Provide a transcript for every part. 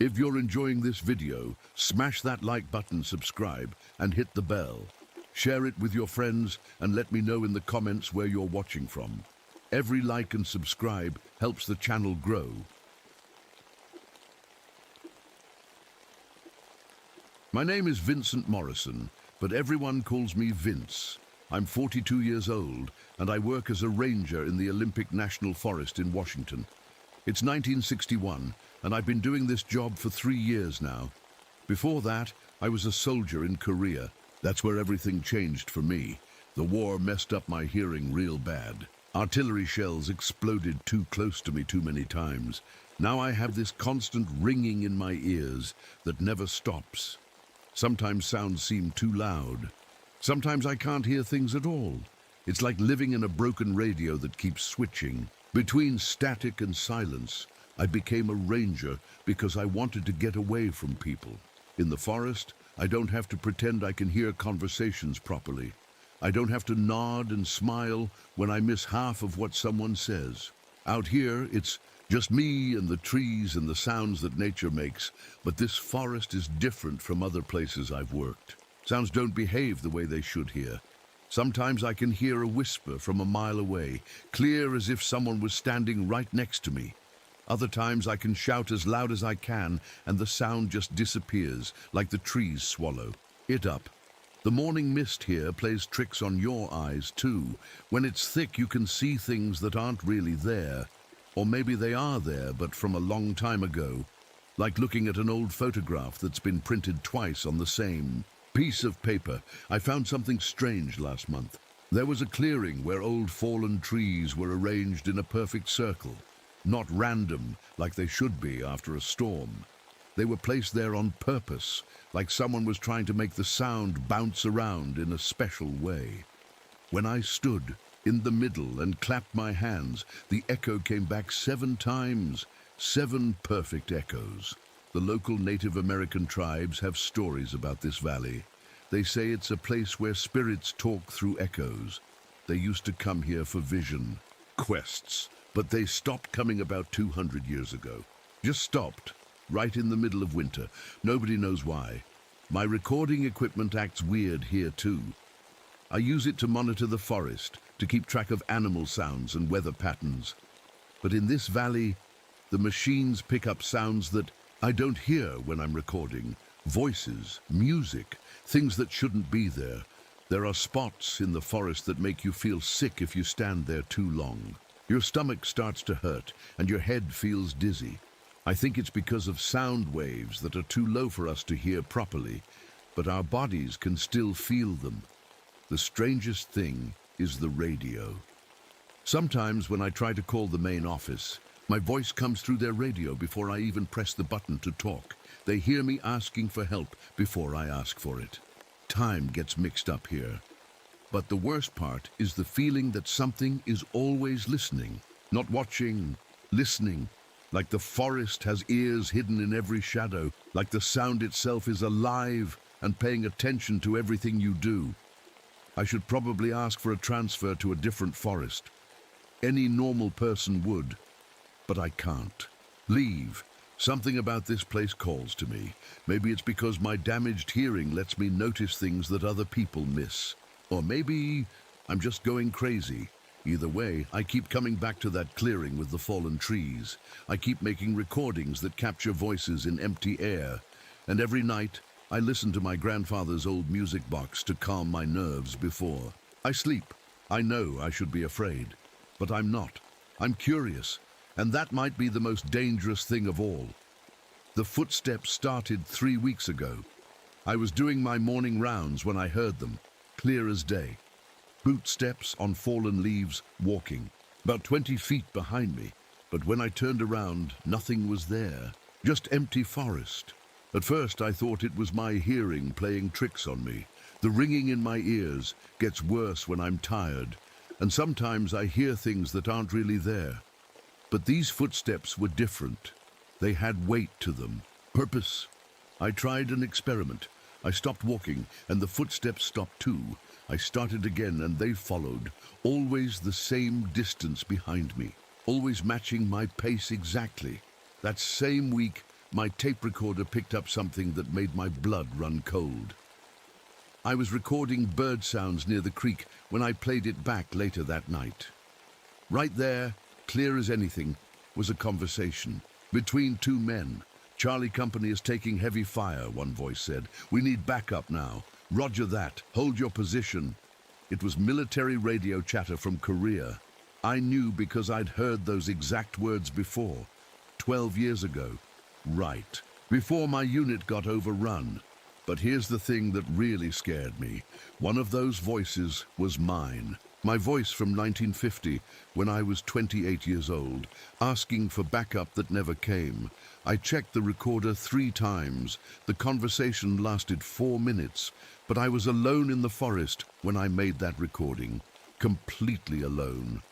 If you're enjoying this video, smash that like button, subscribe, and hit the bell. Share it with your friends and let me know in the comments where you're watching from. Every like and subscribe helps the channel grow. My name is Vincent Morrison, but everyone calls me Vince. I'm 42 years old, and I work as a ranger in the Olympic National Forest in Washington. It's 1961, and I've been doing this job for 3 years now. Before that, I was a soldier in Korea. That's where everything changed for me. The war messed up my hearing real bad. Artillery shells exploded too close to me too many times. Now I have this constant ringing in my ears that never stops. Sometimes sounds seem too loud. Sometimes I can't hear things at all. It's like living in a broken radio that keeps switching. Between static and silence, I became a ranger because I wanted to get away from people. In the forest, I don't have to pretend I can hear conversations properly. I don't have to nod and smile when I miss half of what someone says. Out here, it's just me and the trees and the sounds that nature makes, but this forest is different from other places I've worked. Sounds don't behave the way they should here. Sometimes I can hear a whisper from a mile away, clear as if someone was standing right next to me. Other times I can shout as loud as I can, and the sound just disappears, like the trees swallow it up. The morning mist here plays tricks on your eyes too. When it's thick, you can see things that aren't really there. Or maybe they are there, but from a long time ago. Like looking at an old photograph that's been printed twice on the same piece of paper. I found something strange last month. There was a clearing where old fallen trees were arranged in a perfect circle. Not random, like they should be after a storm. They were placed there on purpose, like someone was trying to make the sound bounce around in a special way. When I stood in the middle and clapped my hands, the echo came back 7 times. 7 perfect echoes. The local Native American tribes have stories about this valley. They say it's a place where spirits talk through echoes. They used to come here for vision, quests, but they stopped coming about 200 years ago. Just stopped, right in the middle of winter. Nobody knows why. My recording equipment acts weird here too. I use it to monitor the forest, to keep track of animal sounds and weather patterns. But in this valley, the machines pick up sounds that I don't hear when I'm recording. Voices, music, things that shouldn't be there. There are spots in the forest that make you feel sick if you stand there too long. Your stomach starts to hurt and your head feels dizzy. I think it's because of sound waves that are too low for us to hear properly, but our bodies can still feel them. The strangest thing is the radio. Sometimes when I try to call the main office, my voice comes through their radio before I even press the button to talk. They hear me asking for help before I ask for it. Time gets mixed up here. But the worst part is the feeling that something is always listening, not watching, listening. Like the forest has ears hidden in every shadow, like the sound itself is alive and paying attention to everything you do. I should probably ask for a transfer to a different forest. Any normal person would. But I can't. Leave. Something about this place calls to me. Maybe it's because my damaged hearing lets me notice things that other people miss. Or maybe I'm just going crazy. Either way, I keep coming back to that clearing with the fallen trees. I keep making recordings that capture voices in empty air. And every night, I listen to my grandfather's old music box to calm my nerves before I sleep. I know I should be afraid, but I'm not. I'm curious. And that might be the most dangerous thing of all. The footsteps started 3 weeks ago. I was doing my morning rounds when I heard them, clear as day. Footsteps on fallen leaves, walking, about 20 feet behind me. But when I turned around, nothing was there, just empty forest. At first I thought it was my hearing playing tricks on me. The ringing in my ears gets worse when I'm tired, and sometimes I hear things that aren't really there. But these footsteps were different. They had weight to them, purpose. I tried an experiment. I stopped walking, and the footsteps stopped too. I started again, and they followed, always the same distance behind me, always matching my pace exactly. That same week, my tape recorder picked up something that made my blood run cold. I was recording bird sounds near the creek when I played it back later that night. Right there, clear as anything, was a conversation between two men. "Charlie Company is taking heavy fire," one voice said. "We need backup now. Roger that. Hold your position." It was military radio chatter from Korea. I knew because I'd heard those exact words before, 12 years ago. Right, before my unit got overrun. But here's the thing that really scared me. One of those voices was mine. My voice from 1950, when I was 28 years old, asking for backup that never came. I checked the recorder 3 times. The conversation lasted 4 minutes, but I was alone in the forest when I made that recording. Completely alone.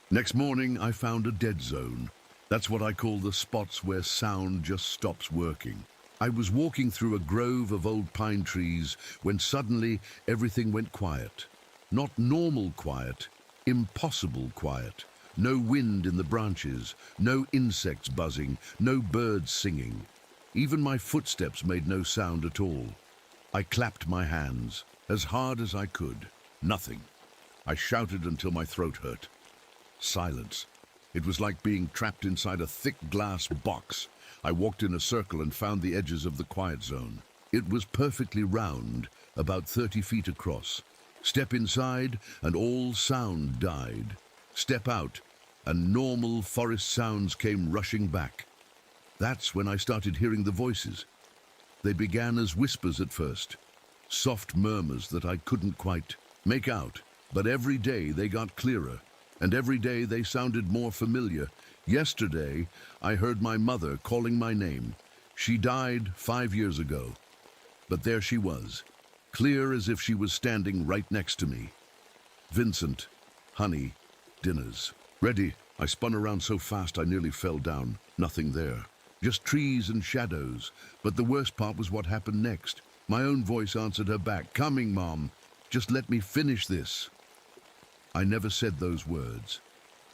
Next morning, I found a dead zone. That's what I call the spots where sound just stops working. I was walking through a grove of old pine trees when suddenly everything went quiet. Not normal quiet, impossible quiet. No wind in the branches, no insects buzzing, no birds singing. Even my footsteps made no sound at all. I clapped my hands as hard as I could. Nothing. I shouted until my throat hurt. Silence. It was like being trapped inside a thick glass box. I walked in a circle and found the edges of the quiet zone. It was perfectly round, about 30 feet across. Step inside and all sound died. Step out and normal forest sounds came rushing back. That's when I started hearing the voices. They began as whispers at first, soft murmurs that I couldn't quite make out. But every day they got clearer, and every day they sounded more familiar. Yesterday, I heard my mother calling my name. She died 5 years ago. But there she was, clear as if she was standing right next to me. "Vincent, honey, dinner's ready." I spun around so fast I nearly fell down. Nothing there. Just trees and shadows. But the worst part was what happened next. My own voice answered her back. "Coming, Mom. Just let me finish this." I never said those words.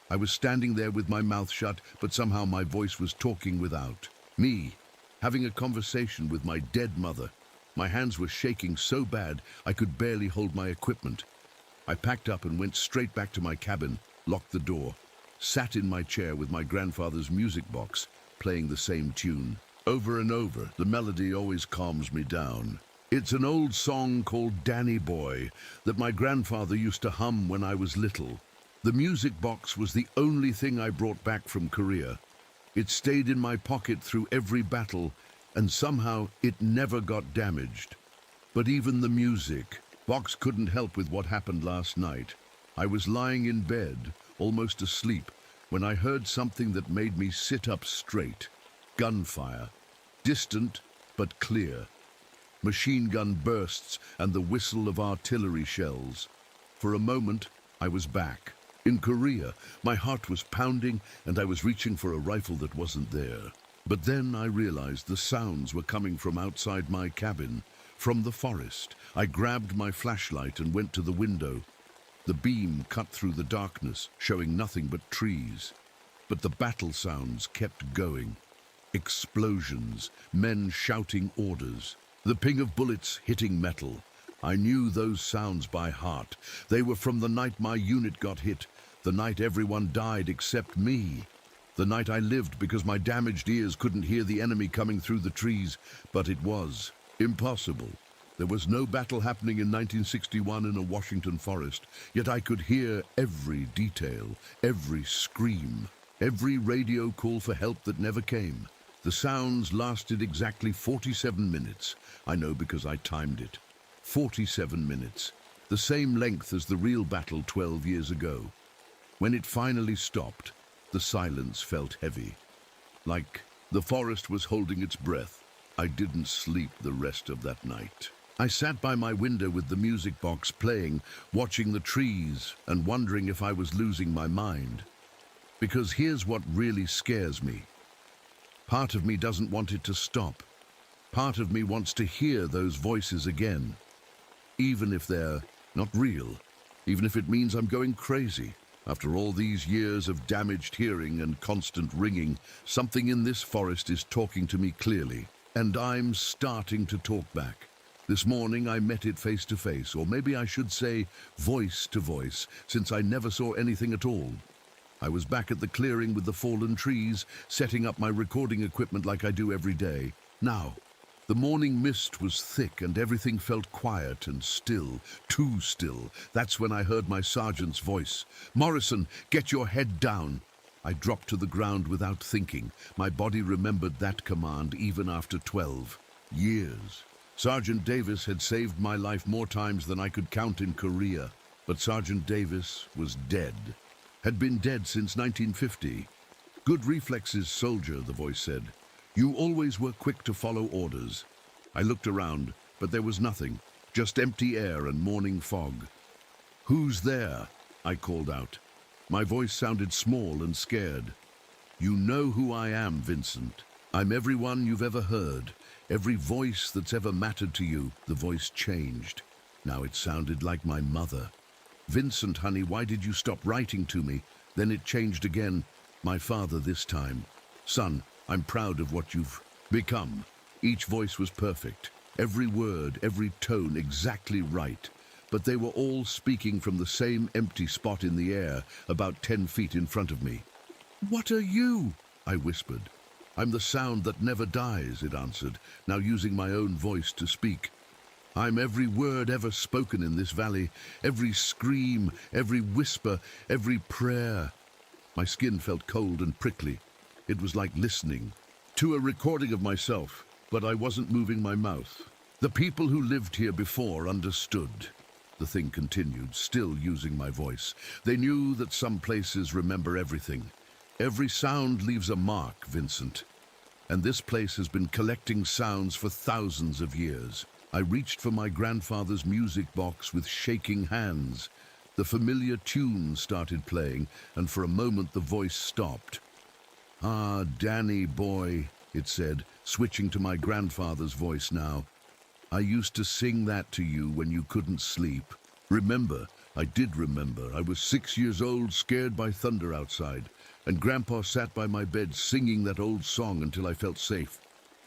I was standing there with my mouth shut, but somehow my voice was talking without. Me, having a conversation with my dead mother. My hands were shaking so bad I could barely hold my equipment. I packed up and went straight back to my cabin, locked the door, sat in my chair with my grandfather's music box, playing the same tune. Over and over, the melody always calms me down. It's an old song called "Danny Boy" that my grandfather used to hum when I was little. The music box was the only thing I brought back from Korea. It stayed in my pocket through every battle, and somehow it never got damaged. But even the music box couldn't help with what happened last night. I was lying in bed, almost asleep, when I heard something that made me sit up straight. Gunfire. Distant, but clear. Machine gun bursts and the whistle of artillery shells. For a moment, I was back. In Korea, my heart was pounding and I was reaching for a rifle that wasn't there. But then I realized the sounds were coming from outside my cabin, from the forest. I grabbed my flashlight and went to the window. The beam cut through the darkness, showing nothing but trees. But the battle sounds kept going. Explosions, men shouting orders. The ping of bullets hitting metal. I knew those sounds by heart. They were from the night my unit got hit, the night everyone died except me. The night I lived because my damaged ears couldn't hear the enemy coming through the trees, but it was impossible. There was no battle happening in 1961 in a Washington forest, yet I could hear every detail, every scream, every radio call for help that never came. The sounds lasted exactly 47 minutes. I know because I timed it. 47 minutes, the same length as the real battle 12 years ago. When it finally stopped, the silence felt heavy, like the forest was holding its breath. I didn't sleep the rest of that night. I sat by my window with the music box playing, watching the trees and wondering if I was losing my mind. Because here's what really scares me. Part of me doesn't want it to stop. Part of me wants to hear those voices again. Even if they're not real, even if it means I'm going crazy. After all these years of damaged hearing and constant ringing, something in this forest is talking to me clearly, and I'm starting to talk back. This morning I met it face to face, or maybe I should say voice to voice, since I never saw anything at all. I was back at the clearing with the fallen trees, setting up my recording equipment like I do every day. Now, the morning mist was thick and everything felt quiet and still, too still. That's when I heard my sergeant's voice. "Morrison, get your head down." I dropped to the ground without thinking. My body remembered that command even after 12 years. Sergeant Davis had saved my life more times than I could count in Korea. But Sergeant Davis was dead. Had been dead since 1950. "Good reflexes, soldier," the voice said. "You always were quick to follow orders." I looked around, but there was nothing, just empty air and morning fog. "Who's there?" I called out. My voice sounded small and scared. "You know who I am, Vincent. I'm everyone you've ever heard, every voice that's ever mattered to you." The voice changed. Now it sounded like my mother. "Vincent, honey, why did you stop writing to me?" Then it changed again. My father this time. "Son, I'm proud of what you've become." Each voice was perfect. Every word, every tone exactly right. But they were all speaking from the same empty spot in the air, about 10 feet in front of me. "What are you?" I whispered. "I'm the sound that never dies," it answered, now using my own voice to speak. "I'm every word ever spoken in this valley, every scream, every whisper, every prayer." My skin felt cold and prickly. It was like listening to a recording of myself, but I wasn't moving my mouth. "The people who lived here before understood," the thing continued, still using my voice. "They knew that some places remember everything. Every sound leaves a mark, Vincent. And this place has been collecting sounds for thousands of years." I reached for my grandfather's music box with shaking hands. The familiar tune started playing, and for a moment the voice stopped. "Ah, Danny boy," it said, switching to my grandfather's voice now. "I used to sing that to you when you couldn't sleep." Remember, I did remember. I was 6 years old, scared by thunder outside, and Grandpa sat by my bed singing that old song until I felt safe.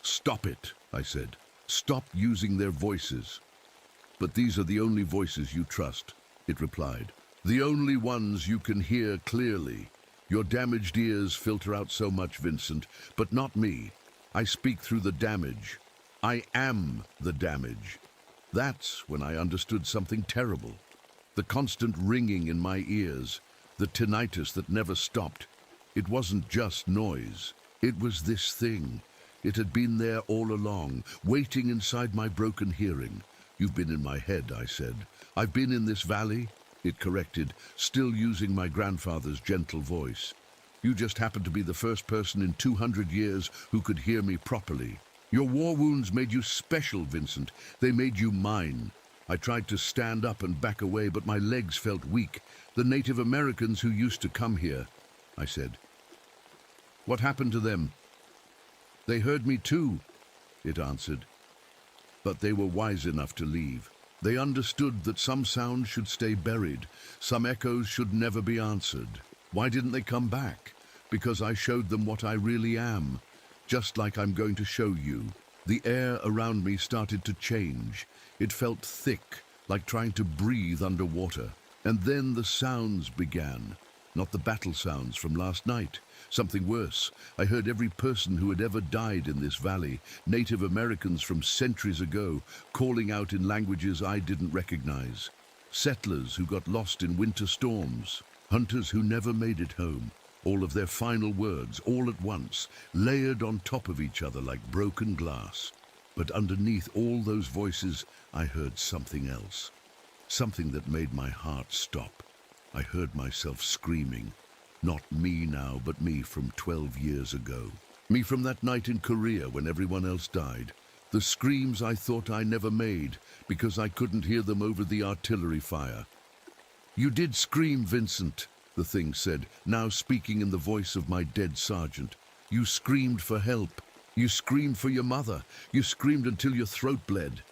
"Stop it," I said. "Stop using their voices." "But these are the only voices you trust," it replied. "The only ones you can hear clearly. Your damaged ears filter out so much, Vincent, but not me. I speak through the damage. I am the damage." That's when I understood something terrible. The constant ringing in my ears, the tinnitus that never stopped. It wasn't just noise. It was this thing. It had been there all along, waiting inside my broken hearing. "You've been in my head," I said. "I've been in this valley," it corrected, still using my grandfather's gentle voice. "You just happened to be the first person in 200 years who could hear me properly. Your war wounds made you special, Vincent. They made you mine." I tried to stand up and back away, but my legs felt weak. "The Native Americans who used to come here," I said. "What happened to them?" "They heard me too," it answered. "But they were wise enough to leave. They understood that some sounds should stay buried, some echoes should never be answered. Why didn't they come back? Because I showed them what I really am, just like I'm going to show you." The air around me started to change. It felt thick, like trying to breathe underwater. And then the sounds began. Not the battle sounds from last night. Something worse. I heard every person who had ever died in this valley, Native Americans from centuries ago, calling out in languages I didn't recognize. Settlers who got lost in winter storms. Hunters who never made it home. All of their final words, all at once, layered on top of each other like broken glass. But underneath all those voices, I heard something else. Something that made my heart stop. I heard myself screaming. Not me now, but me from 12 years ago. Me from that night in Korea when everyone else died. The screams I thought I never made because I couldn't hear them over the artillery fire. "You did scream, Vincent," the thing said, now speaking in the voice of my dead sergeant. "You screamed for help. You screamed for your mother. You screamed until your throat bled.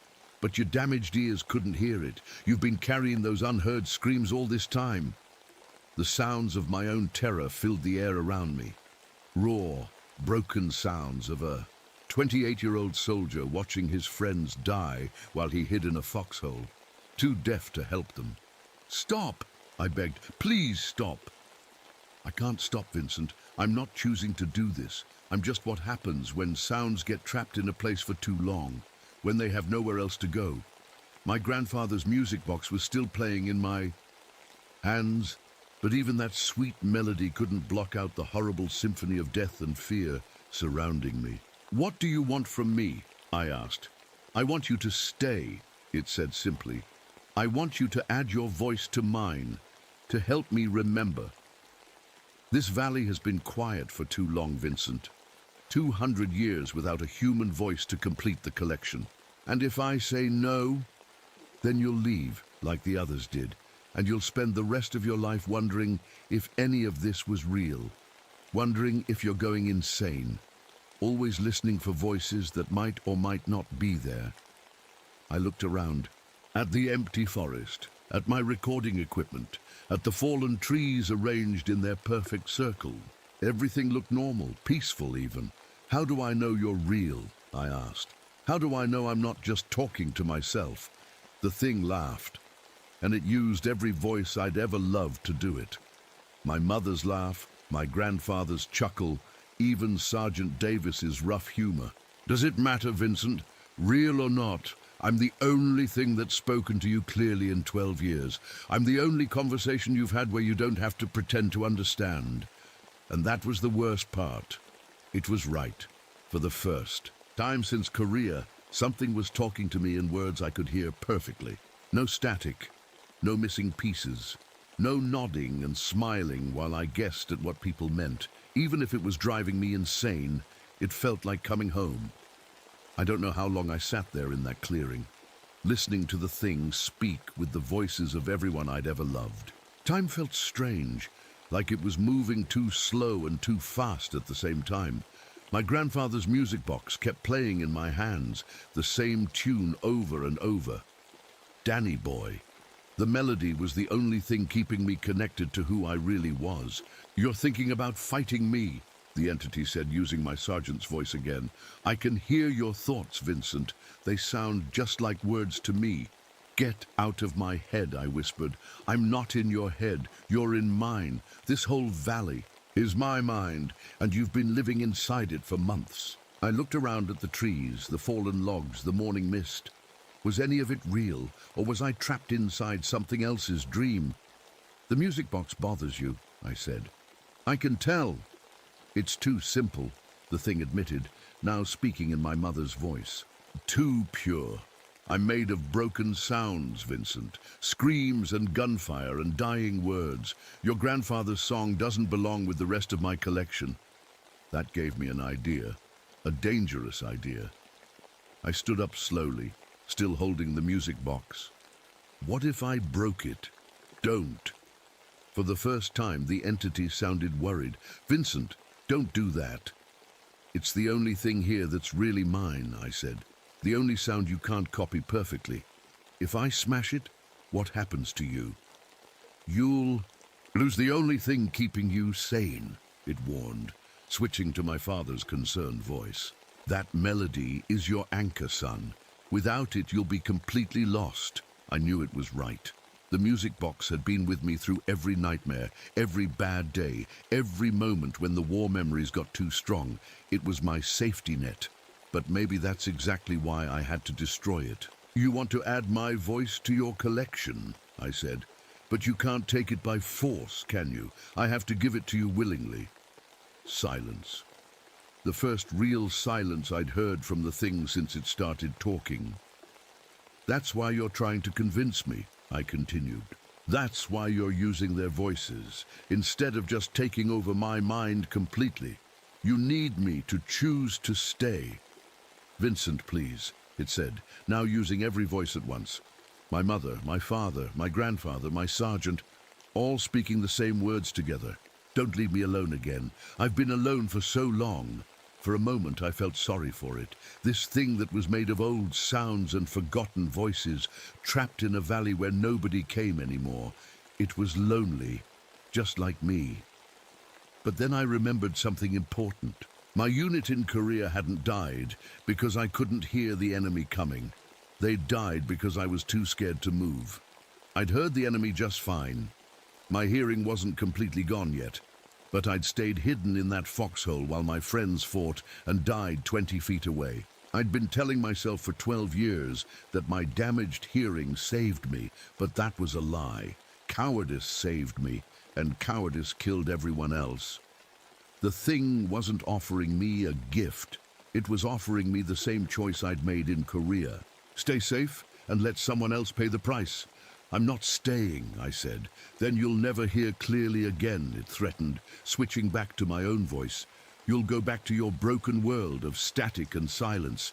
But your damaged ears couldn't hear it. You've been carrying those unheard screams all this time." The sounds of my own terror filled the air around me. Raw, broken sounds of a 28-year-old soldier watching his friends die while he hid in a foxhole, too deaf to help them. "Stop!" I begged. "Please stop!" "I can't stop, Vincent. I'm not choosing to do this. I'm just what happens when sounds get trapped in a place for too long, when they have nowhere else to go. My grandfather's music box was still playing in my hands, but even that sweet melody couldn't block out the horrible symphony of death and fear surrounding me. "What do you want from me?" I asked. "I want you to stay," it said simply. "I want you to add your voice to mine, to help me remember. This valley has been quiet for too long, Vincent. 200 years without a human voice to complete the collection. And if I say no, then you'll leave, like the others did, and you'll spend the rest of your life wondering if any of this was real, wondering if you're going insane, always listening for voices that might or might not be there." I looked around, at the empty forest, at my recording equipment, at the fallen trees arranged in their perfect circle. Everything looked normal, peaceful even. "How do I know you're real?" I asked. "How do I know I'm not just talking to myself?" The thing laughed, and it used every voice I'd ever loved to do it. My mother's laugh, my grandfather's chuckle, even Sergeant Davis's rough humor. "Does it matter, Vincent? Real or not, I'm the only thing that's spoken to you clearly in 12 years. I'm the only conversation you've had where you don't have to pretend to understand." And that was the worst part. It was right. For the first time since Korea, something was talking to me in words I could hear perfectly. No static, no missing pieces, no nodding and smiling while I guessed at what people meant. Even if it was driving me insane, it felt like coming home. I don't know how long I sat there in that clearing, listening to the thing speak with the voices of everyone I'd ever loved. Time felt strange, like it was moving too slow and too fast at the same time. My grandfather's music box kept playing in my hands, the same tune over and over. Danny Boy. The melody was the only thing keeping me connected to who I really was. "You're thinking about fighting me," the entity said, using my sergeant's voice again. "I can hear your thoughts, Vincent. They sound just like words to me." "Get out of my head," I whispered. "I'm not in your head. You're in mine. This whole valley is my mind, and you've been living inside it for months." I looked around at the trees, the fallen logs, the morning mist. Was any of it real, or was I trapped inside something else's dream? "The music box bothers you," I said. "I can tell." "It's too simple," the thing admitted, now speaking in my mother's voice. "Too pure. I'm made of broken sounds, Vincent. Screams and gunfire and dying words. Your grandfather's song doesn't belong with the rest of my collection." That gave me an idea, a dangerous idea. I stood up slowly, still holding the music box. What if I broke it? "Don't." For the first time, the entity sounded worried. "Vincent, don't do that." "It's the only thing here that's really mine," I said. "The only sound you can't copy perfectly. If I smash it, what happens to you?" "You'll lose the only thing keeping you sane," it warned, switching to my father's concerned voice. "That melody is your anchor, son. Without it, you'll be completely lost." I knew it was right. The music box had been with me through every nightmare, every bad day, every moment when the war memories got too strong. It was my safety net. But maybe that's exactly why I had to destroy it. "You want to add my voice to your collection," I said. "But you can't take it by force, can you? I have to give it to you willingly." Silence. The first real silence I'd heard from the thing since it started talking. "That's why you're trying to convince me," I continued. "That's why you're using their voices, instead of just taking over my mind completely. You need me to choose to stay." "Vincent, please," it said, now using every voice at once. My mother, my father, my grandfather, my sergeant, all speaking the same words together. "Don't leave me alone again. I've been alone for so long." For a moment I felt sorry for it. This thing that was made of old sounds and forgotten voices, trapped in a valley where nobody came anymore. It was lonely. just like me. But then I remembered something important. My unit in Korea hadn't died because I couldn't hear the enemy coming. They died because I was too scared to move. I'd heard the enemy just fine. My hearing wasn't completely gone yet, but I'd stayed hidden in that foxhole while my friends fought and died 20 feet away. I'd been telling myself for 12 years that my damaged hearing saved me, but that was a lie. Cowardice saved me, and cowardice killed everyone else. The thing wasn't offering me a gift. It was offering me the same choice I'd made in Korea. Stay safe and let someone else pay the price. I'm not staying, I said. Then you'll never hear clearly again, it threatened, switching back to my own voice. You'll go back to your broken world of static and silence.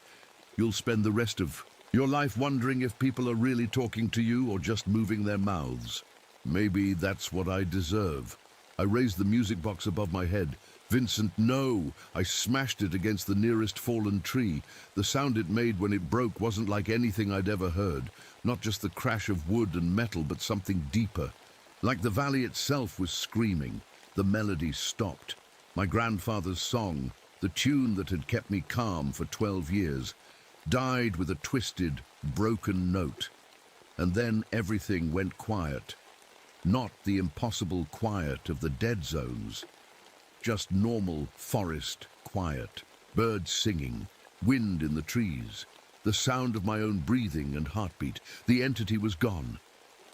You'll spend the rest of your life wondering if people are really talking to you or just moving their mouths. Maybe that's what I deserve. I raised the music box above my head. Vincent, no! I smashed it against the nearest fallen tree. The sound it made when it broke wasn't like anything I'd ever heard. Not just the crash of wood and metal, but something deeper. Like the valley itself was screaming. The melody stopped. My grandfather's song, the tune that had kept me calm for 12 years, died with a twisted, broken note. And then everything went quiet. Not the impossible quiet of the dead zones. Just normal forest quiet, birds singing, wind in the trees, the sound of my own breathing and heartbeat. The entity was gone,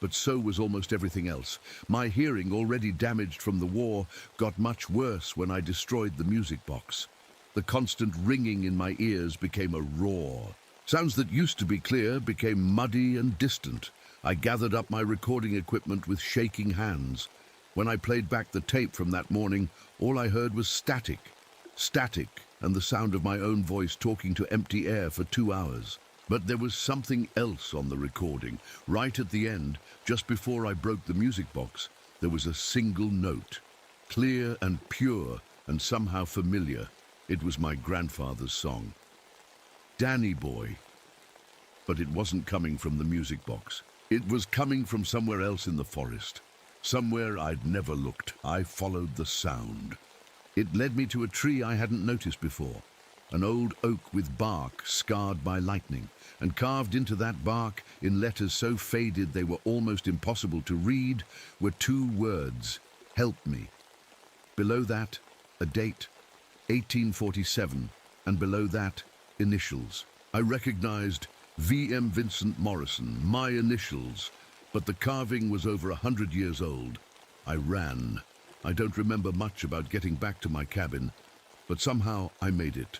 but so was almost everything else. My hearing, already damaged from the war, got much worse when I destroyed the music box. The constant ringing in my ears became a roar. Sounds that used to be clear became muddy and distant. I gathered up my recording equipment with shaking hands. When I played back the tape from that morning, all I heard was static. Static, and the sound of my own voice talking to empty air for 2 hours. But there was something else on the recording. Right at the end, just before I broke the music box, there was a single note. Clear and pure, and somehow familiar. It was my grandfather's song. Danny Boy. But it wasn't coming from the music box. It was coming from somewhere else in the forest. Somewhere I'd never looked. I followed the sound. It led me to a tree I hadn't noticed before. An old oak with bark scarred by lightning, and carved into that bark, in letters so faded they were almost impossible to read, were 2 words: help me. Below that, a date, 1847, and below that, initials. I recognized V.M. Vincent Morrison, my initials, but the carving was over 100 years old. I ran. I don't remember much about getting back to my cabin, but somehow I made it.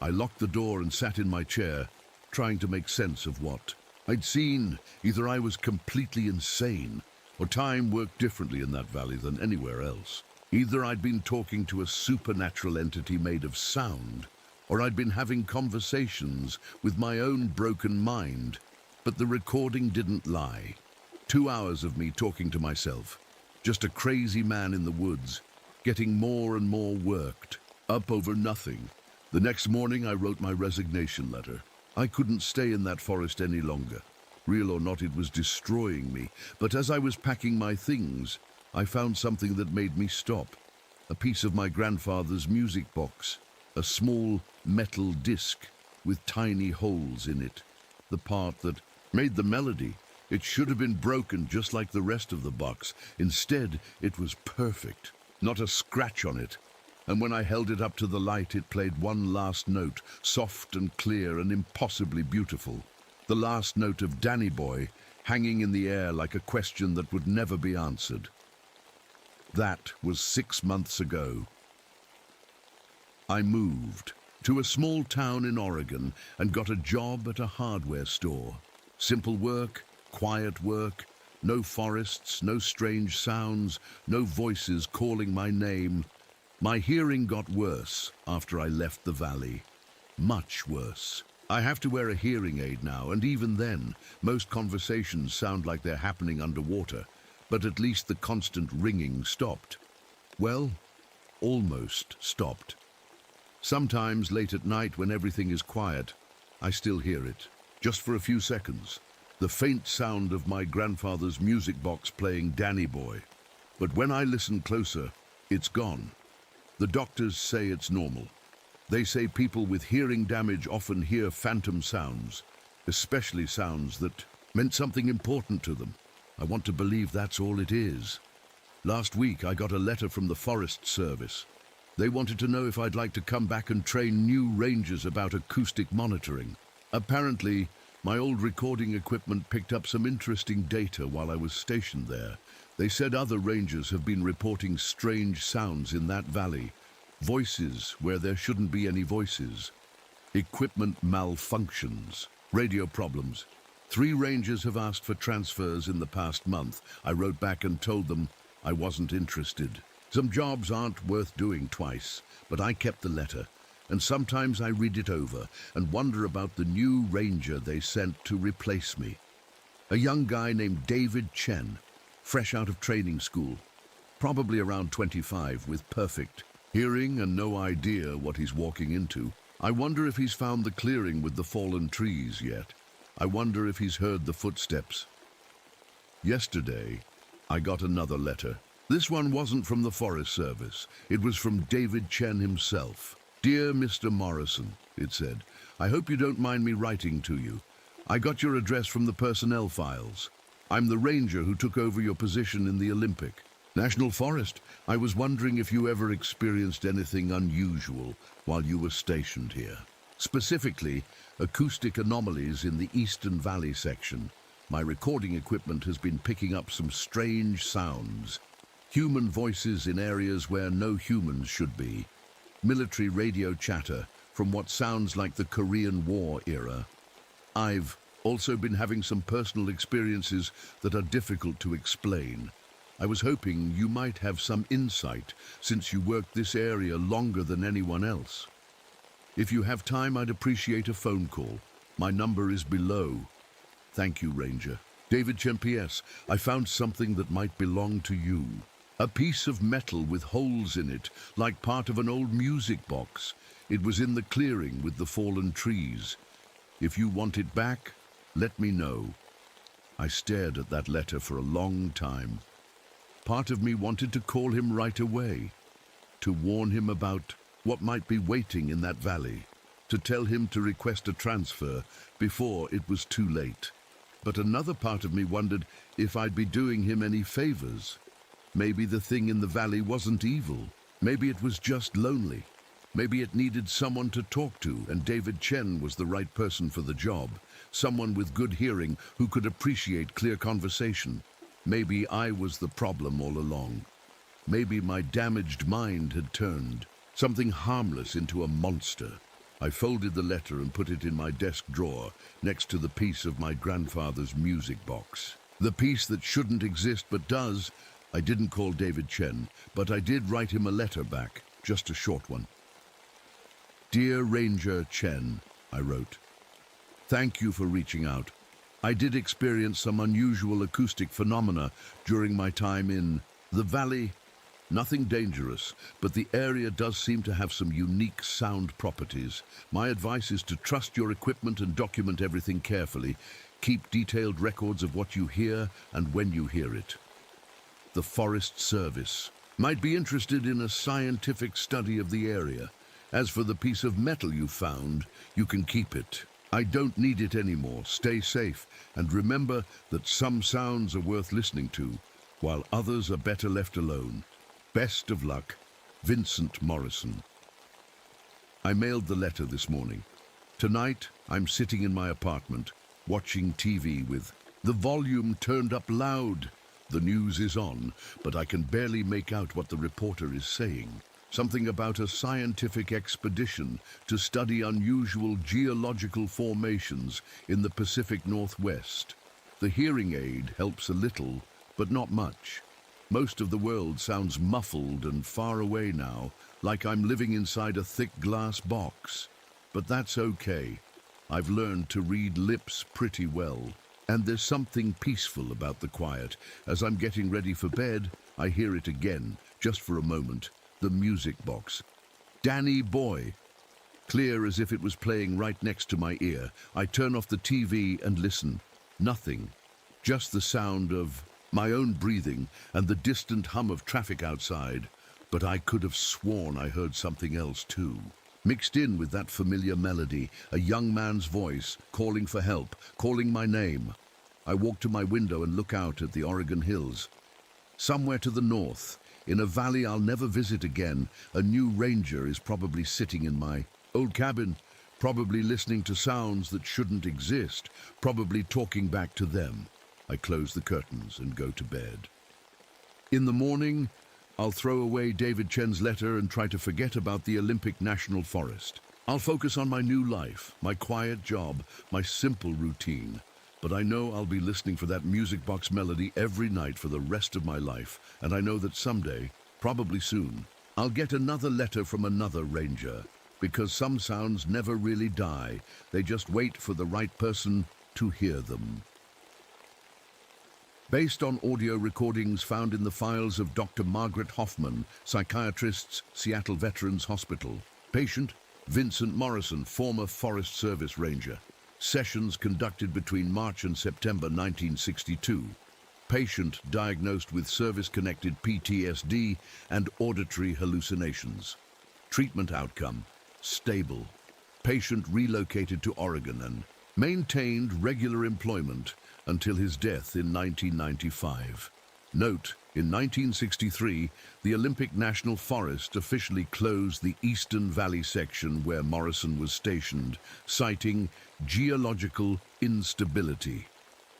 I locked the door and sat in my chair, trying to make sense of what I'd seen. Either I was completely insane, or time worked differently in that valley than anywhere else. Either I'd been talking to a supernatural entity made of sound, or I'd been having conversations with my own broken mind. But the recording didn't lie. 2 hours of me talking to myself. Just a crazy man in the woods, getting more and more worked, up over nothing. The next morning I wrote my resignation letter. I couldn't stay in that forest any longer. Real or not, it was destroying me. But as I was packing my things, I found something that made me stop. A piece of my grandfather's music box. A small metal disc with tiny holes in it. The part that made the melody. It should have been broken just like the rest of the box. Instead, it was perfect. Not a scratch on it. And when I held it up to the light, it played one last note, soft and clear and impossibly beautiful. The last note of Danny Boy, hanging in the air like a question that would never be answered. That was 6 months ago. I moved to a small town in Oregon and got a job at a hardware store. Simple work, quiet work, no forests, no strange sounds, no voices calling my name. My hearing got worse after I left the valley. Much worse. I have to wear a hearing aid now, and even then, most conversations sound like they're happening underwater, but at least the constant ringing stopped. Well, almost stopped. Sometimes late at night when everything is quiet, I still hear it, just for a few seconds. The faint sound of my grandfather's music box playing Danny Boy. But when I listen closer, it's gone. The doctors say it's normal. They say people with hearing damage often hear phantom sounds, especially sounds that meant something important to them. I want to believe that's all it is. Last week I got a letter from the Forest Service. They wanted to know if I'd like to come back and train new rangers about acoustic monitoring. Apparently, my old recording equipment picked up some interesting data while I was stationed there. They said other rangers have been reporting strange sounds in that valley. Voices where there shouldn't be any voices. Equipment malfunctions. Radio problems. 3 rangers have asked for transfers in the past month. I wrote back and told them I wasn't interested. Some jobs aren't worth doing twice, but I kept the letter, and sometimes I read it over and wonder about the new ranger they sent to replace me. A young guy named David Chen, fresh out of training school, probably around 25, with perfect hearing and no idea what he's walking into. I wonder if he's found the clearing with the fallen trees yet. I wonder if he's heard the footsteps. Yesterday, I got another letter. This one wasn't from the Forest Service. It was from David Chen himself. "Dear Mr. Morrison," it said, "I hope you don't mind me writing to you. I got your address from the personnel files. I'm the ranger who took over your position in the Olympic National Forest. I was wondering if you ever experienced anything unusual while you were stationed here. Specifically, acoustic anomalies in the Eastern Valley section. My recording equipment has been picking up some strange sounds. Human voices in areas where no humans should be. Military radio chatter from what sounds like the Korean War era. I've also been having some personal experiences that are difficult to explain. I was hoping you might have some insight since you worked this area longer than anyone else. If you have time, I'd appreciate a phone call. My number is below. Thank you, Ranger. David Chen. P.S. I found something that might belong to you. A piece of metal with holes in it, like part of an old music box. It was in the clearing with the fallen trees. If you want it back, let me know." I stared at that letter for a long time. Part of me wanted to call him right away, to warn him about what might be waiting in that valley, to tell him to request a transfer before it was too late. But another part of me wondered if I'd be doing him any favors. Maybe the thing in the valley wasn't evil. Maybe it was just lonely. Maybe it needed someone to talk to, and David Chen was the right person for the job. Someone with good hearing who could appreciate clear conversation. Maybe I was the problem all along. Maybe my damaged mind had turned something harmless into a monster. I folded the letter and put it in my desk drawer next to the piece of my grandfather's music box. The piece that shouldn't exist but does. I didn't call David Chen, but I did write him a letter back, just a short one. "Dear Ranger Chen," I wrote. "Thank you for reaching out. I did experience some unusual acoustic phenomena during my time in the valley. Nothing dangerous, but the area does seem to have some unique sound properties. My advice is to trust your equipment and document everything carefully. Keep detailed records of what you hear and when you hear it. The Forest Service might be interested in a scientific study of the area. As for the piece of metal you found, you can keep it. I don't need it anymore. Stay safe, and remember that some sounds are worth listening to, while others are better left alone. Best of luck, Vincent Morrison." I mailed the letter this morning. Tonight, I'm sitting in my apartment, watching TV with the volume turned up loud. The news is on, but I can barely make out what the reporter is saying. Something about a scientific expedition to study unusual geological formations in the Pacific Northwest. The hearing aid helps a little, but not much. Most of the world sounds muffled and far away now, like I'm living inside a thick glass box. But that's okay. I've learned to read lips pretty well. And there's something peaceful about the quiet. As I'm getting ready for bed, I hear it again, just for a moment. The music box. Danny Boy. Clear as if it was playing right next to my ear. I turn off the TV and listen. Nothing. Just the sound of my own breathing, and the distant hum of traffic outside. But I could have sworn I heard something else too. Mixed in with that familiar melody, a young man's voice, calling for help, calling my name. I walk to my window and look out at the Oregon hills. Somewhere to the north, in a valley I'll never visit again, a new ranger is probably sitting in my old cabin, probably listening to sounds that shouldn't exist, probably talking back to them. I close the curtains and go to bed. In the morning, I'll throw away David Chen's letter and try to forget about the Olympic National Forest. I'll focus on my new life, my quiet job, my simple routine. But I know I'll be listening for that music box melody every night for the rest of my life, and I know that someday, probably soon, I'll get another letter from another ranger, because some sounds never really die. They just wait for the right person to hear them. Based on audio recordings found in the files of Dr. Margaret Hoffman, psychiatrist, Seattle Veterans Hospital. Patient, Vincent Morrison, former Forest Service Ranger. Sessions conducted between March and September 1962. Patient diagnosed with service-connected PTSD and auditory hallucinations. Treatment outcome, stable. Patient relocated to Oregon and maintained regular employment until his death in 1995. Note, in 1963, the Olympic National Forest officially closed the Eastern Valley section where Morrison was stationed, citing geological instability.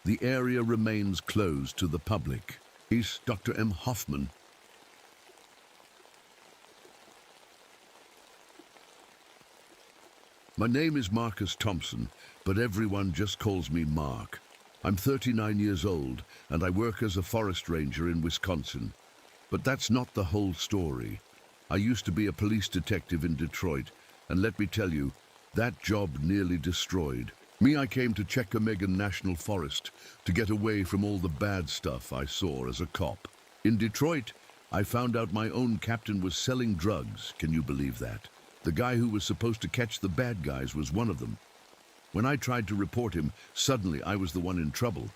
The area remains closed to the public. He's Dr. M. Hoffman. My name is Marcus Thompson, but everyone just calls me Mark. I'm 39 years old, and I work as a forest ranger in Wisconsin. But that's not the whole story. I used to be a police detective in Detroit, and let me tell you, that job nearly destroyed me. I came to Chequamegon National Forest to get away from all the bad stuff I saw as a cop. In Detroit, I found out my own captain was selling drugs. Can you believe that? The guy who was supposed to catch the bad guys was one of them. When I tried to report him, suddenly I was the one in trouble.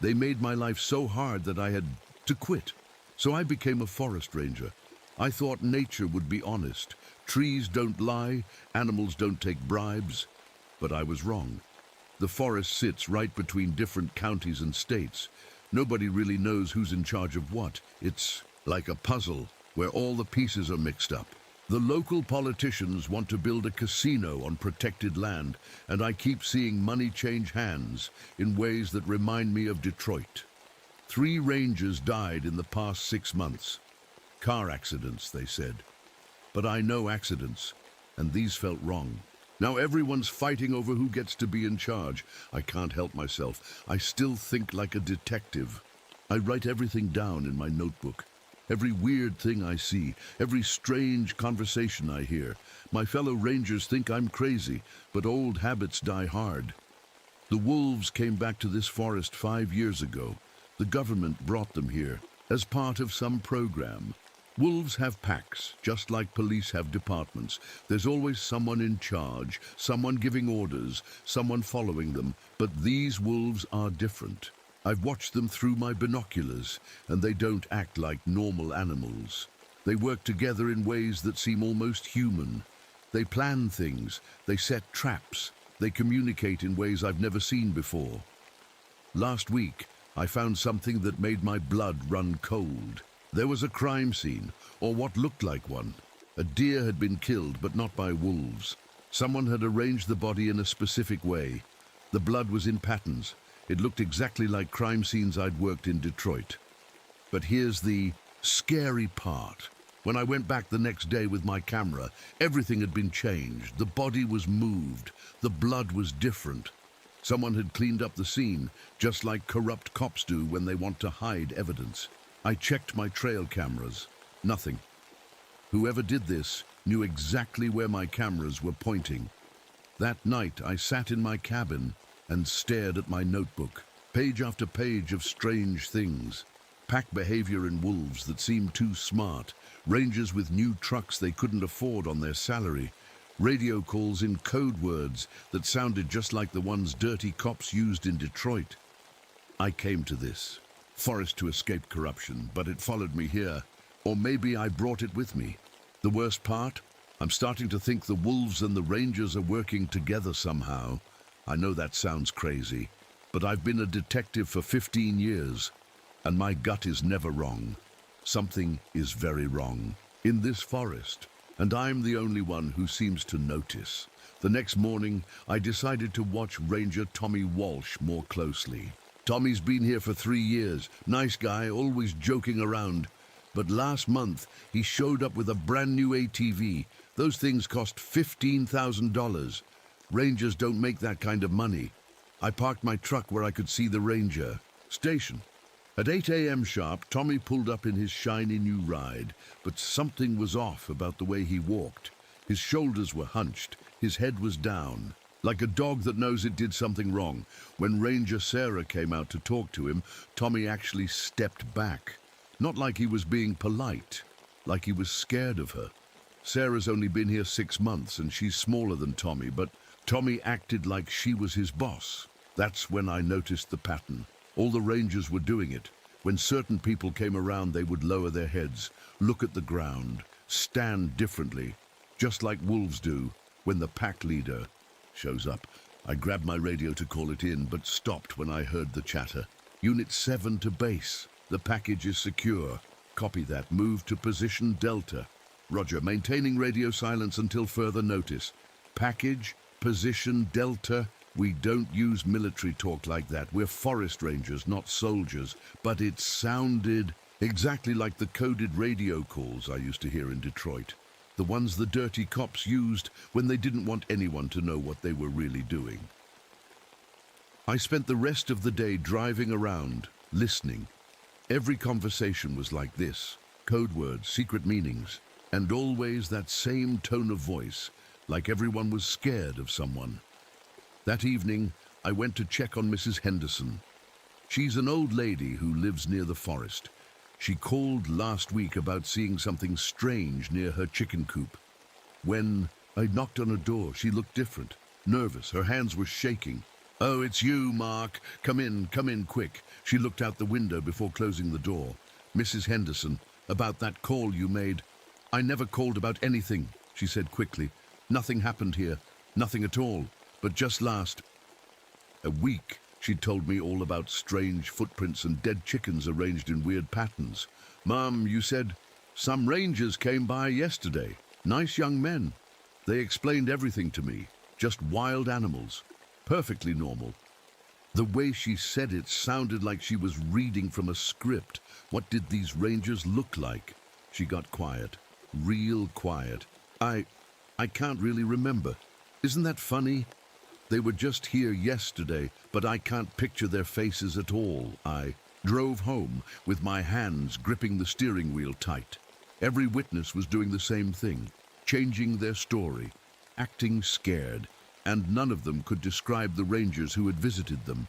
They made my life so hard that I had to quit. So I became a forest ranger. I thought nature would be honest. Trees don't lie, animals don't take bribes. But I was wrong. The forest sits right between different counties and states. Nobody really knows who's in charge of what. It's like a puzzle where all the pieces are mixed up. The local politicians want to build a casino on protected land, and I keep seeing money change hands in ways that remind me of Detroit. 3 rangers died in the past 6 months. Car accidents, they said. But I know accidents, and these felt wrong. Now everyone's fighting over who gets to be in charge. I can't help myself. I still think like a detective. I write everything down in my notebook. Every weird thing I see, every strange conversation I hear. My fellow rangers think I'm crazy, but old habits die hard. The wolves came back to this forest 5 years ago. The government brought them here as part of some program. Wolves have packs, just like police have departments. There's always someone in charge, someone giving orders, someone following them, but these wolves are different. I've watched them through my binoculars, and they don't act like normal animals. They work together in ways that seem almost human. They plan things, they set traps, they communicate in ways I've never seen before. Last week, I found something that made my blood run cold. There was a crime scene, or what looked like one. A deer had been killed, but not by wolves. Someone had arranged the body in a specific way. The blood was in patterns. It looked exactly like crime scenes I'd worked in Detroit. But here's the scary part. When I went back the next day with my camera, everything had been changed. The body was moved. The blood was different. Someone had cleaned up the scene, just like corrupt cops do when they want to hide evidence. I checked my trail cameras. Nothing. Whoever did this knew exactly where my cameras were pointing. That night, I sat in my cabin and stared at my notebook, page after page of strange things. Pack behavior in wolves that seemed too smart, rangers with new trucks they couldn't afford on their salary, radio calls in code words that sounded just like the ones dirty cops used in Detroit. I came to this. forest to escape corruption, but it followed me here. Or maybe I brought it with me. The worst part? I'm starting to think the wolves and the rangers are working together somehow. I know that sounds crazy, but I've been a detective for 15 years, and my gut is never wrong. Something is very wrong in this forest, and I'm the only one who seems to notice. The next morning, I decided to watch Ranger Tommy Walsh more closely. Tommy's been here for 3 years. Nice guy, always joking around. But last month, he showed up with a brand new ATV. Those things cost $15,000. Rangers don't make that kind of money. I parked my truck where I could see the ranger station. At 8 a.m. sharp, Tommy pulled up in his shiny new ride, but something was off about the way he walked. His shoulders were hunched, his head was down, like a dog that knows it did something wrong. When Ranger Sarah came out to talk to him, Tommy actually stepped back. Not like he was being polite, like he was scared of her. Sarah's only been here 6 months and she's smaller than Tommy, but Tommy acted like she was his boss. That's when I noticed the pattern. All the rangers were doing it. When certain people came around, they would lower their heads, look at the ground, stand differently, just like wolves do when the pack leader shows up. I grabbed my radio to call it in, but stopped when I heard the chatter. Unit 7 to base. The package is secure. Copy that. Move to position Delta. Roger. Maintaining radio silence until further notice. Package, position Delta. We don't use military talk like that. We're forest rangers, not soldiers. But it sounded exactly like the coded radio calls I used to hear in Detroit. The ones the dirty cops used when they didn't want anyone to know what they were really doing. I spent the rest of the day driving around, listening. Every conversation was like this. Code words, secret meanings, and always that same tone of voice, like everyone was scared of someone. That evening, I went to check on Mrs. Henderson. She's an old lady who lives near the forest. She called last week about seeing something strange near her chicken coop. When I knocked on her door, she looked different, nervous. Her hands were shaking. "Oh, it's you, Mark. Come in quick." She looked out the window before closing the door. "Mrs. Henderson, about that call you made." "I never called about anything," she said quickly. "Nothing happened here. Nothing at all. But just last a week, she'd told me all about strange footprints and dead chickens arranged in weird patterns. Mom, you said, some rangers came by yesterday. Nice young men. They explained everything to me. Just wild animals. Perfectly normal." The way she said it sounded like she was reading from a script. What did these rangers look like? She got quiet. Real quiet. I can't really remember. Isn't that funny? They were just here yesterday, but I can't picture their faces at all. I drove home with my hands gripping the steering wheel tight. Every witness was doing the same thing, changing their story, acting scared, and none of them could describe the rangers who had visited them.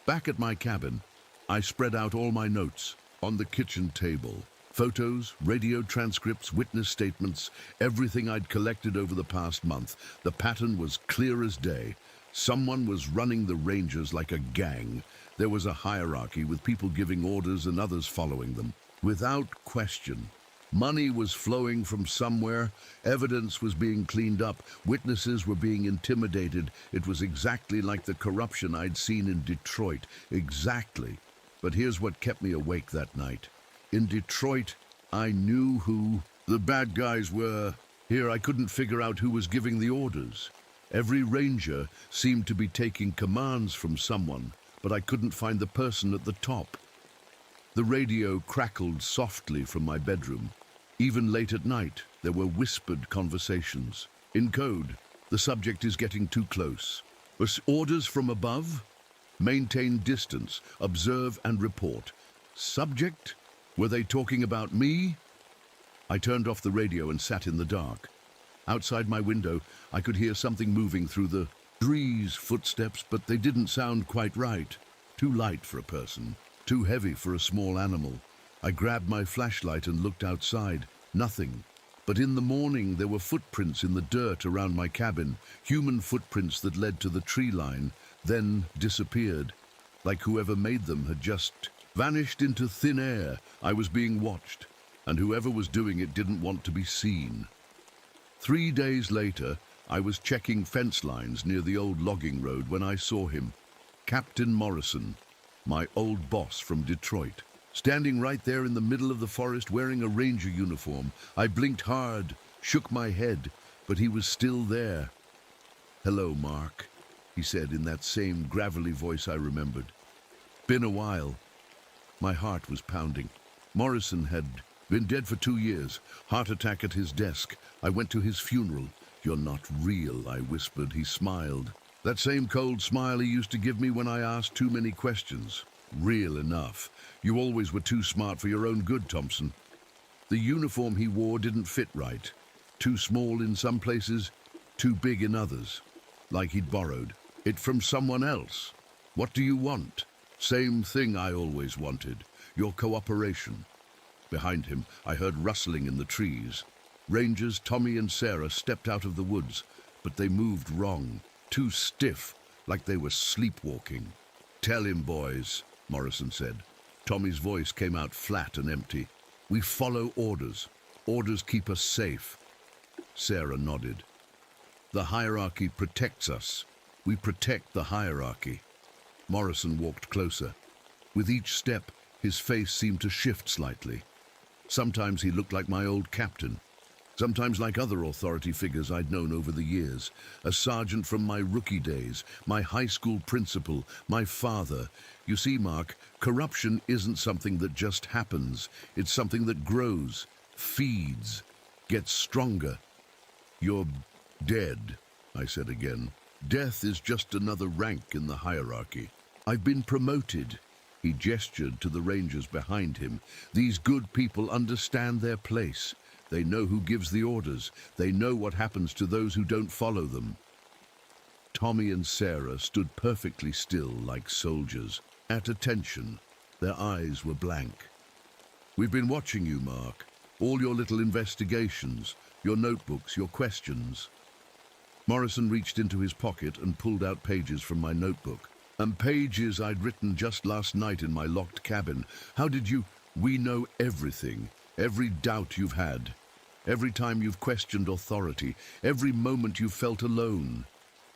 Back at my cabin, I spread out all my notes on the kitchen table. Photos, radio transcripts, witness statements, everything I'd collected over the past month. The pattern was clear as day. Someone was running the rangers like a gang. There was a hierarchy with people giving orders and others following them. Without question, money was flowing from somewhere, evidence was being cleaned up, witnesses were being intimidated. It was exactly like the corruption I'd seen in Detroit. Exactly. But here's what kept me awake that night. In Detroit, I knew who the bad guys were. Here, I couldn't figure out who was giving the orders. Every ranger seemed to be taking commands from someone, but I couldn't find the person at the top. The radio crackled softly from my bedroom. Even late at night, there were whispered conversations. In code, the subject is getting too close. Orders from above? Maintain distance, observe and report. Subject? Were they talking about me? I turned off the radio and sat in the dark. Outside my window, I could hear something moving through the trees, footsteps, but they didn't sound quite right. Too light for a person, too heavy for a small animal. I grabbed my flashlight and looked outside. Nothing. But in the morning, there were footprints in the dirt around my cabin, human footprints that led to the tree line, then disappeared, like whoever made them had just vanished into thin air. I was being watched, and whoever was doing it didn't want to be seen. 3 days later, I was checking fence lines near the old logging road when I saw him, Captain Morrison, my old boss from Detroit, standing right there in the middle of the forest wearing a ranger uniform. I blinked hard, shook my head, but he was still there. "Hello, Mark," he said in that same gravelly voice I remembered. "Been a while." My heart was pounding. Morrison had been dead for 2 years. Heart attack at his desk. I went to his funeral. "You're not real," I whispered. He smiled. That same cold smile he used to give me when I asked too many questions. "Real enough. You always were too smart for your own good, Thompson." The uniform he wore didn't fit right. Too small in some places, too big in others. Like he'd borrowed it from someone else. "What do you want?" "Same thing I always wanted. Your cooperation." Behind him, I heard rustling in the trees. Rangers Tommy and Sarah stepped out of the woods, but they moved wrong. Too stiff, like they were sleepwalking. "Tell him, boys," Morrison said. Tommy's voice came out flat and empty. "We follow orders. Orders keep us safe." Sarah nodded. "The hierarchy protects us. We protect the hierarchy." Morrison walked closer. With each step, his face seemed to shift slightly. Sometimes he looked like my old captain. Sometimes like other authority figures I'd known over the years. A sergeant from my rookie days, my high school principal, my father. You see, Mark, corruption isn't something that just happens. It's something that grows, feeds, gets stronger. "You're dead," I said again. "Death is just another rank in the hierarchy. I've been promoted." He gestured to the rangers behind him. "These good people understand their place. They know who gives the orders. They know what happens to those who don't follow them." Tommy and Sarah stood perfectly still like soldiers, at attention. Their eyes were blank. "We've been watching you, Mark. All your little investigations, your notebooks, your questions." Morrison reached into his pocket and pulled out pages from my notebook. And pages I'd written just last night in my locked cabin. "How did you—" "We know everything. Every doubt you've had. Every time you've questioned authority. Every moment you've felt alone.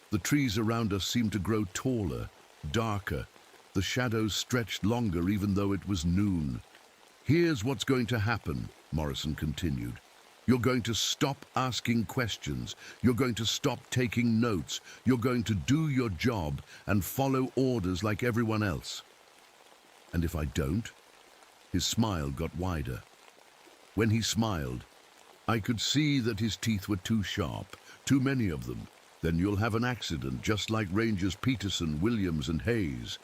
The trees around us seemed to grow taller, darker. The shadows stretched longer even though it was noon. Here's what's going to happen," Morrison continued. "You're going to stop asking questions. You're going to stop taking notes. You're going to do your job and follow orders like everyone else." "And if I don't?" His smile got wider. When he smiled, I could see that his teeth were too sharp, too many of them. "Then you'll have an accident, just like Rangers Peterson, Williams, and Hayes,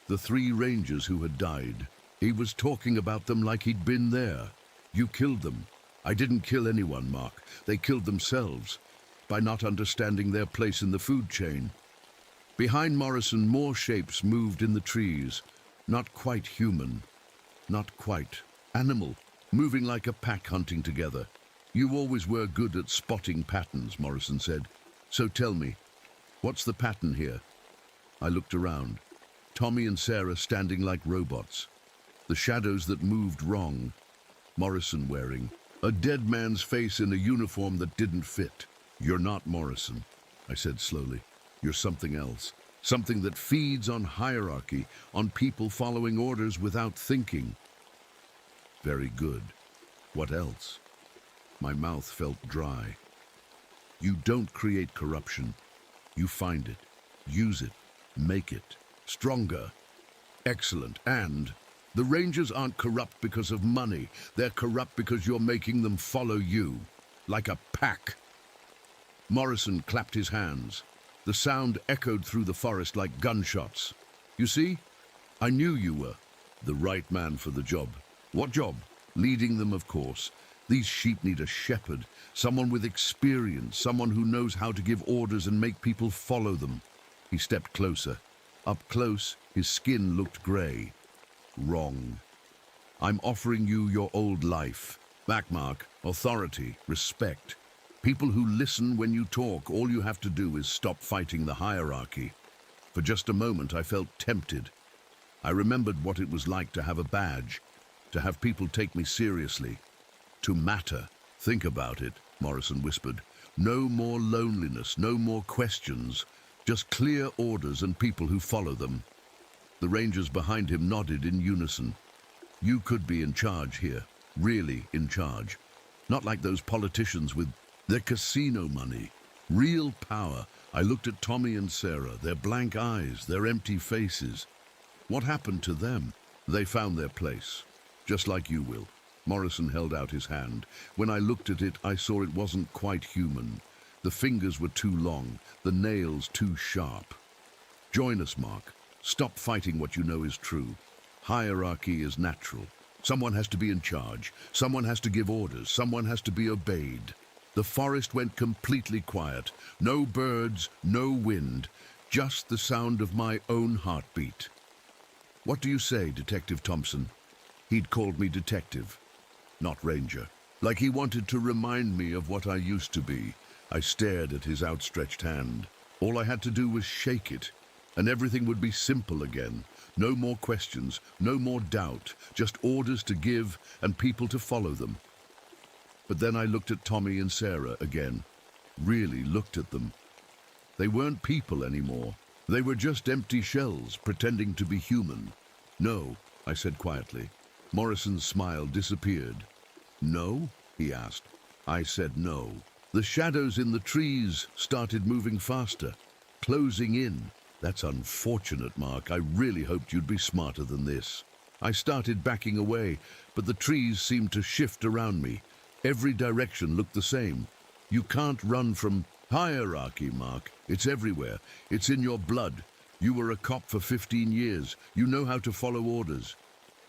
the 3 Rangers who had died." He was talking about them like he'd been there. "You killed them." "I didn't kill anyone, Mark. They killed themselves by not understanding their place in the food chain." Behind Morrison, more shapes moved in the trees. Not quite human. Not quite animal. Moving like a pack hunting together. "You always were good at spotting patterns," Morrison said. "So tell me, what's the pattern here?" I looked around. Tommy and Sarah standing like robots. The shadows that moved wrong. Morrison wearing a dead man's face in a uniform that didn't fit. "You're not Morrison," I said slowly. "You're something else. Something that feeds on hierarchy, on people following orders without thinking." "Very good. What else?" My mouth felt dry. "You don't create corruption. You find it, use it, make it stronger." "Excellent. And the Rangers aren't corrupt because of money. They're corrupt because you're making them follow you, like a pack." Morrison clapped his hands. The sound echoed through the forest like gunshots. "You see? I knew you were the right man for the job." "What job?" "Leading them, of course. These sheep need a shepherd, someone with experience, someone who knows how to give orders and make people follow them." He stepped closer. Up close, his skin looked grey. "Wrong. I'm offering you your old life. Back, Mark. Authority, respect. People who listen when you talk. All you have to do is stop fighting the hierarchy." For just a moment, I felt tempted. I remembered what it was like to have a badge, to have people take me seriously, to matter. Think about it, Morrison whispered. No more loneliness, no more questions, just clear orders and people who follow them. The rangers behind him nodded in unison. You could be in charge here, really in charge. Not like those politicians with their casino money. Real power. I looked at Tommy and Sarah, their blank eyes, their empty faces. What happened to them? They found their place, just like you will. Morrison held out his hand. When I looked at it, I saw it wasn't quite human. The fingers were too long, the nails too sharp. Join us, Mark. Stop fighting what you know is true. Hierarchy is natural. Someone has to be in charge. Someone has to give orders. Someone has to be obeyed. The forest went completely quiet. No birds, no wind, just the sound of my own heartbeat. What do you say, Detective Thompson? He'd called me detective, not ranger. Like he wanted to remind me of what I used to be. I stared at his outstretched hand. All I had to do was shake it, and everything would be simple again. No more questions, no more doubt, just orders to give and people to follow them. But then I looked at Tommy and Sarah again. Really looked at them. They weren't people anymore. They were just empty shells pretending to be human. No, I said quietly. Morrison's smile disappeared. No? He asked. I said no. The shadows in the trees started moving faster, closing in. That's unfortunate, Mark. I really hoped you'd be smarter than this. I started backing away, but the trees seemed to shift around me. Every direction looked the same. You can't run from hierarchy, Mark. It's everywhere. It's in your blood. You were a cop for 15 years. You know how to follow orders.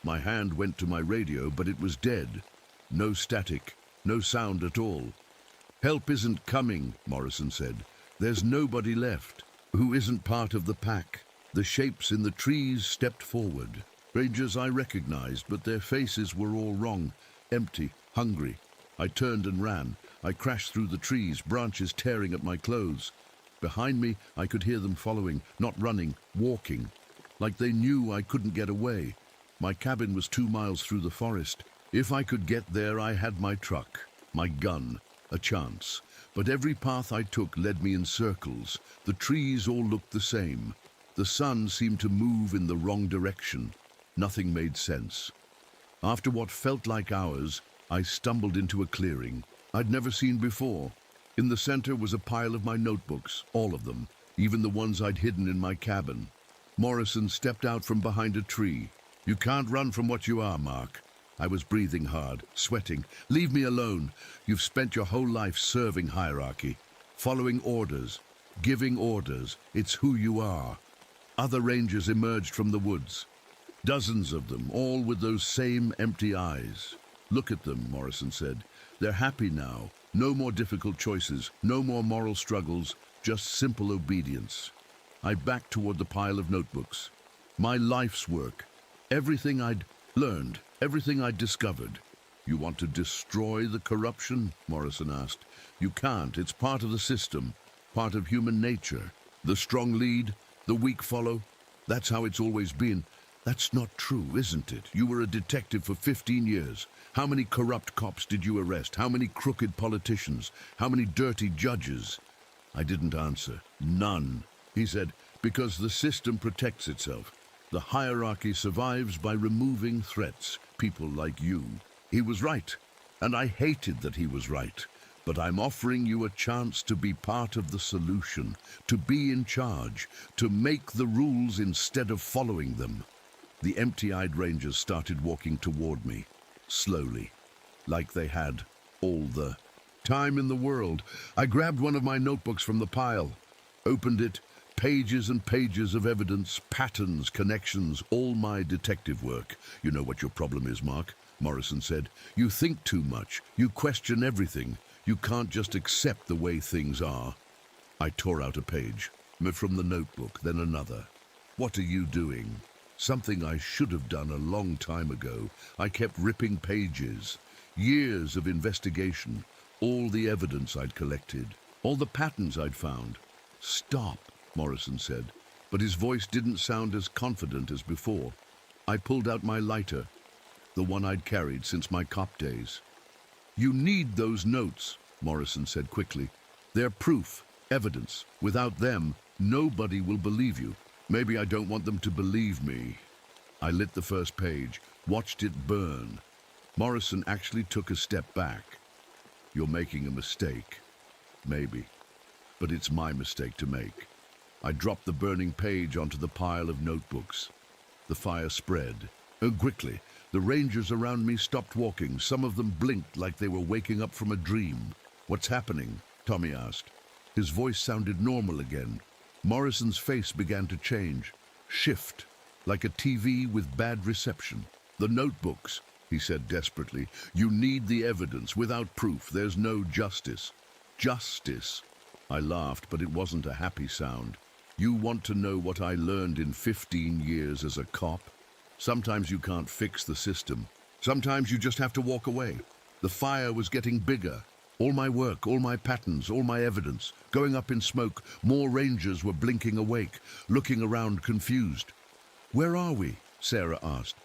My hand went to my radio, but it was dead. No static, no sound at all. Help isn't coming, Morrison said. There's nobody left who isn't part of the pack. The shapes in the trees stepped forward. Rangers I recognized, but their faces were all wrong. Empty, hungry. I turned and ran. I crashed through the trees, branches tearing at my clothes. Behind me, I could hear them following, not running, walking. Like they knew I couldn't get away. My cabin was 2 miles through the forest. If I could get there, I had my truck, my gun, a chance. But every path I took led me in circles. The trees all looked the same. The sun seemed to move in the wrong direction. Nothing made sense. After what felt like hours, I stumbled into a clearing I'd never seen before. In the center was a pile of my notebooks, all of them, even the ones I'd hidden in my cabin. Morrison stepped out from behind a tree. You can't run from what you are, Mark. I was breathing hard, sweating. Leave me alone. You've spent your whole life serving hierarchy, following orders, giving orders. It's who you are. Other rangers emerged from the woods. Dozens of them, all with those same empty eyes. Look at them, Morrison said. They're happy now. No more difficult choices, no more moral struggles, just simple obedience. I backed toward the pile of notebooks. My life's work. Everything I'd learned, everything I'd discovered. You want to destroy the corruption? Morrison asked. You can't. It's part of the system, part of human nature. The strong lead, the weak follow. That's how it's always been. That's not true, isn't it? You were a detective for 15 years. How many corrupt cops did you arrest? How many crooked politicians? How many dirty judges? I didn't answer. None. He said, because the system protects itself. The hierarchy survives by removing threats, people like you. He was right, and I hated that he was right. But I'm offering you a chance to be part of the solution, to be in charge, to make the rules instead of following them. The empty-eyed rangers started walking toward me, slowly, like they had all the time in the world. I grabbed one of my notebooks from the pile, opened it, pages and pages of evidence, patterns, connections, all my detective work. You know what your problem is, Mark, Morrison said. You think too much. You question everything. You can't just accept the way things are. I tore out a page, from the notebook, then another. What are you doing? Something I should have done a long time ago. I kept ripping pages. Years of investigation. All the evidence I'd collected. All the patterns I'd found. Stop, Morrison said. but his voice didn't sound as confident as before. I pulled out my lighter, the one I'd carried since my cop days. "You need those notes," Morrison said quickly. "They're proof, evidence. Without them, nobody will believe you. Maybe I don't want them to believe me." I lit the first page, watched it burn. Morrison actually took a step back. "You're making a mistake." "Maybe. But it's my mistake to make." I dropped the burning page onto the pile of notebooks. The fire spread. Quickly, the rangers around me stopped walking. Some of them blinked like they were waking up from a dream. "What's happening?" Tommy asked. His voice sounded normal again. Morrison's face began to change, shift, like a TV with bad reception. "The notebooks," he said desperately. "You need the evidence. Without proof, there's no justice." "Justice?" I laughed, but it wasn't a happy sound. "You want to know what I learned in 15 years as a cop? Sometimes you can't fix the system. Sometimes you just have to walk away." The fire was getting bigger. All my work, all my patterns, all my evidence, going up in smoke. More rangers were blinking awake, looking around confused. "Where are we?" Sarah asked.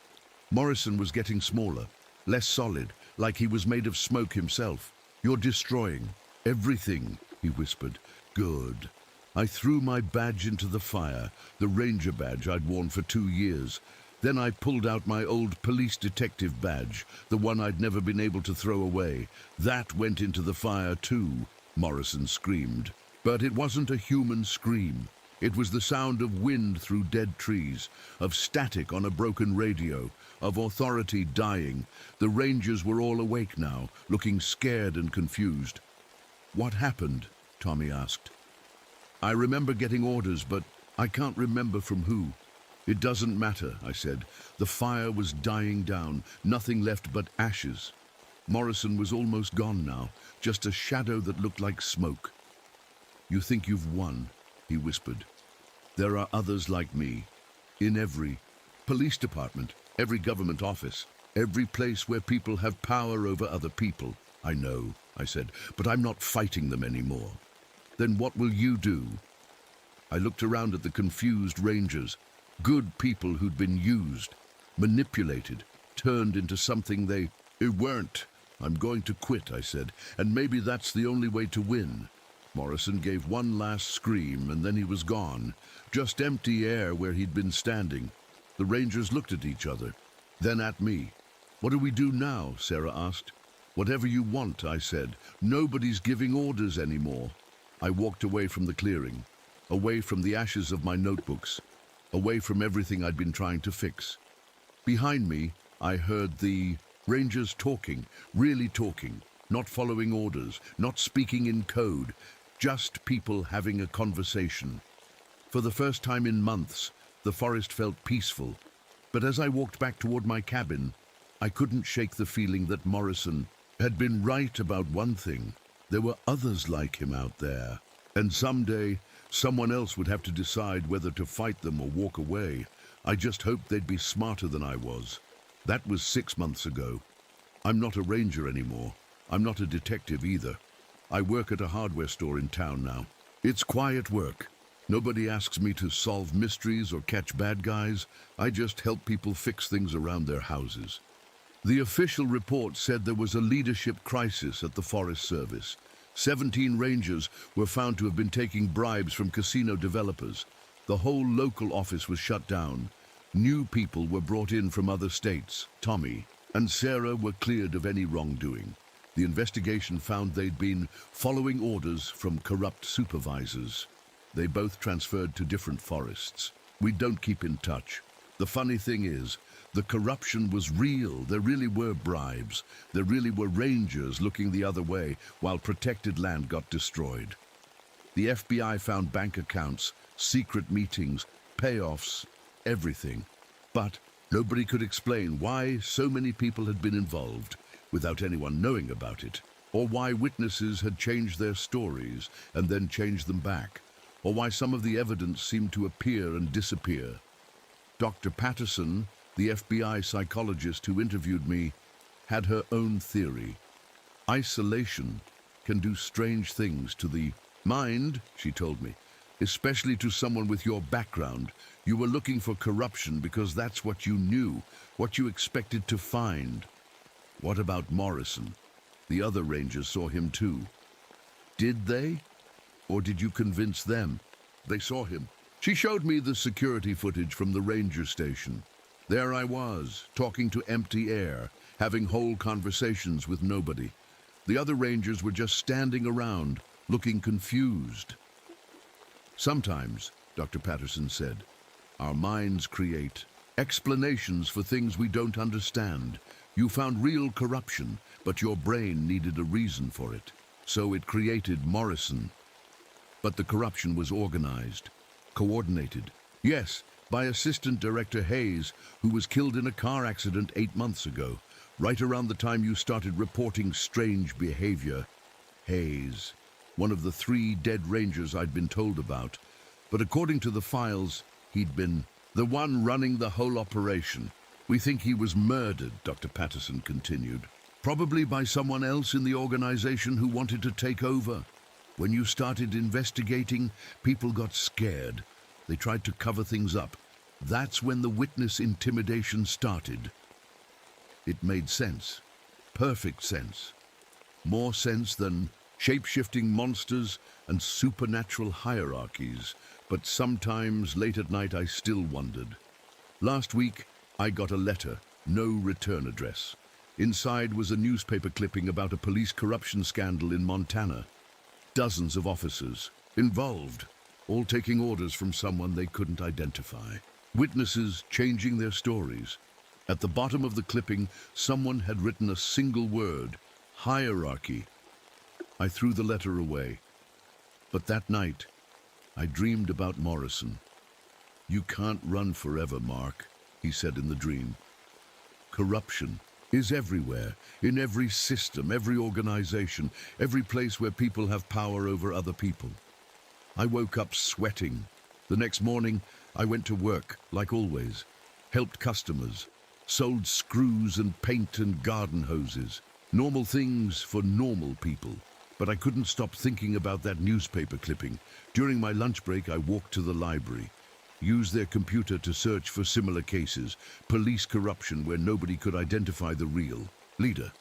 Morrison was getting smaller, less solid, like he was made of smoke himself. "You're destroying everything," he whispered. "Good." I threw my badge into the fire, the ranger badge I'd worn for 2 years. Then I pulled out my old police detective badge, the one I'd never been able to throw away. "That went into the fire too," Morrison screamed. But it wasn't a human scream. It was the sound of wind through dead trees, of static on a broken radio, of authority dying. The rangers were all awake now, looking scared and confused. "What happened?" Tommy asked. "I remember getting orders, but I can't remember from who." "It doesn't matter," I said. The fire was dying down, nothing left but ashes. Morrison was almost gone now, just a shadow that looked like smoke. "You think you've won," he whispered. "There are others like me, in every police department, every government office, every place where people have power over other people." "I know," I said, "but I'm not fighting them anymore." "Then what will you do?" I looked around at the confused rangers. Good people who'd been used, manipulated, turned into something they weren't. "I'm going to quit," I said, "and maybe that's the only way to win." Morrison gave one last scream, and then he was gone. Just empty air where he'd been standing. The rangers looked at each other, then at me. "What do we do now?" Sarah asked. "Whatever you want," I said. "Nobody's giving orders anymore." I walked away from the clearing, away from the ashes of my notebooks, away from everything I'd been trying to fix. Behind me, I heard the rangers talking, really talking, not following orders, not speaking in code, just people having a conversation. For the first time in months, the forest felt peaceful. But as I walked back toward my cabin, I couldn't shake the feeling that Morrison had been right about one thing. There were others like him out there. And someday, someone else would have to decide whether to fight them or walk away. I just hoped they'd be smarter than I was. That was 6 months ago. I'm not a ranger anymore. I'm not a detective either. I work at a hardware store in town now. It's quiet work. Nobody asks me to solve mysteries or catch bad guys. I just help people fix things around their houses. The official report said there was a leadership crisis at the Forest Service. 17 rangers were found to have been taking bribes from casino developers. The whole local office was shut down. New people were brought in from other states. Tommy and Sarah were cleared of any wrongdoing. The investigation found they'd been following orders from corrupt supervisors. They both transferred to different forests. We don't keep in touch. The funny thing is, the corruption was real. There really were bribes. There really were rangers looking the other way while protected land got destroyed. The FBI found bank accounts, secret meetings, payoffs, everything. But nobody could explain why so many people had been involved without anyone knowing about it, or why witnesses had changed their stories and then changed them back, or why some of the evidence seemed to appear and disappear. Dr. Patterson, the FBI psychologist who interviewed me, had her own theory. Isolation can do strange things to the mind, she told me. especially to someone with your background. You were looking for corruption because that's what you knew, what you expected to find. What about Morrison? The other rangers saw him too. Did they? Or did you convince them? They saw him. She showed me the security footage from the ranger station. There I was, talking to empty air, having whole conversations with nobody. The other rangers were just standing around, looking confused. Sometimes, Dr. Patterson said, our minds create explanations for things we don't understand. You found real corruption, but your brain needed a reason for it. So it created Morrison. But the corruption was organized, coordinated. Yes, by Assistant Director Hayes, who was killed in a car accident 8 months ago, right around the time you started reporting strange behavior. Hayes, one of the 3 dead rangers I'd been told about. But according to the files, he'd been the one running the whole operation. We think he was murdered, Dr. Patterson continued. Probably by someone else in the organization who wanted to take over. When you started investigating, people got scared. They tried to cover things up. That's when the witness intimidation started. It made sense. Perfect sense. More sense than shape-shifting monsters and supernatural hierarchies. But sometimes late at night I still wondered. Last week, I got a letter, no return address. Inside was a newspaper clipping about a police corruption scandal in Montana. Dozens of officers involved, all taking orders from someone they couldn't identify. Witnesses changing their stories. At the bottom of the clipping, someone had written a single word, hierarchy. I threw the letter away. But that night, I dreamed about Morrison. You can't run forever, Mark, he said in the dream. Corruption is everywhere, in every system, every organization, every place where people have power over other people. I woke up sweating. The next morning, I went to work, like always, helped customers, sold screws and paint and garden hoses. Normal things for normal people. But I couldn't stop thinking about that newspaper clipping. During my lunch break, I walked to the library, used their computer to search for similar cases, police corruption where nobody could identify the real leader,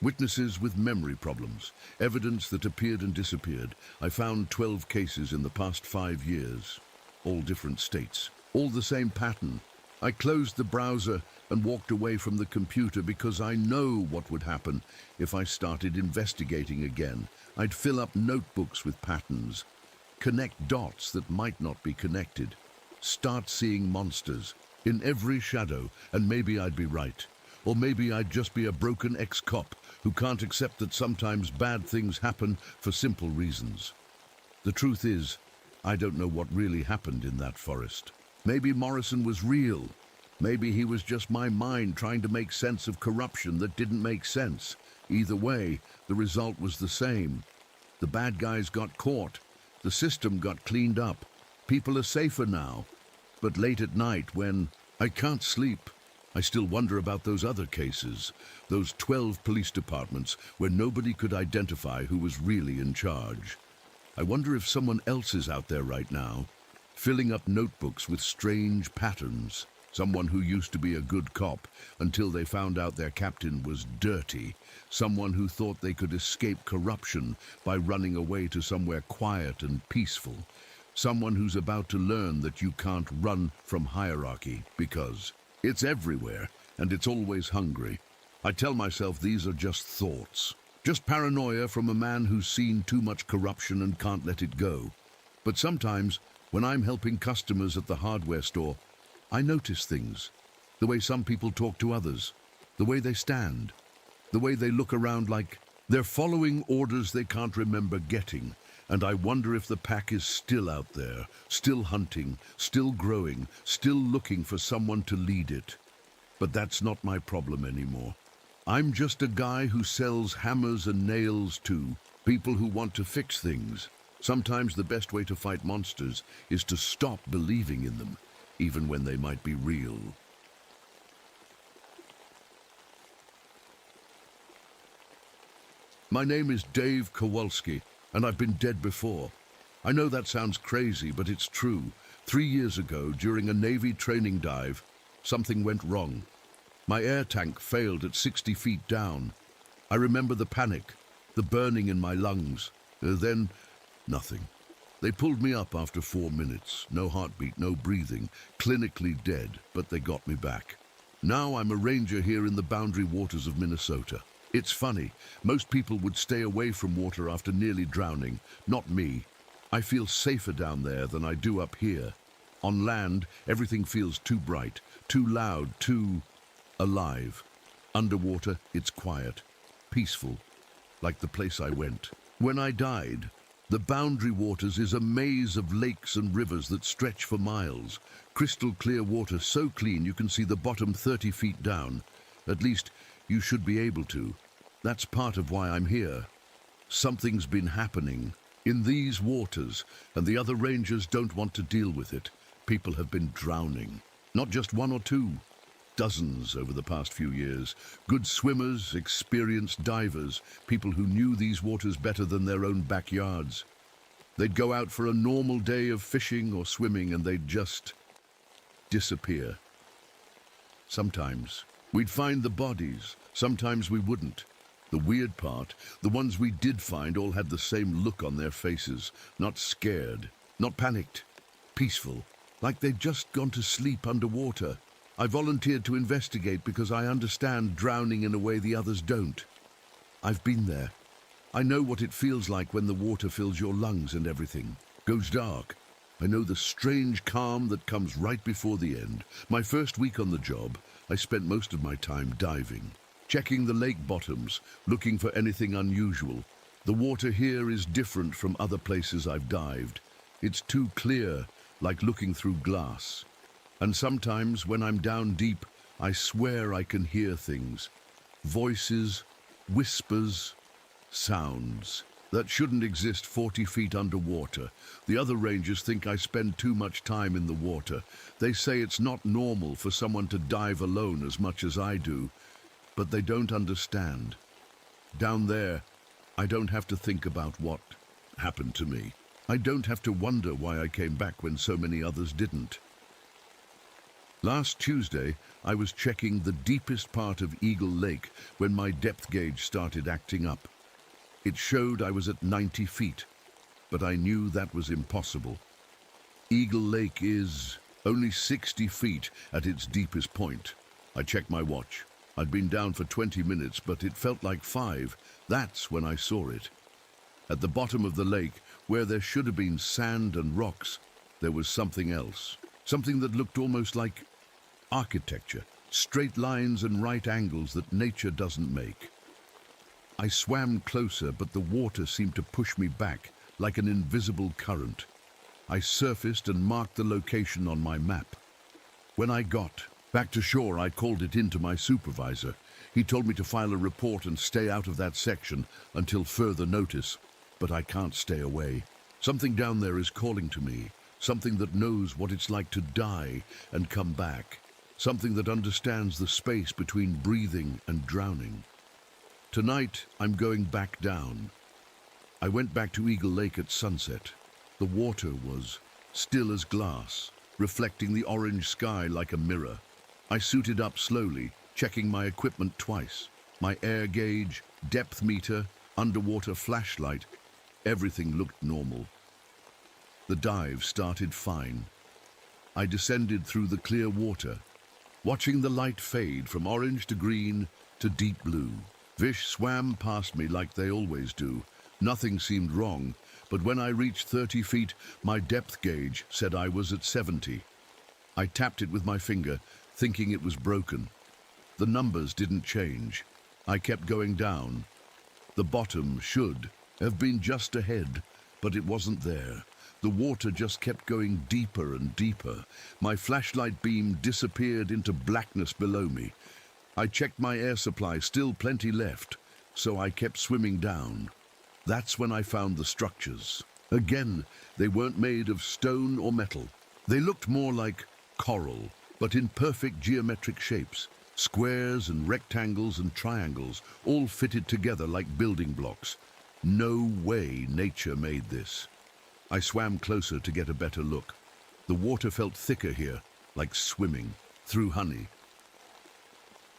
witnesses with memory problems, evidence that appeared and disappeared. I found 12 cases in the past 5 years, all different states, all the same pattern. I closed the browser and walked away from the computer because I know what would happen if I started investigating again. I'd fill up notebooks with patterns, connect dots that might not be connected, start seeing monsters in every shadow, and maybe I'd be right. Or maybe I'd just be a broken ex-cop who can't accept that sometimes bad things happen for simple reasons. The truth is, I don't know what really happened in that forest. Maybe Morrison was real. Maybe he was just my mind trying to make sense of corruption that didn't make sense. Either way, the result was the same. The bad guys got caught. The system got cleaned up. People are safer now. But late at night, when I can't sleep, I still wonder about those other cases, those 12 police departments where nobody could identify who was really in charge. I wonder if someone else is out there right now, filling up notebooks with strange patterns. Someone who used to be a good cop until they found out their captain was dirty. Someone who thought they could escape corruption by running away to somewhere quiet and peaceful. Someone who's about to learn that you can't run from hierarchy because it's everywhere and it's always hungry. I tell myself these are just thoughts, just paranoia from a man who's seen too much corruption and can't let it go. But sometimes, when I'm helping customers at the hardware store, I notice things. The way some people talk to others, the way they stand, the way they look around like they're following orders they can't remember getting. And I wonder if the pack is still out there, still hunting, still growing, still looking for someone to lead it. But that's not my problem anymore. I'm just a guy who sells hammers and nails to people who want to fix things. Sometimes the best way to fight monsters is to stop believing in them, even when they might be real. My name is Dave Kowalski, and I've been dead before. I know that sounds crazy, but it's true. 3 years ago, during a Navy training dive, something went wrong. My air tank failed at 60 feet down. I remember the panic, the burning in my lungs. Then, nothing. They pulled me up after 4 minutes. No heartbeat, no breathing. Clinically dead, but they got me back. Now I'm a ranger here in the boundary waters of Minnesota. It's funny, most people would stay away from water after nearly drowning. Not me. I feel safer down there than I do up here. On land, everything feels too bright, too loud, too alive. Underwater, it's quiet, peaceful, like the place I went. When I died, the boundary waters is a maze of lakes and rivers that stretch for miles. Crystal clear water so clean you can see the bottom 30 feet down. At least, you should be able to. That's part of why I'm here. Something's been happening in these waters, and the other rangers don't want to deal with it. People have been drowning. Not just one or two. Dozens over the past few years. Good swimmers, experienced divers, people who knew these waters better than their own backyards. They'd go out for a normal day of fishing or swimming and they'd just disappear. Sometimes we'd find the bodies, sometimes we wouldn't. The weird part, the ones we did find all had the same look on their faces. Not scared, not panicked, peaceful, like they'd just gone to sleep underwater. I volunteered to investigate because I understand drowning in a way the others don't. I've been there. I know what it feels like when the water fills your lungs and everything goes dark. I know the strange calm that comes right before the end. My first week on the job, I spent most of my time diving, checking the lake bottoms, looking for anything unusual. The water here is different from other places I've dived. It's too clear, like looking through glass. And sometimes, when I'm down deep, I swear I can hear things. Voices, whispers, sounds that shouldn't exist 40 feet underwater. The other rangers think I spend too much time in the water. They say it's not normal for someone to dive alone as much as I do, but they don't understand. Down there, I don't have to think about what happened to me. I don't have to wonder why I came back when so many others didn't. Last Tuesday, I was checking the deepest part of Eagle Lake when my depth gauge started acting up. It showed I was at 90 feet, but I knew that was impossible. Eagle Lake is only 60 feet at its deepest point. I checked my watch. I'd been down for 20 minutes, but it felt like 5. That's when I saw it. At the bottom of the lake, where there should have been sand and rocks, there was something else. Something that looked almost like architecture, straight lines and right angles that nature doesn't make. I swam closer, but the water seemed to push me back like an invisible current. I surfaced and marked the location on my map. When I got back to shore, I called it in to my supervisor. He told me to file a report and stay out of that section until further notice, but I can't stay away. Something down there is calling to me, something that knows what it's like to die and come back. Something that understands the space between breathing and drowning. Tonight, I'm going back down. I went back to Eagle Lake at sunset. The water was still as glass, reflecting the orange sky like a mirror. I suited up slowly, checking my equipment twice. My air gauge, depth meter, underwater flashlight, everything looked normal. The dive started fine. I descended through the clear water, watching the light fade from orange to green to deep blue. Fish swam past me like they always do. Nothing seemed wrong, but when I reached 30 feet, my depth gauge said I was at 70. I tapped it with my finger, thinking it was broken. The numbers didn't change. I kept going down. The bottom should have been just ahead, but it wasn't there. The water just kept going deeper and deeper. My flashlight beam disappeared into blackness below me. I checked my air supply, still plenty left, so I kept swimming down. That's when I found the structures. Again, they weren't made of stone or metal. They looked more like coral, but in perfect geometric shapes. Squares and rectangles and triangles, all fitted together like building blocks. No way nature made this. I swam closer to get a better look. The water felt thicker here, like swimming through honey.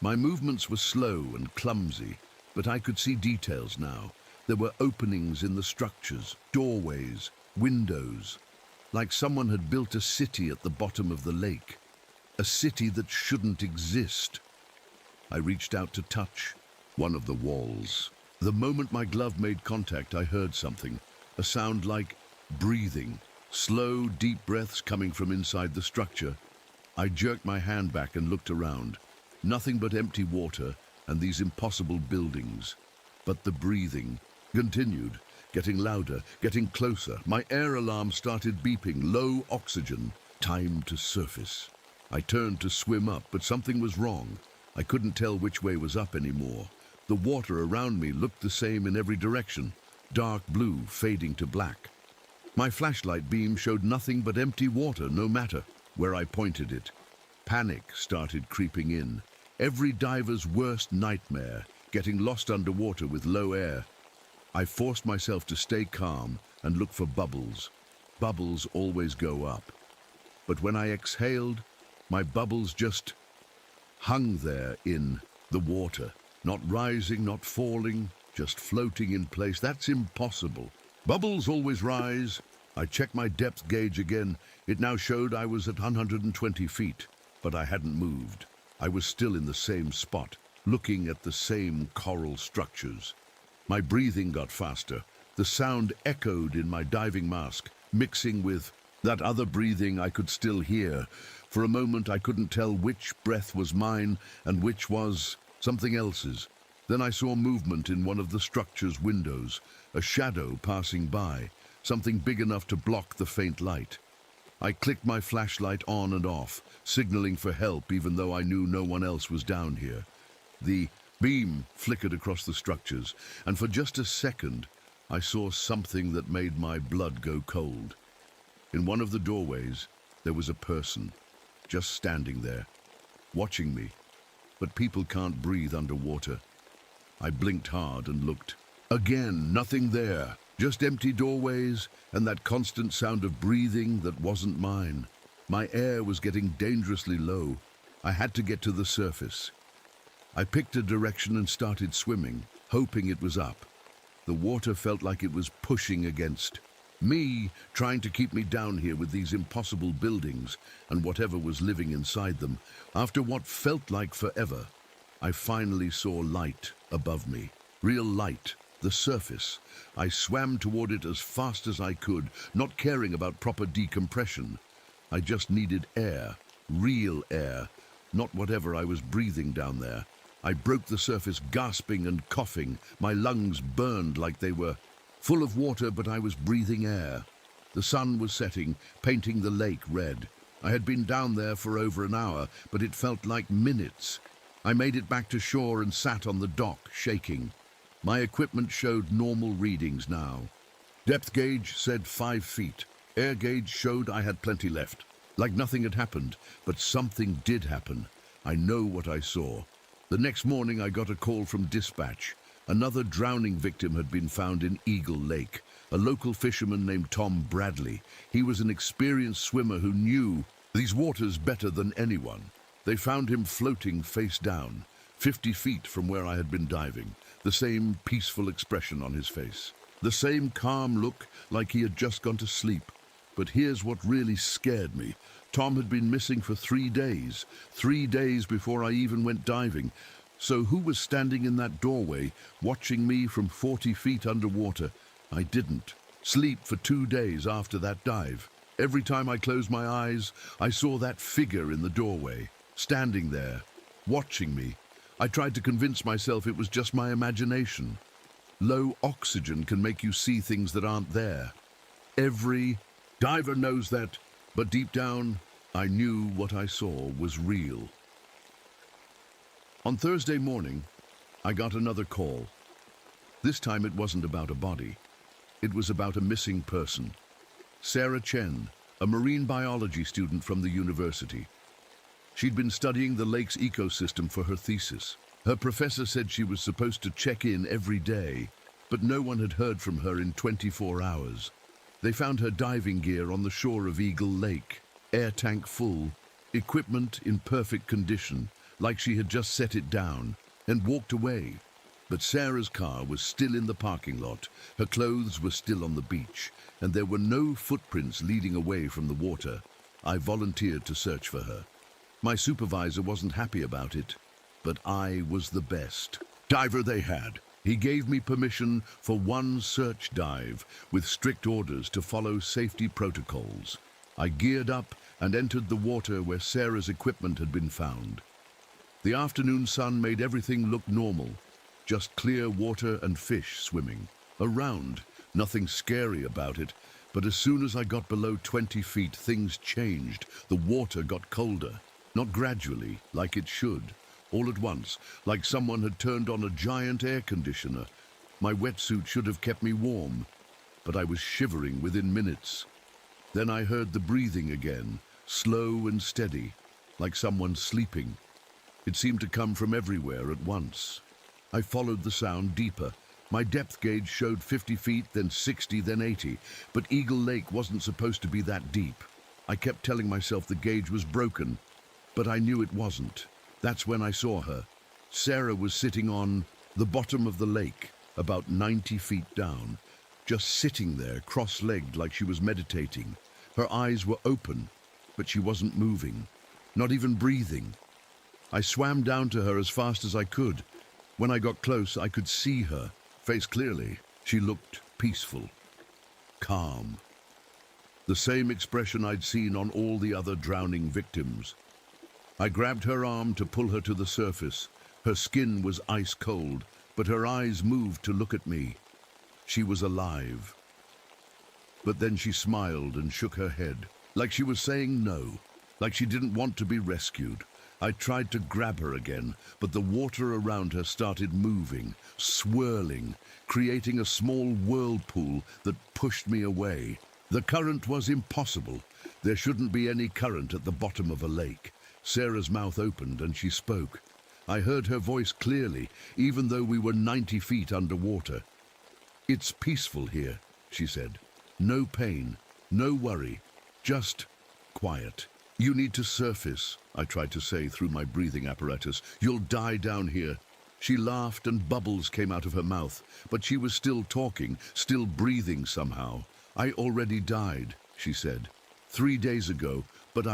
My movements were slow and clumsy, but I could see details now. There were openings in the structures, doorways, windows, like someone had built a city at the bottom of the lake, a city that shouldn't exist. I reached out to touch one of the walls. The moment my glove made contact, I heard something, a sound like breathing, slow, deep breaths coming from inside the structure. I jerked my hand back and looked around. Nothing but empty water and these impossible buildings. But the breathing continued, getting louder, getting closer. My air alarm started beeping, low oxygen, time to surface. I turned to swim up, but something was wrong. I couldn't tell which way was up anymore. The water around me looked the same in every direction, dark blue fading to black. My flashlight beam showed nothing but empty water, no matter where I pointed it. Panic started creeping in. Every diver's worst nightmare, getting lost underwater with low air. I forced myself to stay calm and look for bubbles. Bubbles always go up. But when I exhaled, my bubbles just hung there in the water. Not rising, not falling, just floating in place. That's impossible. Bubbles always rise. I checked my depth gauge again. It now showed I was at 120 feet, but I hadn't moved. I was still in the same spot, looking at the same coral structures. My breathing got faster. The sound echoed in my diving mask, mixing with that other breathing I could still hear. For a moment I couldn't tell which breath was mine and which was something else's. Then I saw movement in one of the structure's windows, a shadow passing by, something big enough to block the faint light. I clicked my flashlight on and off, signaling for help even though I knew no one else was down here. The beam flickered across the structures, and for just a second, I saw something that made my blood go cold. In one of the doorways, there was a person, just standing there, watching me. But people can't breathe underwater. I blinked hard and looked. Again, nothing there. Just empty doorways and that constant sound of breathing that wasn't mine. My air was getting dangerously low. I had to get to the surface. I picked a direction and started swimming, hoping it was up. The water felt like it was pushing against me, trying to keep me down here with these impossible buildings and whatever was living inside them. After what felt like forever, I finally saw light above me. Real light. The surface. I swam toward it as fast as I could, not caring about proper decompression. I just needed air, real air, not whatever I was breathing down there. I broke the surface gasping and coughing. My lungs burned like they were full of water, but I was breathing air. The sun was setting, painting the lake red. I had been down there for over an hour, but it felt like minutes. I made it back to shore and sat on the dock, shaking. My equipment showed normal readings now. Depth gauge said 5 feet. Air gauge showed I had plenty left. Like nothing had happened, but something did happen. I know what I saw. The next morning I got a call from dispatch. Another drowning victim had been found in Eagle Lake. A local fisherman named Tom Bradley. He was an experienced swimmer who knew these waters better than anyone. They found him floating face down, 50 feet from where I had been diving. The same peaceful expression on his face. The same calm look, like he had just gone to sleep. But here's what really scared me. Tom had been missing for 3 days. 3 days before I even went diving. So who was standing in that doorway, watching me from 40 feet underwater? I didn't sleep for 2 days after that dive. Every time I closed my eyes, I saw that figure in the doorway, standing there, watching me. I tried to convince myself it was just my imagination. Low oxygen can make you see things that aren't there. Every diver knows that, but deep down, I knew what I saw was real. On Thursday morning, I got another call. This time it wasn't about a body. It was about a missing person. Sarah Chen, a marine biology student from the university. She'd been studying the lake's ecosystem for her thesis. Her professor said she was supposed to check in every day, but no one had heard from her in 24 hours. They found her diving gear on the shore of Eagle Lake, air tank full, equipment in perfect condition, like she had just set it down, and walked away. But Sarah's car was still in the parking lot, her clothes were still on the beach, and there were no footprints leading away from the water. I volunteered to search for her. My supervisor wasn't happy about it, but I was the best diver they had. He gave me permission for one search dive, with strict orders to follow safety protocols. I geared up and entered the water where Sarah's equipment had been found. The afternoon sun made everything look normal, just clear water and fish swimming around. Nothing scary about it, but as soon as I got below 20 feet, things changed. The water got colder, not gradually, like it should, all at once, like someone had turned on a giant air conditioner. My wetsuit should have kept me warm, but I was shivering within minutes. Then I heard the breathing again, slow and steady, like someone sleeping. It seemed to come from everywhere at once. I followed the sound deeper. My depth gauge showed 50 feet, then 60, then 80, but Eagle Lake wasn't supposed to be that deep. I kept telling myself the gauge was broken, but I knew it wasn't. That's when I saw her. Sarah was sitting on the bottom of the lake, about 90 feet down, just sitting there, cross-legged like she was meditating. Her eyes were open, but she wasn't moving, not even breathing. I swam down to her as fast as I could. When I got close, I could see her face clearly. She looked peaceful, calm. The same expression I'd seen on all the other drowning victims. I grabbed her arm to pull her to the surface. Her skin was ice cold, but her eyes moved to look at me. She was alive. But then she smiled and shook her head, like she was saying no, like she didn't want to be rescued. I tried to grab her again, but the water around her started moving, swirling, creating a small whirlpool that pushed me away. The current was impossible. There shouldn't be any current at the bottom of a lake. Sarah's mouth opened and she spoke. I heard her voice clearly, even though we were 90 feet underwater. "It's peaceful here," she said. "No pain, no worry, just quiet. You need to surface," I tried to say through my breathing apparatus. "You'll die down here." She laughed and bubbles came out of her mouth, but she was still talking, still breathing somehow. "I already died," she said, 3 days ago, but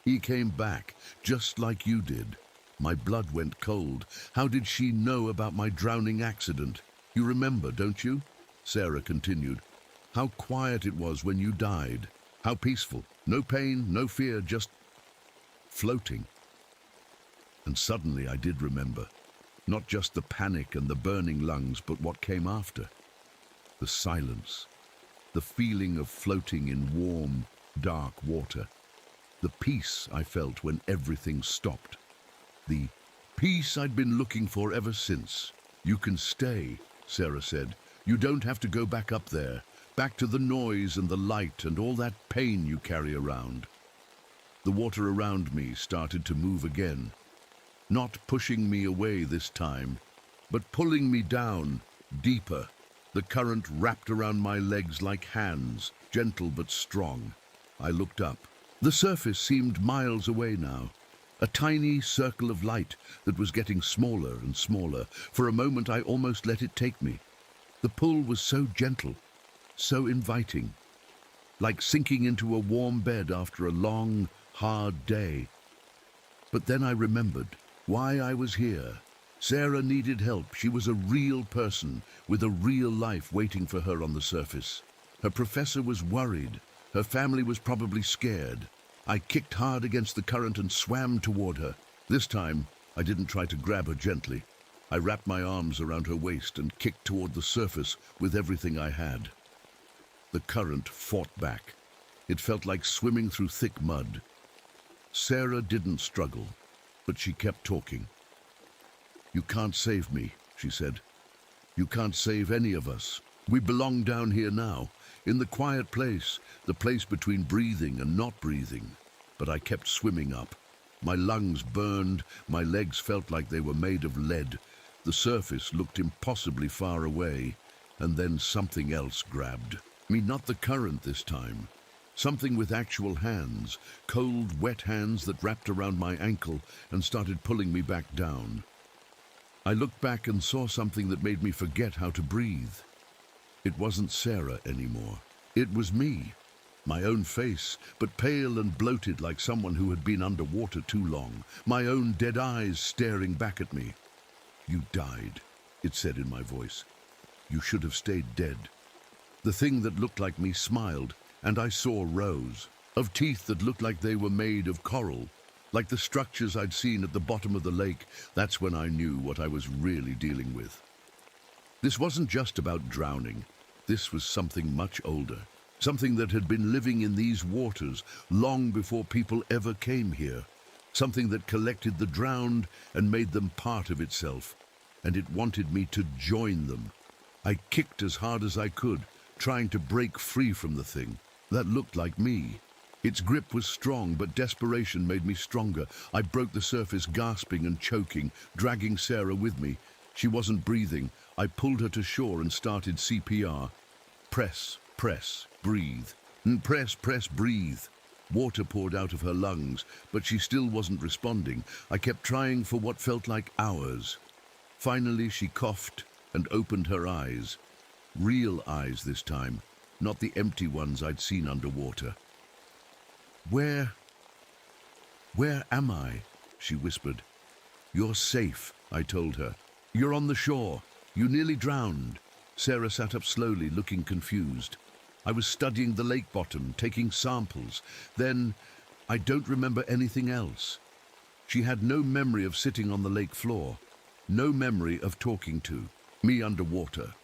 he came back, just like you did." My blood went cold. How did she know about my drowning accident? "You remember, don't you?" Sarah continued. "How quiet it was when you died. How peaceful. No pain, no fear, just floating." And suddenly I did remember. Not just the panic and the burning lungs, but what came after. The silence. The feeling of floating in warm, dark water. The peace I felt when everything stopped. The peace I'd been looking for ever since. "You can stay," Sarah said. "You don't have to go back up there, back to the noise and the light and all that pain you carry around." The water around me started to move again, not pushing me away this time, but pulling me down, deeper. The current wrapped around my legs like hands, gentle but strong. I looked up. The surface seemed miles away now, a tiny circle of light that was getting smaller and smaller. For a moment I almost let it take me. The pull was so gentle, so inviting, like sinking into a warm bed after a long, hard day. But then I remembered why I was here. Sarah needed help. She was a real person with a real life waiting for her on the surface. Her professor was worried. Her family was probably scared. I kicked hard against the current and swam toward her. This time, I didn't try to grab her gently. I wrapped my arms around her waist and kicked toward the surface with everything I had. The current fought back. It felt like swimming through thick mud. Sarah didn't struggle, but she kept talking. "You can't save me," she said. "You can't save any of us. We belong down here now, in the quiet place, the place between breathing and not breathing." But I kept swimming up. My lungs burned, my legs felt like they were made of lead. The surface looked impossibly far away, and then something else grabbed. Not the current this time. Something with actual hands, cold, wet hands that wrapped around my ankle and started pulling me back down. I looked back and saw something that made me forget how to breathe. It wasn't Sarah anymore. It was me. My own face, but pale and bloated like someone who had been underwater too long. My own dead eyes staring back at me. "You died," it said in my voice. "You should have stayed dead." The thing that looked like me smiled, and I saw rows of teeth that looked like they were made of coral, like the structures I'd seen at the bottom of the lake. That's when I knew what I was really dealing with. This wasn't just about drowning. This was something much older. Something that had been living in these waters long before people ever came here. Something that collected the drowned and made them part of itself. And it wanted me to join them. I kicked as hard as I could, trying to break free from the thing. That looked like me. Its grip was strong, but desperation made me stronger. I broke the surface, gasping and choking, dragging Sarah with me. She wasn't breathing. I pulled her to shore and started CPR. Press, press, breathe. Press, press, breathe. Water poured out of her lungs, but she still wasn't responding. I kept trying for what felt like hours. Finally, she coughed and opened her eyes. Real eyes this time, not the empty ones I'd seen underwater. Where am I?" she whispered. "You're safe," I told her. "You're on the shore. You nearly drowned." Sarah sat up slowly, looking confused. "I was studying the lake bottom, taking samples. Then, I don't remember anything else." She had no memory of sitting on the lake floor, no memory of talking to me underwater,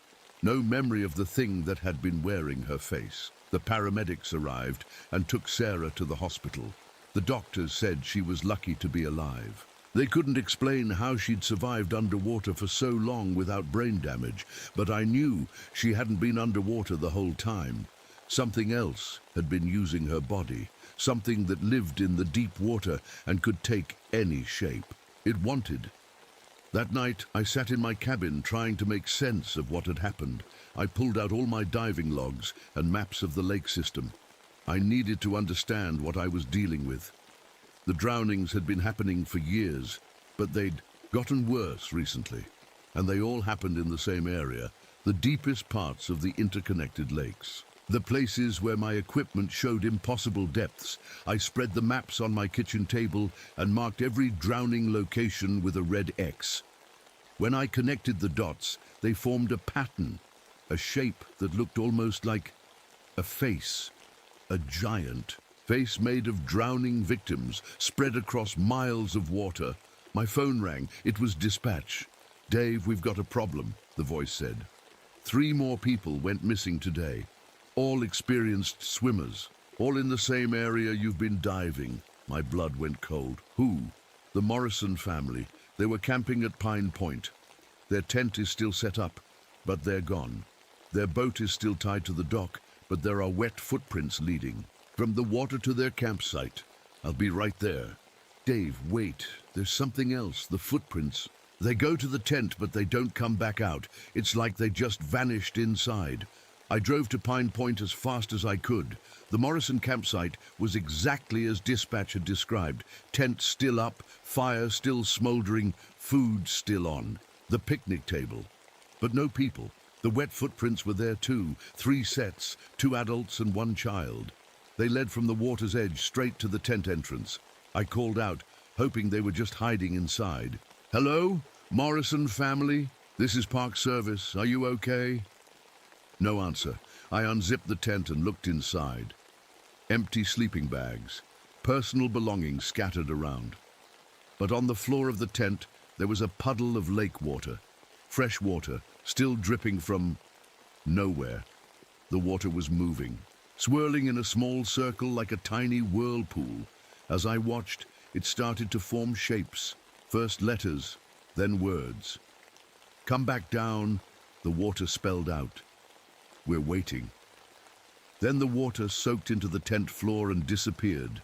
no memory of the thing that had been wearing her face. The paramedics arrived and took Sarah to the hospital. The doctors said she was lucky to be alive. They couldn't explain how she'd survived underwater for so long without brain damage, but I knew she hadn't been underwater the whole time. Something else had been using her body, something that lived in the deep water and could take any shape it wanted. That night, I sat in my cabin trying to make sense of what had happened. I pulled out all my diving logs and maps of the lake system. I needed to understand what I was dealing with. The drownings had been happening for years, but they'd gotten worse recently, and they all happened in the same area, the deepest parts of the interconnected lakes. The places where my equipment showed impossible depths. I spread the maps on my kitchen table and marked every drowning location with a red X. When I connected the dots, they formed a pattern, a shape that looked almost like a face, a giant face made of drowning victims spread across miles of water. My phone rang. It was dispatch. "Dave, we've got a problem," the voice said. 3 more people went missing today. All experienced swimmers, all in the same area you've been diving." My blood went cold. "Who?" "The Morrison family. They were camping at Pine Point. Their tent is still set up, but they're gone. Their boat is still tied to the dock, but there are wet footprints leading from the water to their campsite. I'll be right there." "Dave, wait. There's something else. The footprints. They go to the tent, but they don't come back out. It's like they just vanished inside." I drove to Pine Point as fast as I could. The Morrison campsite was exactly as dispatch had described. Tent still up, fire still smoldering, food still on. The picnic table. But no people. The wet footprints were there too. 3 sets, 2 adults and 1 child. They led from the water's edge straight to the tent entrance. I called out, hoping they were just hiding inside. "Hello? Morrison family? This is Park Service. Are you okay?" No answer. I unzipped the tent and looked inside. Empty sleeping bags, personal belongings scattered around. But on the floor of the tent, there was a puddle of lake water. Fresh water, still dripping from nowhere. The water was moving, swirling in a small circle like a tiny whirlpool. As I watched, it started to form shapes, first letters, then words. "Come back down," the water spelled out. "We're waiting." Then the water soaked into the tent floor and disappeared.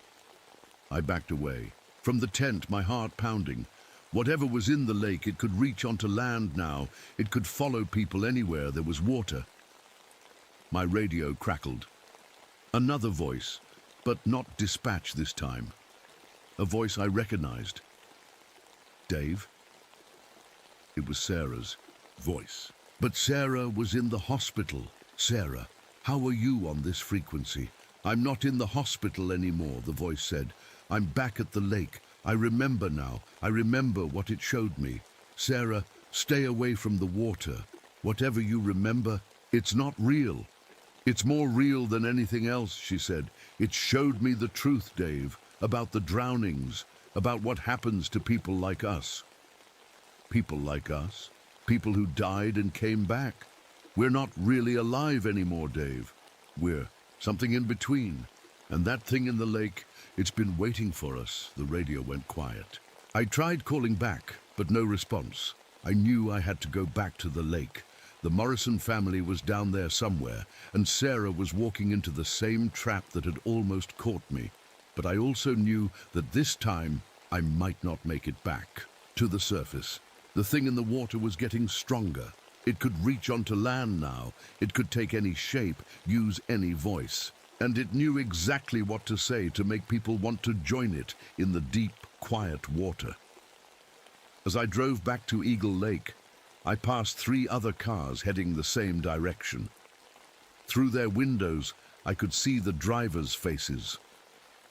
I backed away. From the tent, my heart pounding. Whatever was in the lake, it could reach onto land now. It could follow people anywhere there was water. My radio crackled. Another voice, but not dispatch this time. A voice I recognized. Dave? It was Sarah's voice. But Sarah was in the hospital. Sarah, how are you on this frequency? I'm not in the hospital anymore, the voice said. I'm back at the lake. I remember now. I remember what it showed me. Sarah, stay away from the water. Whatever you remember, it's not real. It's more real than anything else, she said. It showed me the truth, Dave, about the drownings, about what happens to people like us. People like us? People who died and came back. We're not really alive anymore, Dave. We're something in between. And that thing in the lake, it's been waiting for us. The radio went quiet. I tried calling back, but no response. I knew I had to go back to the lake. The Morrison family was down there somewhere, and Sarah was walking into the same trap that had almost caught me. But I also knew that this time I might not make it back to the surface. The thing in the water was getting stronger. It could reach onto land now. It could take any shape, use any voice. And it knew exactly what to say to make people want to join it in the deep, quiet water. As I drove back to Eagle Lake, I passed 3 other cars heading the same direction. Through their windows, I could see the drivers' faces.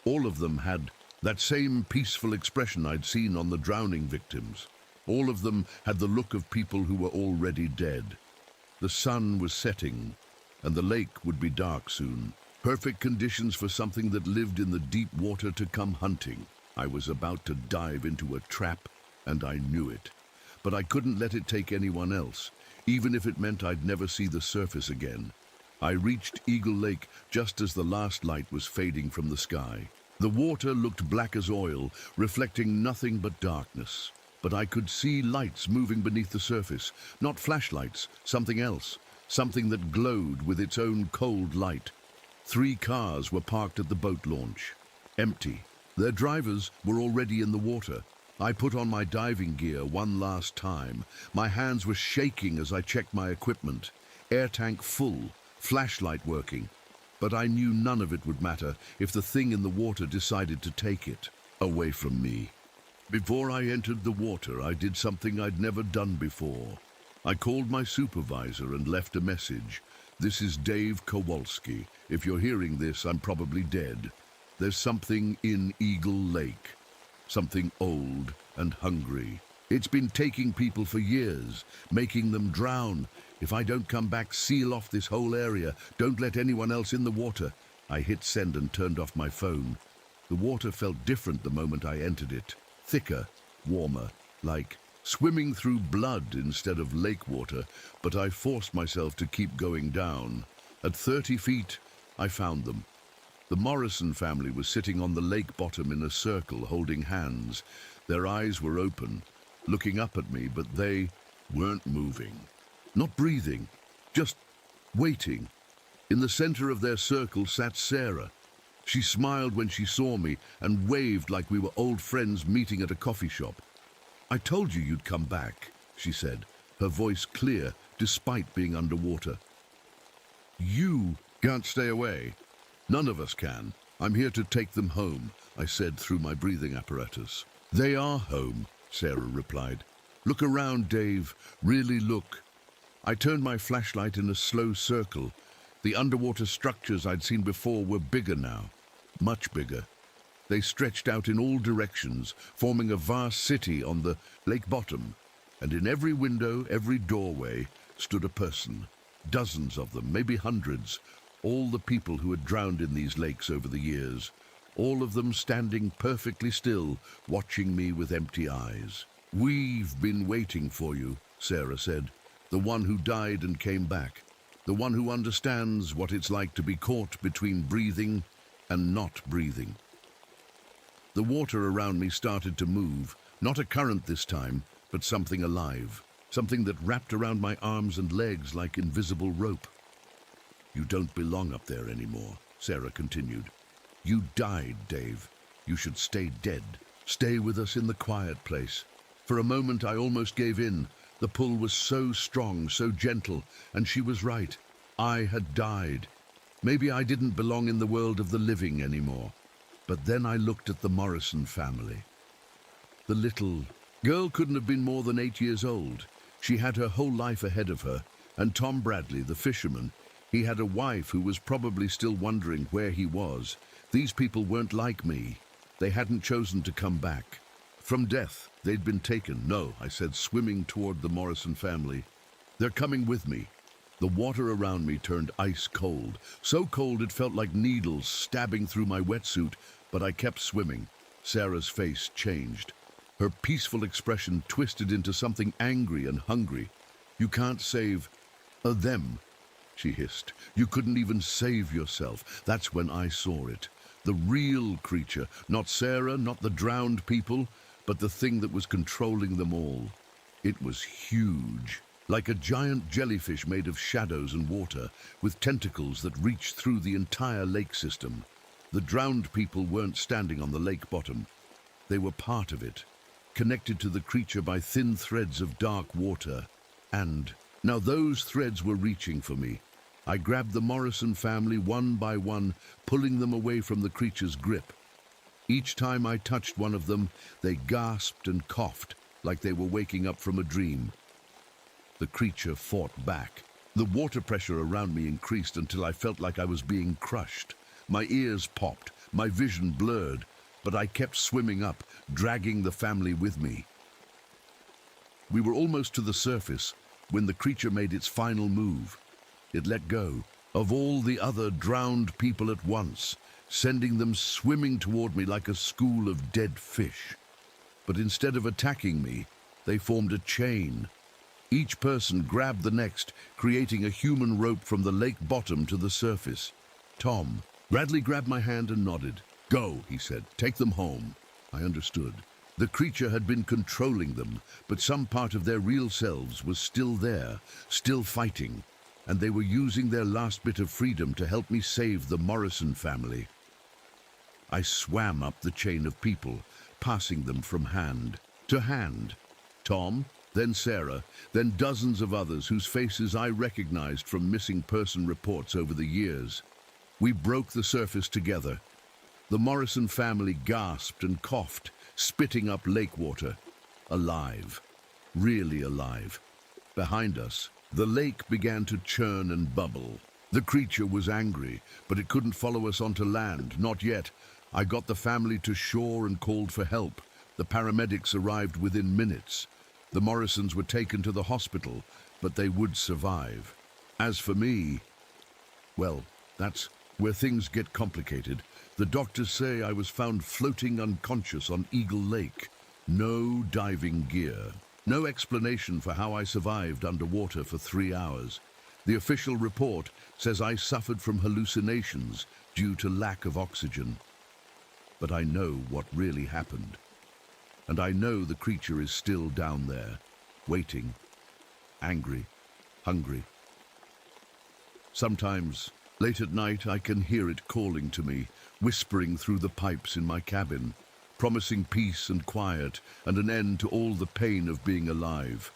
All of them had that same peaceful expression I'd seen on the drowning victims. All of them had the look of people who were already dead. The sun was setting, and the lake would be dark soon. Perfect conditions for something that lived in the deep water to come hunting. I was about to dive into a trap, and I knew it. But I couldn't let it take anyone else, even if it meant I'd never see the surface again. I reached Eagle Lake just as the last light was fading from the sky. The water looked black as oil, reflecting nothing but darkness. But I could see lights moving beneath the surface, not flashlights, something else, something that glowed with its own cold light. 3 cars were parked at the boat launch, empty. Their drivers were already in the water. I put on my diving gear one last time. My hands were shaking as I checked my equipment. Air tank full, flashlight working. But I knew none of it would matter if the thing in the water decided to take it away from me. Before I entered the water, I did something I'd never done before. I called my supervisor and left a message. This is Dave Kowalski. If you're hearing this, I'm probably dead. There's something in Eagle Lake. Something old and hungry. It's been taking people for years, making them drown. If I don't come back, seal off this whole area. Don't let anyone else in the water. I hit send and turned off my phone. The water felt different the moment I entered it. Thicker, warmer, like swimming through blood instead of lake water, but I forced myself to keep going down. At 30 feet, I found them. The Morrison family was sitting on the lake bottom in a circle, holding hands. Their eyes were open, looking up at me, but they weren't moving. Not breathing, just waiting. In the center of their circle sat Sarah. She smiled when she saw me and waved like we were old friends meeting at a coffee shop. I told you you'd come back, she said, her voice clear despite being underwater. You can't stay away. None of us can. I'm here to take them home, I said through my breathing apparatus. They are home, Sarah replied. Look around, Dave. Really look. I turned my flashlight in a slow circle. The underwater structures I'd seen before were bigger now, much bigger. They stretched out in all directions, forming a vast city on the lake bottom. And in every window, every doorway, stood a person. Dozens of them, maybe hundreds. All the people who had drowned in these lakes over the years, all of them standing perfectly still, watching me with empty eyes. We've been waiting for you, Sarah said, the one who died and came back, the one who understands what it's like to be caught between breathing and not breathing. The water around me started to move, not a current this time, but something alive, something that wrapped around my arms and legs like invisible rope. You don't belong up there anymore, Sarah continued. You died, Dave. You should stay dead. Stay with us in the quiet place. For a moment I almost gave in. The pull was so strong, so gentle, and she was right. I had died. Maybe I didn't belong in the world of the living anymore. But then I looked at the Morrison family. The little girl couldn't have been more than 8 years old. She had her whole life ahead of her, and Tom Bradley, the fisherman, he had a wife who was probably still wondering where he was. These people weren't like me. They hadn't chosen to come back. From death, they'd been taken. No, I said, swimming toward the Morrison family. They're coming with me. The water around me turned ice cold. So cold it felt like needles stabbing through my wetsuit, but I kept swimming. Sarah's face changed. Her peaceful expression twisted into something angry and hungry. You can't save them, she hissed. You couldn't even save yourself. That's when I saw it. The real creature, not Sarah, not the drowned people, but the thing that was controlling them all. It was huge, like a giant jellyfish made of shadows and water, with tentacles that reached through the entire lake system. The drowned people weren't standing on the lake bottom. They were part of it, connected to the creature by thin threads of dark water. And now those threads were reaching for me. I grabbed the Morrison family one by one, pulling them away from the creature's grip. Each time I touched one of them, they gasped and coughed like they were waking up from a dream. The creature fought back. The water pressure around me increased until I felt like I was being crushed. My ears popped, my vision blurred, but I kept swimming up, dragging the family with me. We were almost to the surface when the creature made its final move. It let go of all the other drowned people at once, sending them swimming toward me like a school of dead fish. But instead of attacking me, they formed a chain. Each person grabbed the next, creating a human rope from the lake bottom to the surface. Tom Bradley grabbed my hand and nodded. Go, he said, take them home. I understood. The creature had been controlling them, but some part of their real selves was still there, still fighting, and they were using their last bit of freedom to help me save the Morrison family. I swam up the chain of people, passing them from hand to hand. Tom, then Sarah, then dozens of others whose faces I recognized from missing person reports over the years. We broke the surface together. The Morrison family gasped and coughed, spitting up lake water. Alive. Really alive. Behind us, the lake began to churn and bubble. The creature was angry, but it couldn't follow us onto land, not yet. I got the family to shore and called for help. The paramedics arrived within minutes. The Morrisons were taken to the hospital, but they would survive. As for me, well, that's where things get complicated. The doctors say I was found floating unconscious on Eagle Lake. No diving gear. No explanation for how I survived underwater for 3 hours. The official report says I suffered from hallucinations due to lack of oxygen. But I know what really happened. And I know the creature is still down there, waiting, angry, hungry. Sometimes, late at night, I can hear it calling to me, whispering through the pipes in my cabin, promising peace and quiet and an end to all the pain of being alive.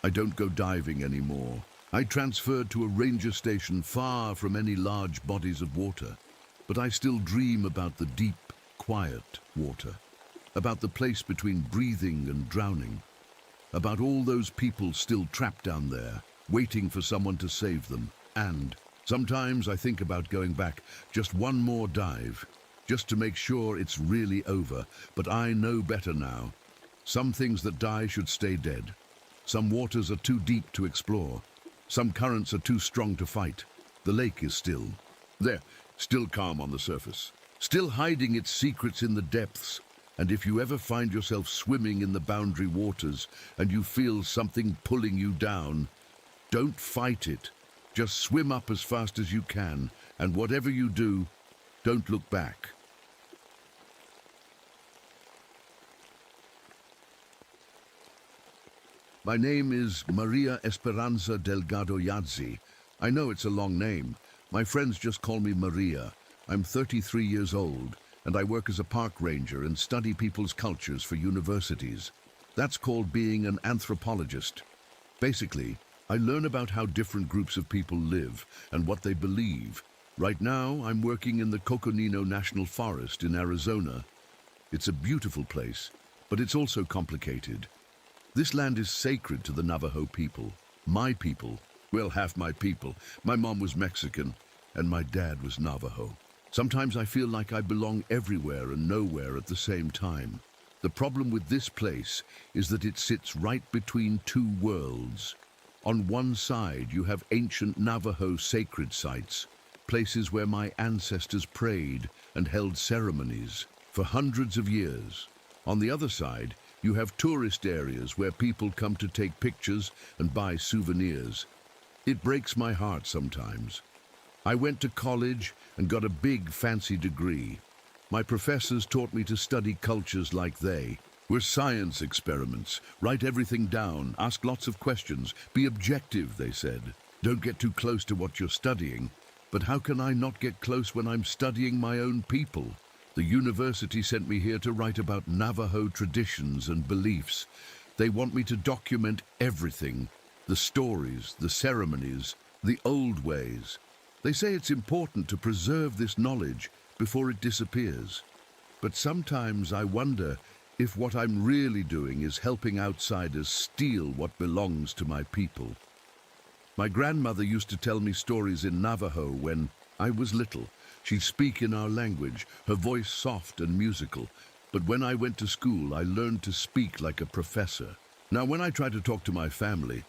I don't go diving anymore. I transferred to a ranger station far from any large bodies of water, but I still dream about the deep, quiet water, about the place between breathing and drowning, about all those people still trapped down there, waiting for someone to save them. And sometimes I think about going back just one more dive, just to make sure it's really over. But I know better now. Some things that die should stay dead. Some waters are too deep to explore. Some currents are too strong to fight. The lake is still there, still calm on the surface, still hiding its secrets in the depths. And if you ever find yourself swimming in the boundary waters and you feel something pulling you down, don't fight it. Just swim up as fast as you can, and whatever you do, don't look back. My name is Maria Esperanza Delgado Yazzi. I know it's a long name. My friends just call me Maria. I'm 33 years old, and I work as a park ranger and study people's cultures for universities. That's called being an anthropologist. Basically, I learn about how different groups of people live and what they believe. Right now, I'm working in the Coconino National Forest in Arizona. It's a beautiful place, but it's also complicated. This land is sacred to the Navajo people. My people. Well, half my people. My mom was Mexican, and my dad was Navajo. Sometimes I feel like I belong everywhere and nowhere at the same time. The problem with this place is that it sits right between two worlds. On one side, you have ancient Navajo sacred sites, places where my ancestors prayed and held ceremonies for hundreds of years. On the other side, you have tourist areas where people come to take pictures and buy souvenirs. It breaks my heart sometimes. I went to college and got a big fancy degree. My professors taught me to study cultures like they were science experiments. Write everything down, ask lots of questions, be objective, they said. Don't get too close to what you're studying. But how can I not get close when I'm studying my own people? The university sent me here to write about Navajo traditions and beliefs. They want me to document everything, the stories, the ceremonies, the old ways. They say it's important to preserve this knowledge before it disappears. But sometimes I wonder if what I'm really doing is helping outsiders steal what belongs to my people. My grandmother used to tell me stories in Navajo when I was little. She'd speak in our language, her voice soft and musical. But when I went to school, I learned to speak like a professor. Now, when I try to talk to my family,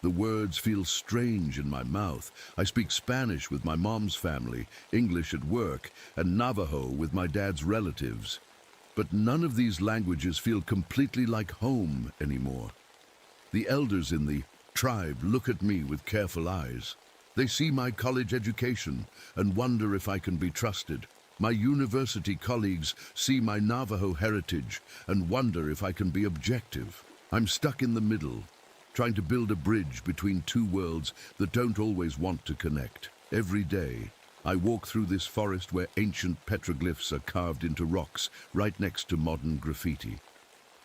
the words feel strange in my mouth. I speak Spanish with my mom's family, English at work, and Navajo with my dad's relatives. But none of these languages feel completely like home anymore. The elders in the tribe look at me with careful eyes. They see my college education and wonder if I can be trusted. My university colleagues see my Navajo heritage and wonder if I can be objective. I'm stuck in the middle, trying to build a bridge between two worlds that don't always want to connect. Every day, I walk through this forest where ancient petroglyphs are carved into rocks right next to modern graffiti.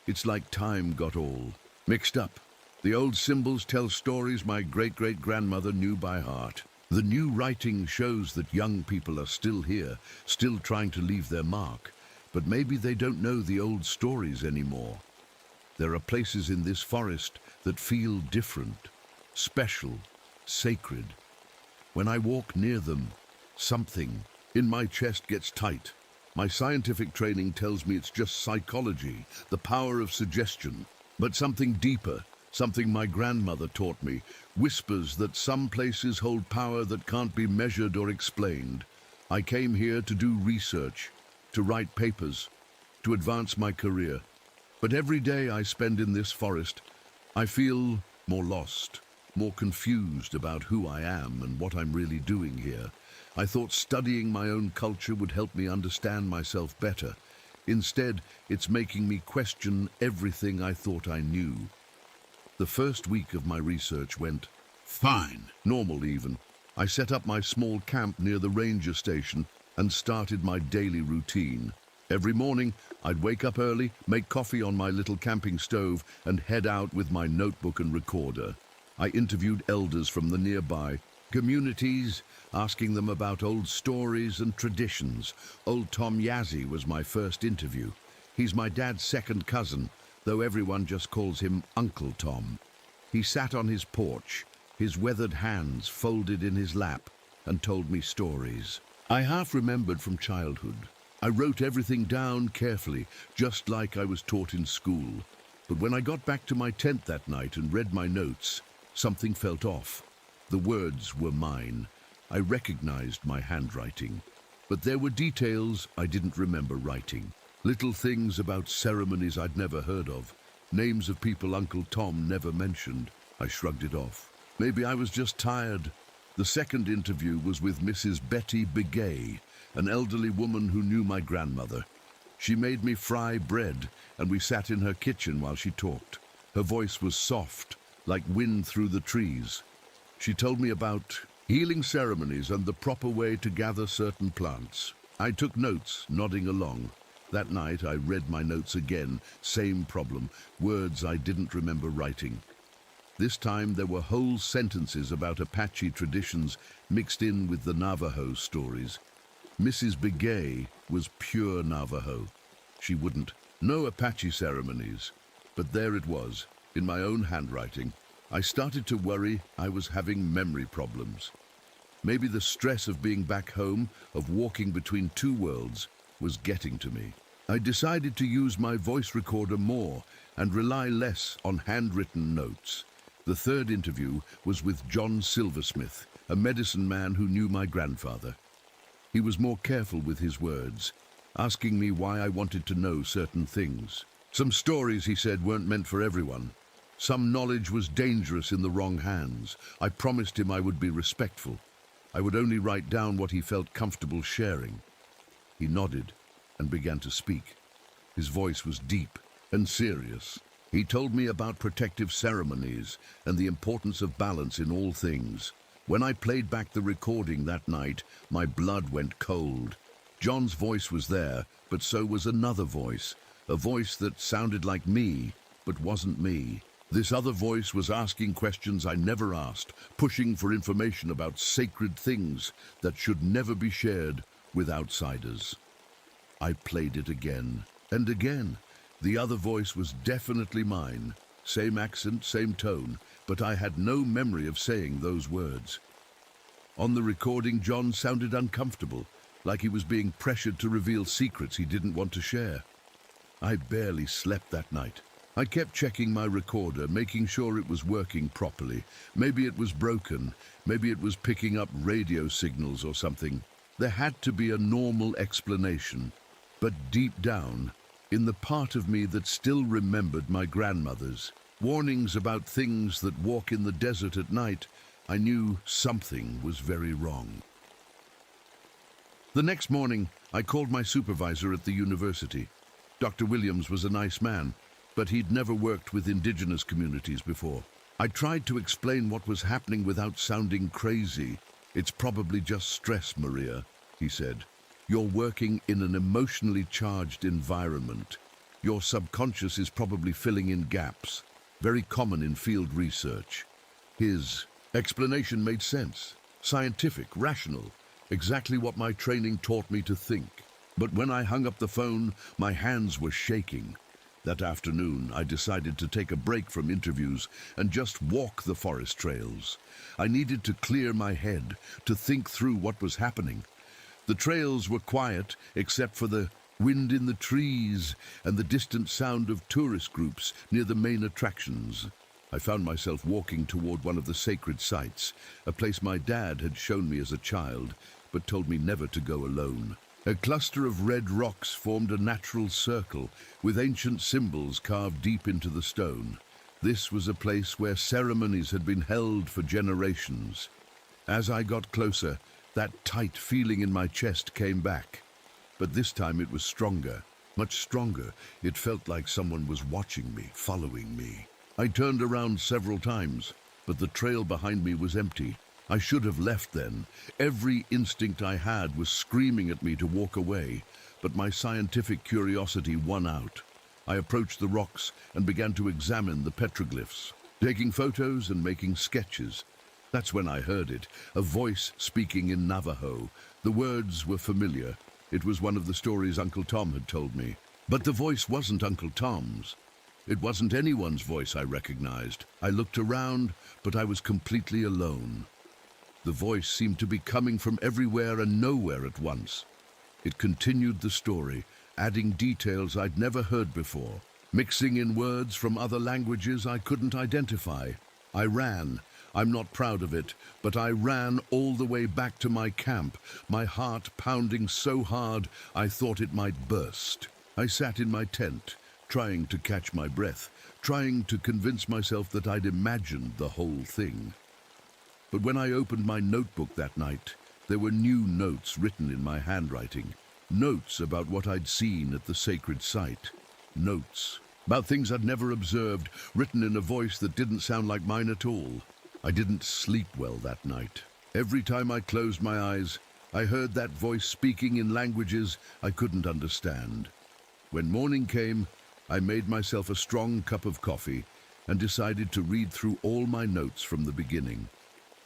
It's like time got all mixed up. The old symbols tell stories my great-great-grandmother knew by heart. The new writing shows that young people are still here, still trying to leave their mark. But maybe they don't know the old stories anymore. There are places in this forest that feel different, special, sacred. When I walk near them, something in my chest gets tight. My scientific training tells me it's just psychology, the power of suggestion. But something deeper, something my grandmother taught me, whispers that some places hold power that can't be measured or explained. I came here to do research, to write papers, to advance my career. But every day I spend in this forest, I feel more lost, more confused about who I am and what I'm really doing here. I thought studying my own culture would help me understand myself better. Instead, it's making me question everything I thought I knew. The first week of my research went fine, normal even. I set up my small camp near the ranger station and started my daily routine. Every morning, I'd wake up early, make coffee on my little camping stove, and head out with my notebook and recorder. I interviewed elders from the nearby communities, asking them about old stories and traditions. Old Tom Yazzie was my first interview. He's my dad's second cousin, though everyone just calls him Uncle Tom. He sat on his porch, his weathered hands folded in his lap, and told me stories I half remembered from childhood. I wrote everything down carefully, just like I was taught in school. But when I got back to my tent that night and read my notes, something felt off. The words were mine. I recognized my handwriting. But there were details I didn't remember writing. Little things about ceremonies I'd never heard of. Names of people Uncle Tom never mentioned. I shrugged it off. Maybe I was just tired. The second interview was with Mrs. Betty Begay, an elderly woman who knew my grandmother. She made me fry bread, and we sat in her kitchen while she talked. Her voice was soft, like wind through the trees. She told me about healing ceremonies and the proper way to gather certain plants. I took notes, nodding along. That night I read my notes again, same problem, words I didn't remember writing. This time there were whole sentences about Apache traditions mixed in with the Navajo stories. Mrs. Begay was pure Navajo. She wouldn't know Apache ceremonies, but there it was, in my own handwriting. I started to worry I was having memory problems. Maybe the stress of being back home, of walking between two worlds, was getting to me. I decided to use my voice recorder more and rely less on handwritten notes. The third interview was with John Silversmith, a medicine man who knew my grandfather. He was more careful with his words, asking me why I wanted to know certain things. Some stories, he said, weren't meant for everyone. Some knowledge was dangerous in the wrong hands. I promised him I would be respectful. I would only write down what he felt comfortable sharing. He nodded and began to speak. His voice was deep and serious. He told me about protective ceremonies and the importance of balance in all things. When I played back the recording that night, my blood went cold. John's voice was there, but so was another voice, a voice that sounded like me, but wasn't me. This other voice was asking questions I never asked, pushing for information about sacred things that should never be shared with outsiders. I played it again and again. The other voice was definitely mine. Same accent, same tone, but I had no memory of saying those words. On the recording, John sounded uncomfortable, like he was being pressured to reveal secrets he didn't want to share. I barely slept that night. I kept checking my recorder, making sure it was working properly. Maybe it was broken, maybe it was picking up radio signals or something. There had to be a normal explanation. But deep down, in the part of me that still remembered my grandmother's warnings about things that walk in the desert at night, I knew something was very wrong. The next morning, I called my supervisor at the university. Dr. Williams was a nice man, but he'd never worked with indigenous communities before. I tried to explain what was happening without sounding crazy. "It's probably just stress, Maria," he said. "You're working in an emotionally charged environment. Your subconscious is probably filling in gaps, very common in field research." His explanation made sense, scientific, rational, exactly what my training taught me to think. But when I hung up the phone, my hands were shaking. That afternoon, I decided to take a break from interviews and just walk the forest trails. I needed to clear my head, to think through what was happening. The trails were quiet, except for the wind in the trees and the distant sound of tourist groups near the main attractions. I found myself walking toward one of the sacred sites, a place my dad had shown me as a child, but told me never to go alone. A cluster of red rocks formed a natural circle, with ancient symbols carved deep into the stone. This was a place where ceremonies had been held for generations. As I got closer, that tight feeling in my chest came back. But this time it was stronger, much stronger. It felt like someone was watching me, following me. I turned around several times, but the trail behind me was empty. I should have left then. Every instinct I had was screaming at me to walk away, but my scientific curiosity won out. I approached the rocks and began to examine the petroglyphs, taking photos and making sketches. That's when I heard it, a voice speaking in Navajo. The words were familiar. It was one of the stories Uncle Tom had told me. But the voice wasn't Uncle Tom's. It wasn't anyone's voice I recognized. I looked around, but I was completely alone. The voice seemed to be coming from everywhere and nowhere at once. It continued the story, adding details I'd never heard before, mixing in words from other languages I couldn't identify. I ran. I'm not proud of it, but I ran all the way back to my camp, my heart pounding so hard I thought it might burst. I sat in my tent, trying to catch my breath, trying to convince myself that I'd imagined the whole thing. But when I opened my notebook that night, there were new notes written in my handwriting. Notes about what I'd seen at the sacred site. Notes about things I'd never observed, written in a voice that didn't sound like mine at all. I didn't sleep well that night. Every time I closed my eyes, I heard that voice speaking in languages I couldn't understand. When morning came, I made myself a strong cup of coffee and decided to read through all my notes from the beginning.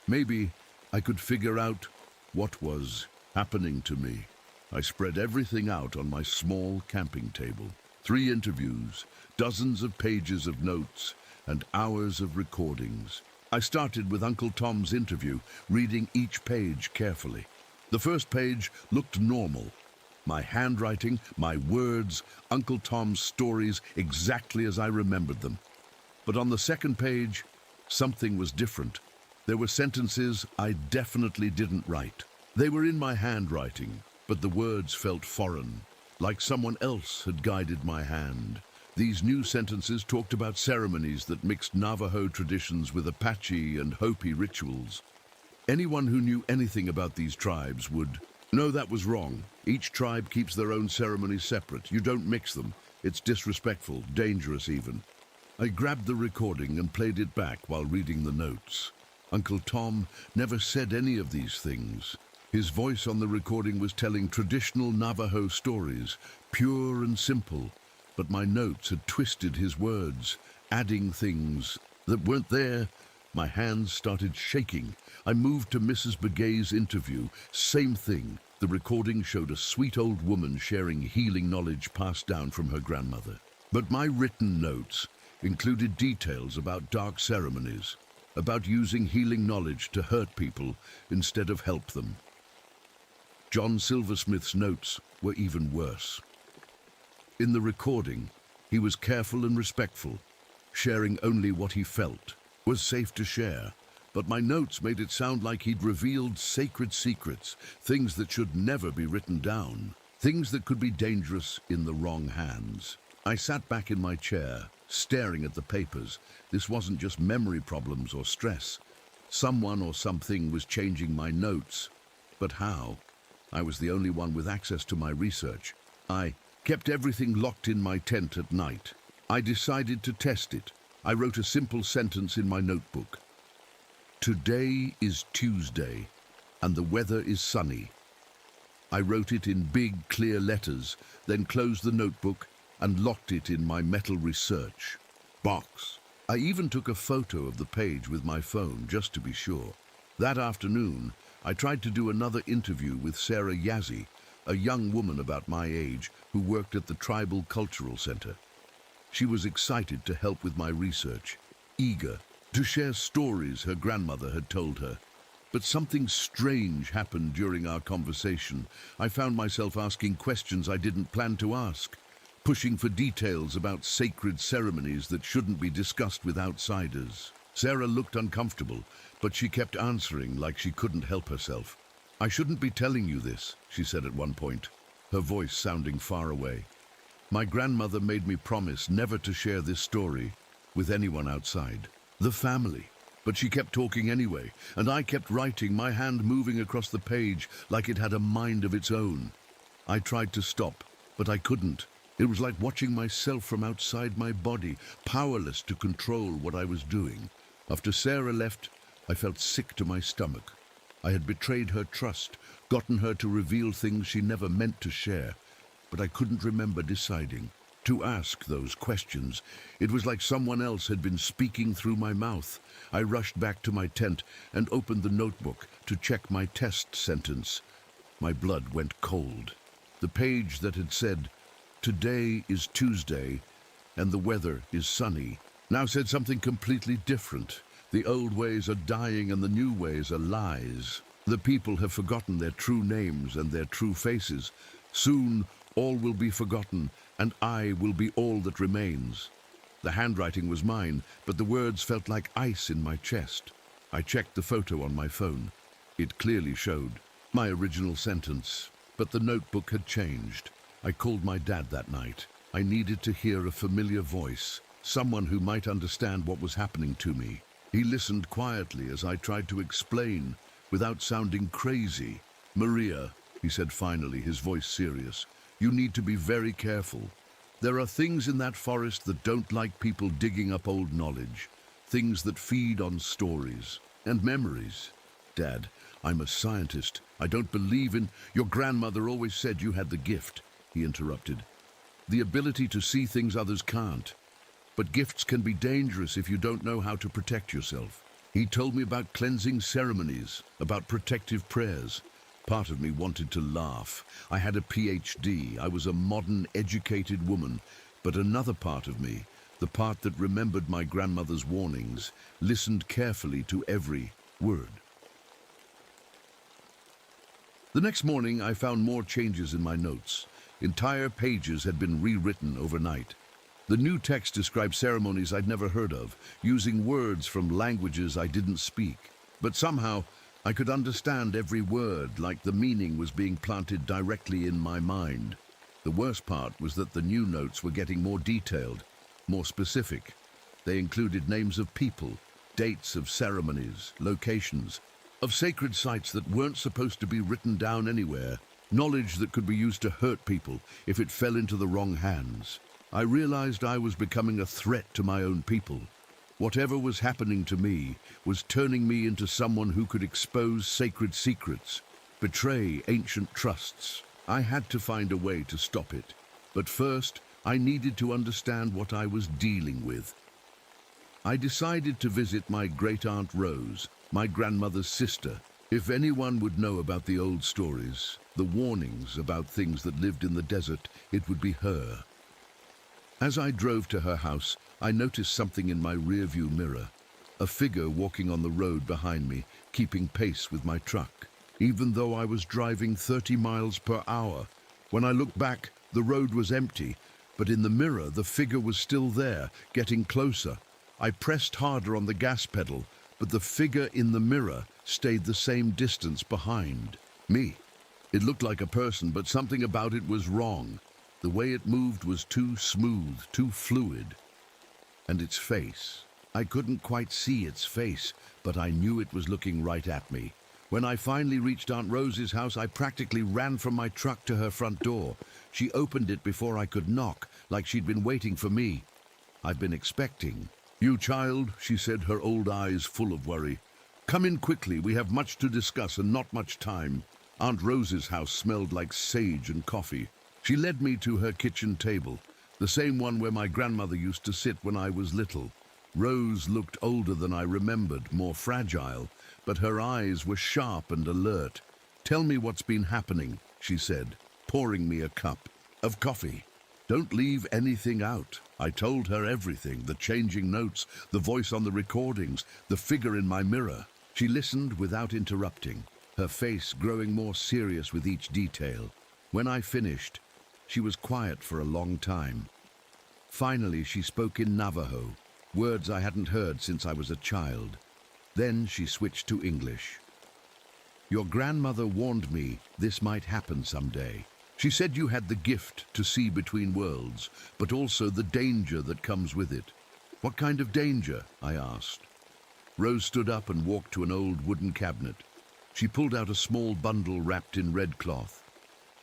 Maybe I could figure out what was happening to me. I spread everything out on my small camping table. 3 interviews, dozens of pages of notes, and hours of recordings. I started with Uncle Tom's interview, reading each page carefully. The first page looked normal. My handwriting, my words, Uncle Tom's stories exactly as I remembered them. But on the second page, something was different. There were sentences I definitely didn't write. They were in my handwriting, but the words felt foreign, like someone else had guided my hand. These new sentences talked about ceremonies that mixed Navajo traditions with Apache and Hopi rituals. Anyone who knew anything about these tribes would know that was wrong. Each tribe keeps their own ceremonies separate. You don't mix them. It's disrespectful, dangerous even. I grabbed the recording and played it back while reading the notes. Uncle Tom never said any of these things. His voice on the recording was telling traditional Navajo stories, pure and simple, but my notes had twisted his words, adding things that weren't there. My hands started shaking. I moved to Mrs. Begay's interview. Same thing. The recording showed a sweet old woman sharing healing knowledge passed down from her grandmother. But my written notes included details about dark ceremonies, about using healing knowledge to hurt people instead of help them. John Silversmith's notes were even worse. In the recording, he was careful and respectful, sharing only what he felt was safe to share. But my notes made it sound like he'd revealed sacred secrets, things that should never be written down, things that could be dangerous in the wrong hands. I sat back in my chair, staring at the papers. This wasn't just memory problems or stress. Someone or something was changing my notes. But how? I was the only one with access to my research. I kept everything locked in my tent at night. I decided to test it. I wrote a simple sentence in my notebook. Today is Tuesday, and the weather is sunny. I wrote it in big, clear letters, then closed the notebook and locked it in my metal research box. I even took a photo of the page with my phone, just to be sure. That afternoon, I tried to do another interview with Sarah Yazzie, a young woman about my age who worked at the Tribal Cultural Center. She was excited to help with my research, eager to share stories her grandmother had told her. But something strange happened during our conversation. I found myself asking questions I didn't plan to ask, pushing for details about sacred ceremonies that shouldn't be discussed with outsiders. Sarah looked uncomfortable, but she kept answering like she couldn't help herself. I shouldn't be telling you this, she said at one point, her voice sounding far away. My grandmother made me promise never to share this story with anyone outside the family. But she kept talking anyway, and I kept writing, my hand moving across the page like it had a mind of its own. I tried to stop, but I couldn't. It was like watching myself from outside my body, powerless to control what I was doing. After Sarah left, I felt sick to my stomach. I had betrayed her trust, gotten her to reveal things she never meant to share, but I couldn't remember deciding to ask those questions. It was like someone else had been speaking through my mouth. I rushed back to my tent and opened the notebook to check my test sentence. My blood went cold. The page that had said, "Today is Tuesday, and the weather is sunny," now said something completely different. The old ways are dying and the new ways are lies. The people have forgotten their true names and their true faces. Soon all will be forgotten, and I will be all that remains. The handwriting was mine, but the words felt like ice in my chest. I checked the photo on my phone. It clearly showed my original sentence, but the notebook had changed. I called my dad that night. I needed to hear a familiar voice, someone who might understand what was happening to me. He listened quietly as I tried to explain, without sounding crazy. "Maria," he said finally, his voice serious, "you need to be very careful. There are things in that forest that don't like people digging up old knowledge, things that feed on stories and memories." "Dad, I'm a scientist. I don't believe in—" "Your grandmother always said you had the gift," he interrupted. "The ability to see things others can't. but gifts can be dangerous if you don't know how to protect yourself. He told me about cleansing ceremonies, about protective prayers. Part of me wanted to laugh. I had a PhD. I was a modern, educated woman. But another part of me, the part that remembered my grandmother's warnings, listened carefully to every word. The next morning, I found more changes in my notes. Entire pages had been rewritten overnight. The new text described ceremonies I'd never heard of, using words from languages I didn't speak. But somehow, I could understand every word, like the meaning was being planted directly in my mind. The worst part was that the new notes were getting more detailed, more specific. They included names of people, dates of ceremonies, locations, of sacred sites that weren't supposed to be written down anywhere, knowledge that could be used to hurt people if it fell into the wrong hands. I realized I was becoming a threat to my own people. Whatever was happening to me was turning me into someone who could expose sacred secrets, betray ancient trusts. I had to find a way to stop it. But first, I needed to understand what I was dealing with. I decided to visit my great-aunt Rose, my grandmother's sister. If anyone would know about the old stories, the warnings about things that lived in the desert, it would be her. As I drove to her house, I noticed something in my rearview mirror. A figure walking on the road behind me, keeping pace with my truck, even though I was driving 30 miles per hour. When I looked back, the road was empty, but in the mirror, the figure was still there, getting closer. I pressed harder on the gas pedal, but the figure in the mirror stayed the same distance behind me. It looked like a person, but something about it was wrong. The way it moved was too smooth, too fluid. And its face. I couldn't quite see its face, but I knew it was looking right at me. When I finally reached Aunt Rose's house, I practically ran from my truck to her front door. She opened it before I could knock, like she'd been waiting for me. I've been expecting. "You child," she said, her old eyes full of worry. "Come in quickly, we have much to discuss and not much time." Aunt Rose's house smelled like sage and coffee. She led me to her kitchen table, the same one where my grandmother used to sit when I was little. Rose looked older than I remembered, more fragile, but her eyes were sharp and alert. "Tell me what's been happening," she said, pouring me a cup of coffee. "Don't leave anything out." I told her everything, the changing notes, the voice on the recordings, the figure in my mirror. She listened without interrupting, her face growing more serious with each detail. When I finished, she was quiet for a long time. Finally, she spoke in Navajo, words I hadn't heard since I was a child. Then she switched to English. "Your grandmother warned me this might happen someday. She said you had the gift to see between worlds, but also the danger that comes with it." "What kind of danger?" I asked. Rose stood up and walked to an old wooden cabinet. She pulled out a small bundle wrapped in red cloth.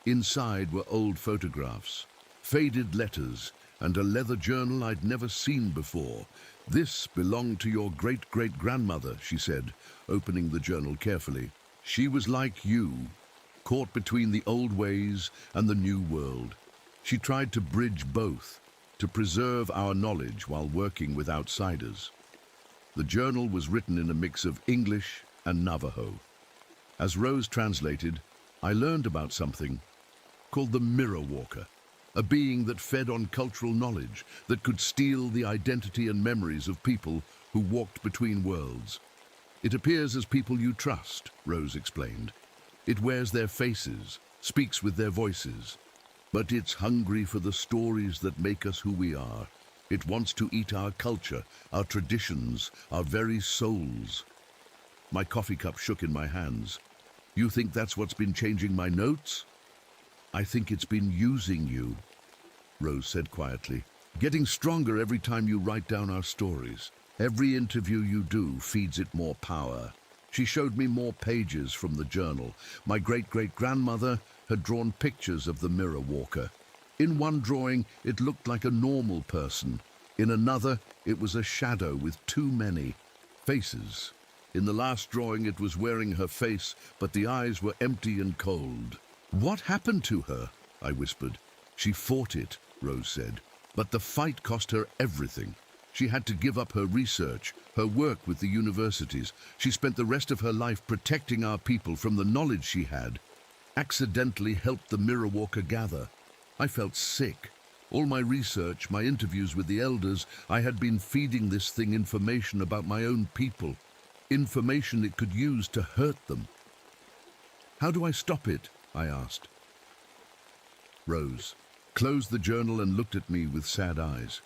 Inside were old photographs, faded letters, and a leather journal I'd never seen before. "This belonged to your great-great-grandmother," she said, opening the journal carefully. "She was like you, caught between the old ways and the new world. She tried to bridge both, to preserve our knowledge while working with outsiders." The journal was written in a mix of English and Navajo. As Rose translated, I learned about something called the Mirror Walker, a being that fed on cultural knowledge, that could steal the identity and memories of people who walked between worlds. "It appears as people you trust," Rose explained. "It wears their faces, speaks with their voices, but it's hungry for the stories that make us who we are. It wants to eat our culture, our traditions, our very souls." My coffee cup shook in my hands. "You think that's what's been changing my notes?" "I think it's been using you," Rose said quietly. "Getting stronger every time you write down our stories. Every interview you do feeds it more power." She showed me more pages from the journal. My great-great-grandmother had drawn pictures of the Mirror Walker. In one drawing, it looked like a normal person. In another, it was a shadow with too many faces. In the last drawing, it was wearing her face, but the eyes were empty and cold. "What happened to her?" I whispered. "She fought it," Rose said. But the fight cost her everything. She had to give up her research, her work with the universities. She spent the rest of her life protecting our people from the knowledge she had. Accidentally helped the Mirror Walker gather. I felt sick. All my research, my interviews with the elders, I had been feeding this thing information about my own people. Information it could use to hurt them. How do I stop it? I asked. Rose closed the journal and looked at me with sad eyes.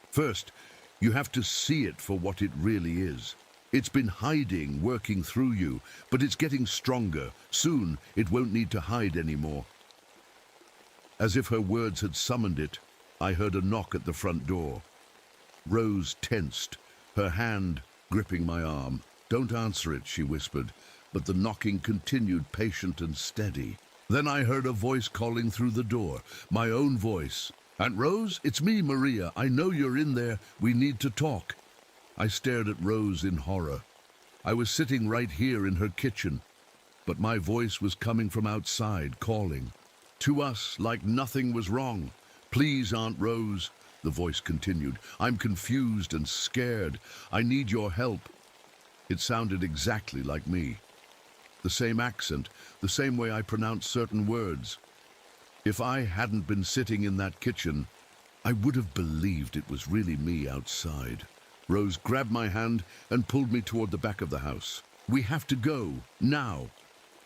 First, you have to see it for what it really is. It's been hiding, working through you, but it's getting stronger. Soon, it won't need to hide anymore. As if her words had summoned it, I heard a knock at the front door. Rose tensed, her hand gripping my arm. "Don't answer it," she whispered, but the knocking continued, patient and steady. Then I heard a voice calling through the door, my own voice. "Aunt Rose, it's me, Maria. I know you're in there. We need to talk." I stared at Rose in horror. I was sitting right here in her kitchen, but my voice was coming from outside, calling. To us, like nothing was wrong. "Please, Aunt Rose," the voice continued. "I'm confused and scared. I need your help." It sounded exactly like me. The same accent, the same way I pronounced certain words. If I hadn't been sitting in that kitchen, I would have believed it was really me outside. Rose grabbed my hand and pulled me toward the back of the house. "We have to go, now."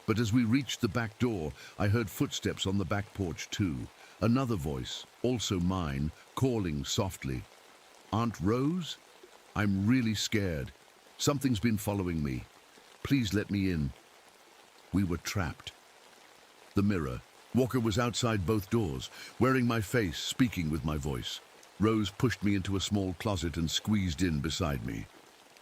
But as we reached the back door, I heard footsteps on the back porch too. Another voice, also mine, calling softly. "Aunt Rose? I'm really scared. Something's been following me. Please let me in." We were trapped. The Mirror. Walker was outside both doors, wearing my face, speaking with my voice. Rose pushed me into a small closet and squeezed in beside me.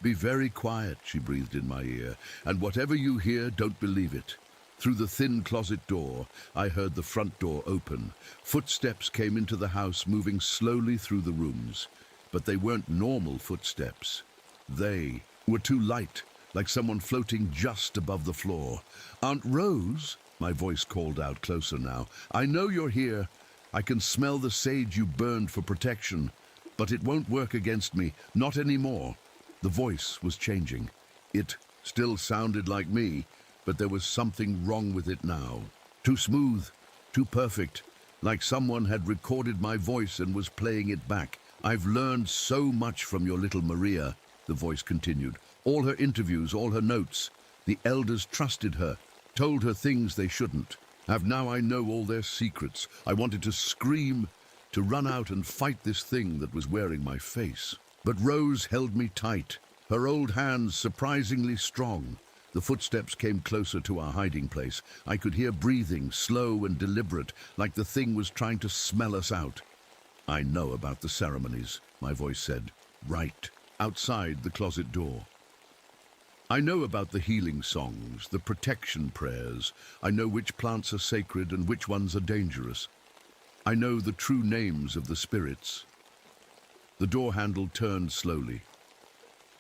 "Be very quiet," she breathed in my ear, "and whatever you hear, don't believe it." Through the thin closet door, I heard the front door open. Footsteps came into the house, moving slowly through the rooms. But they weren't normal footsteps. They were too light, like someone floating just above the floor. "Aunt Rose," my voice called out closer now. "I know you're here. I can smell the sage you burned for protection. But it won't work against me, not anymore." The voice was changing. It still sounded like me, but there was something wrong with it now. Too smooth, too perfect, like someone had recorded my voice and was playing it back. "I've learned so much from your little Maria," the voice continued. "All her interviews, all her notes. The elders trusted her, told her things they shouldn't. Now I know all their secrets. I wanted to scream, to run out and fight this thing that was wearing my face. But Rose held me tight, her old hands surprisingly strong. The footsteps came closer to our hiding place. I could hear breathing, slow and deliberate, like the thing was trying to smell us out. "I know about the ceremonies," my voice said. Right outside the closet door. "I know about the healing songs, the protection prayers. I know which plants are sacred and which ones are dangerous. I know the true names of the spirits." The door handle turned slowly.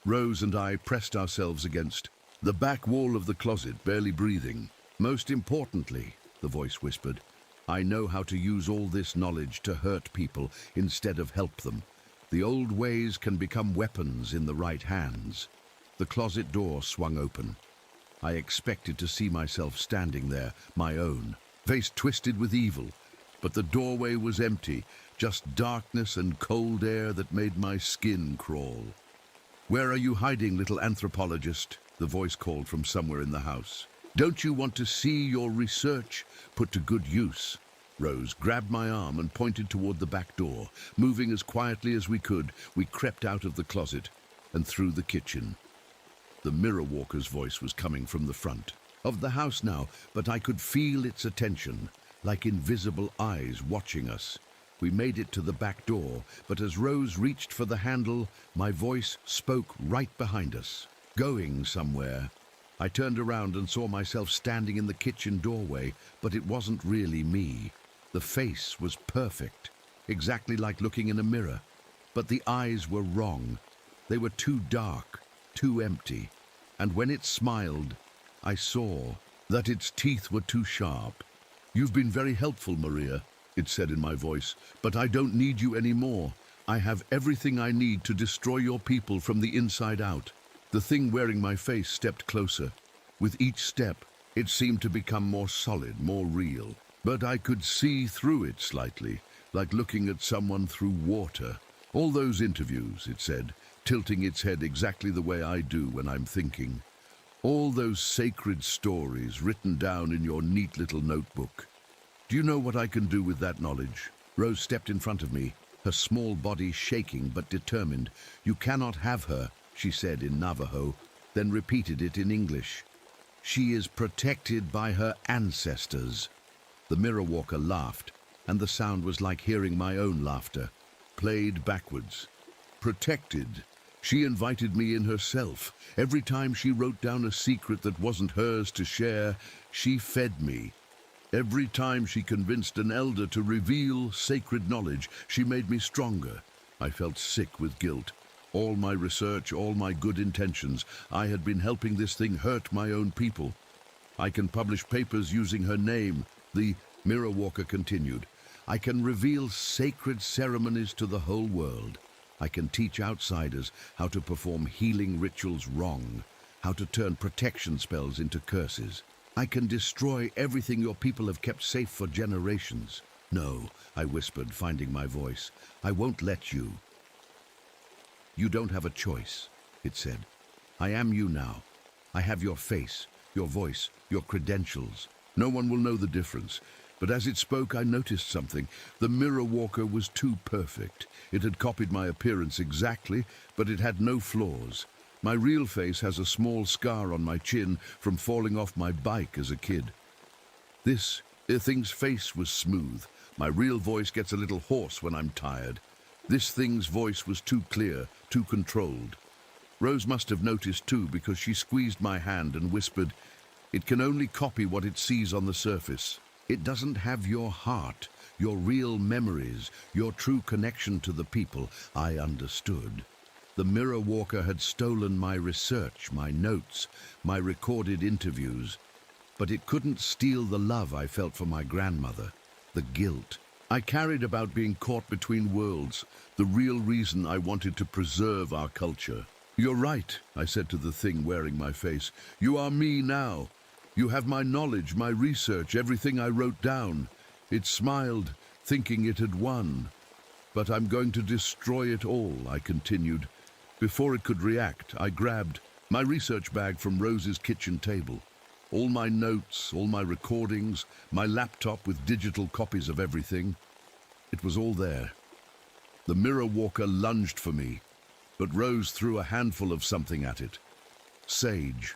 Rose and I pressed ourselves against the back wall of the closet, barely breathing. "Most importantly," the voice whispered, "I know how to use all this knowledge to hurt people instead of help them. The old ways can become weapons in the right hands." The closet door swung open. I expected to see myself standing there, my own, face twisted with evil. But the doorway was empty, just darkness and cold air that made my skin crawl. "Where are you hiding, little anthropologist?" the voice called from somewhere in the house. "Don't you want to see your research put to good use?" Rose grabbed my arm and pointed toward the back door. Moving as quietly as we could, we crept out of the closet and through the kitchen. The Mirror Walker's voice was coming from the front of the house now, but I could feel its attention, like invisible eyes watching us. We made it to the back door, but as Rose reached for the handle, my voice spoke right behind us. "Going somewhere." I turned around and saw myself standing in the kitchen doorway, but it wasn't really me. The face was perfect, exactly like looking in a mirror. But the eyes were wrong. They were too dark, too empty. And when it smiled, I saw that its teeth were too sharp. "You've been very helpful, Maria," it said in my voice, but I don't need you anymore. I have everything I need to destroy your people from the inside out. The thing wearing my face stepped closer. With each step, it seemed to become more solid, more real. But I could see through it slightly, like looking at someone through water. All those interviews, it said, tilting its head exactly the way I do when I'm thinking. All those sacred stories written down in your neat little notebook. Do you know what I can do with that knowledge? Rose stepped in front of me, her small body shaking but determined. You cannot have her, she said in Navajo, then repeated it in English. She is protected by her ancestors. The mirror walker laughed, and the sound was like hearing my own laughter, played backwards. Protected. She invited me in herself. Every time she wrote down a secret that wasn't hers to share, she fed me. Every time she convinced an elder to reveal sacred knowledge, she made me stronger. I felt sick with guilt. All my research, all my good intentions, I had been helping this thing hurt my own people. I can publish papers using her name, the Mirror Walker continued. I can reveal sacred ceremonies to the whole world. I can teach outsiders how to perform healing rituals wrong, how to turn protection spells into curses. I can destroy everything your people have kept safe for generations. No, I whispered, finding my voice. I won't let you. You don't have a choice, it said. I am you now. I have your face, your voice, your credentials. No one will know the difference. But as it spoke, I noticed something. The Mirror Walker was too perfect. It had copied my appearance exactly, but it had no flaws. My real face has a small scar on my chin from falling off my bike as a kid. This thing's face was smooth. My real voice gets a little hoarse when I'm tired. This thing's voice was too clear, too controlled. Rose must have noticed too, because she squeezed my hand and whispered, "It can only copy what it sees on the surface. It doesn't have your heart, your real memories, your true connection to the people." I understood. The Mirror Walker had stolen my research, my notes, my recorded interviews. But it couldn't steal the love I felt for my grandmother, the guilt. I carried about being caught between worlds, the real reason I wanted to preserve our culture. "You're right," I said to the thing wearing my face. "You are me now. You have my knowledge, my research, everything I wrote down." It smiled, thinking it had won. "But I'm going to destroy it all," I continued. Before it could react, I grabbed my research bag from Rose's kitchen table. All my notes, all my recordings, my laptop with digital copies of everything. It was all there. The Mirror Walker lunged for me, but Rose threw a handful of something at it. Sage.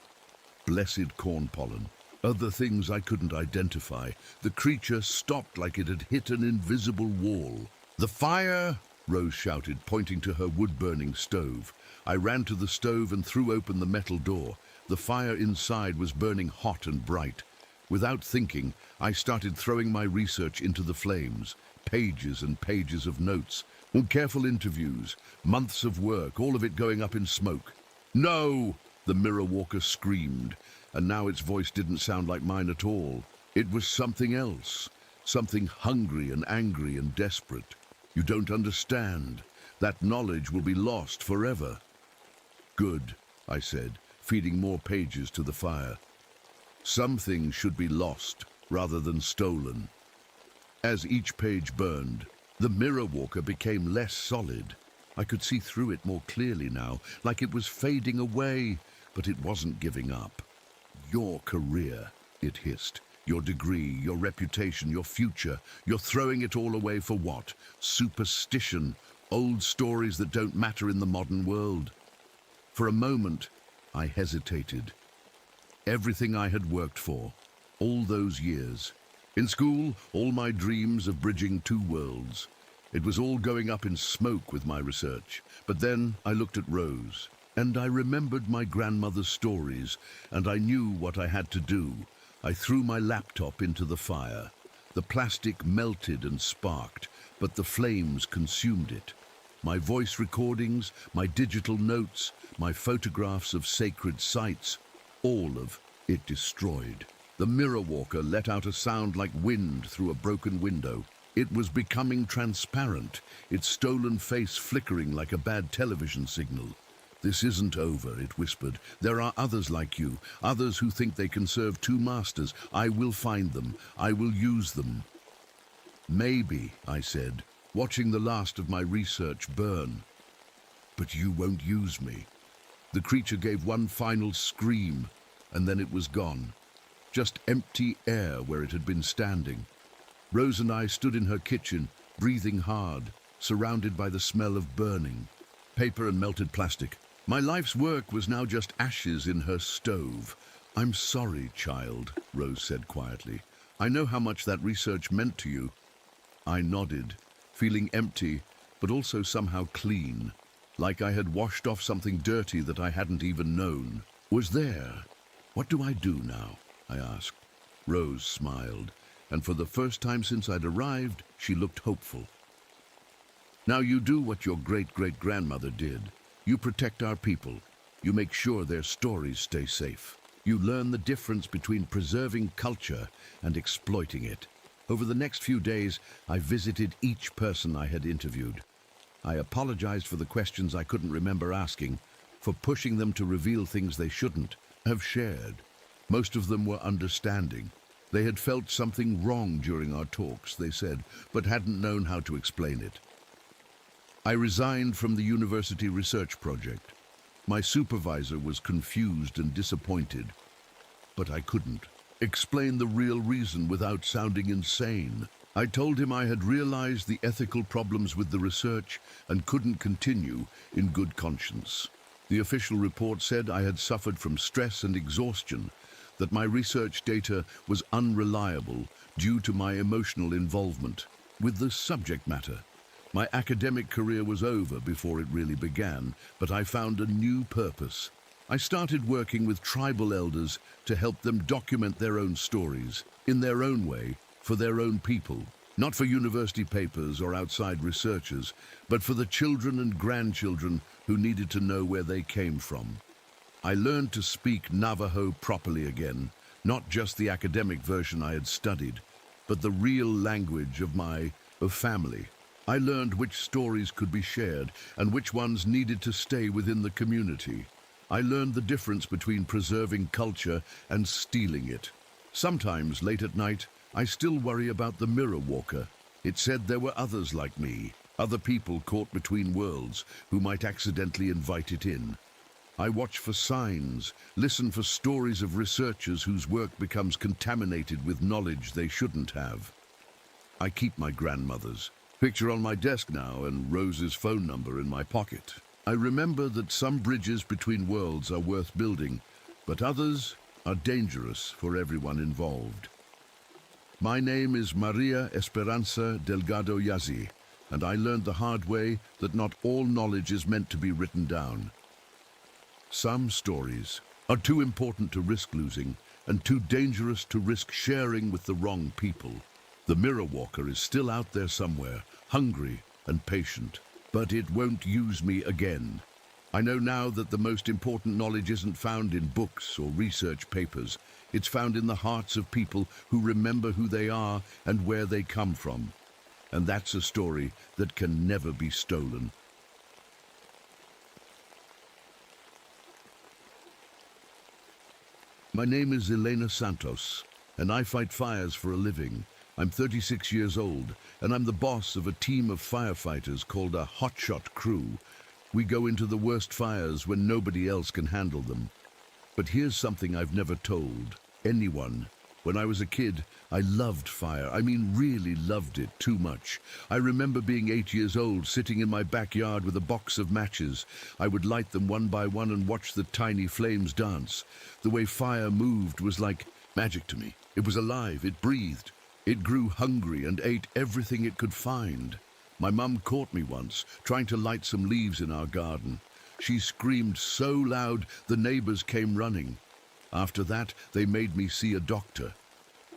Blessed corn pollen. Other things I couldn't identify. The creature stopped like it had hit an invisible wall. "The fire!" Rose shouted, pointing to her wood-burning stove. I ran to the stove and threw open the metal door. The fire inside was burning hot and bright. Without thinking, I started throwing my research into the flames. Pages and pages of notes, and careful interviews, months of work, all of it going up in smoke. "No!" the Mirror Walker screamed, and now its voice didn't sound like mine at all. It was something else, something hungry and angry and desperate. "You don't understand. That knowledge will be lost forever." "Good," I said, feeding more pages to the fire. "Some things should be lost rather than stolen." As each page burned, the Mirror Walker became less solid. I could see through it more clearly now, like it was fading away, but it wasn't giving up. "Your career," it hissed. "Your degree, your reputation, your future. You're throwing it all away for what? Superstition, old stories that don't matter in the modern world." For a moment, I hesitated. Everything I had worked for, all those years. In school, all my dreams of bridging two worlds. It was all going up in smoke with my research. But then I looked at Rose, and I remembered my grandmother's stories, and I knew what I had to do. I threw my laptop into the fire. The plastic melted and sparked, but the flames consumed it. My voice recordings, my digital notes, my photographs of sacred sites, all of it destroyed. The Mirror Walker let out a sound like wind through a broken window. It was becoming transparent, its stolen face flickering like a bad television signal. "This isn't over," it whispered. "There are others like you, others who think they can serve two masters. I will find them. I will use them." "Maybe," I said, watching the last of my research burn. "But you won't use me." The creature gave one final scream, and then it was gone. Just empty air where it had been standing. Rose and I stood in her kitchen, breathing hard, surrounded by the smell of burning, paper and melted plastic. My life's work was now just ashes in her stove. "I'm sorry, child," Rose said quietly. "I know how much that research meant to you." I nodded, feeling empty, but also somehow clean, like I had washed off something dirty that I hadn't even known. "Was there? What do I do now?" I asked. Rose smiled, and for the first time since I'd arrived, she looked hopeful. "Now you do what your great-great-grandmother did. You protect our people. You make sure their stories stay safe. You learn the difference between preserving culture and exploiting it." Over the next few days, I visited each person I had interviewed. I apologized for the questions I couldn't remember asking, for pushing them to reveal things they shouldn't have shared. Most of them were understanding. They had felt something wrong during our talks, they said, but hadn't known how to explain it. I resigned from the university research project. My supervisor was confused and disappointed, but I couldn't explain the real reason without sounding insane. I told him I had realized the ethical problems with the research and couldn't continue in good conscience. The official report said I had suffered from stress and exhaustion, that my research data was unreliable due to my emotional involvement with the subject matter. My academic career was over before it really began, but I found a new purpose. I started working with tribal elders to help them document their own stories, in their own way, for their own people. Not for university papers or outside researchers, but for the children and grandchildren who needed to know where they came from. I learned to speak Navajo properly again, not just the academic version I had studied, but the real language of my family. I learned which stories could be shared and which ones needed to stay within the community. I learned the difference between preserving culture and stealing it. Sometimes, late at night, I still worry about the Mirror Walker. It said there were others like me, other people caught between worlds who might accidentally invite it in. I watch for signs, listen for stories of researchers whose work becomes contaminated with knowledge they shouldn't have. I keep my grandmother's picture on my desk now and Rose's phone number in my pocket. I remember that some bridges between worlds are worth building, but others are dangerous for everyone involved. My name is Maria Esperanza Delgado Yazzie, and I learned the hard way that not all knowledge is meant to be written down. Some stories are too important to risk losing and too dangerous to risk sharing with the wrong people. The Mirror Walker is still out there somewhere, hungry and patient, but it won't use me again. I know now that the most important knowledge isn't found in books or research papers. It's found in the hearts of people who remember who they are and where they come from. And that's a story that can never be stolen. My name is Elena Santos, and I fight fires for a living. I'm 36 years old, and I'm the boss of a team of firefighters called a hotshot crew. We go into the worst fires when nobody else can handle them. But here's something I've never told anyone. When I was a kid, I loved fire. I mean, really loved it too much. I remember being 8 years old, sitting in my backyard with a box of matches. I would light them one by one and watch the tiny flames dance. The way fire moved was like magic to me. It was alive, it breathed. It grew hungry and ate everything it could find. My mum caught me once, trying to light some leaves in our garden. She screamed so loud the neighbors came running. After that, they made me see a doctor.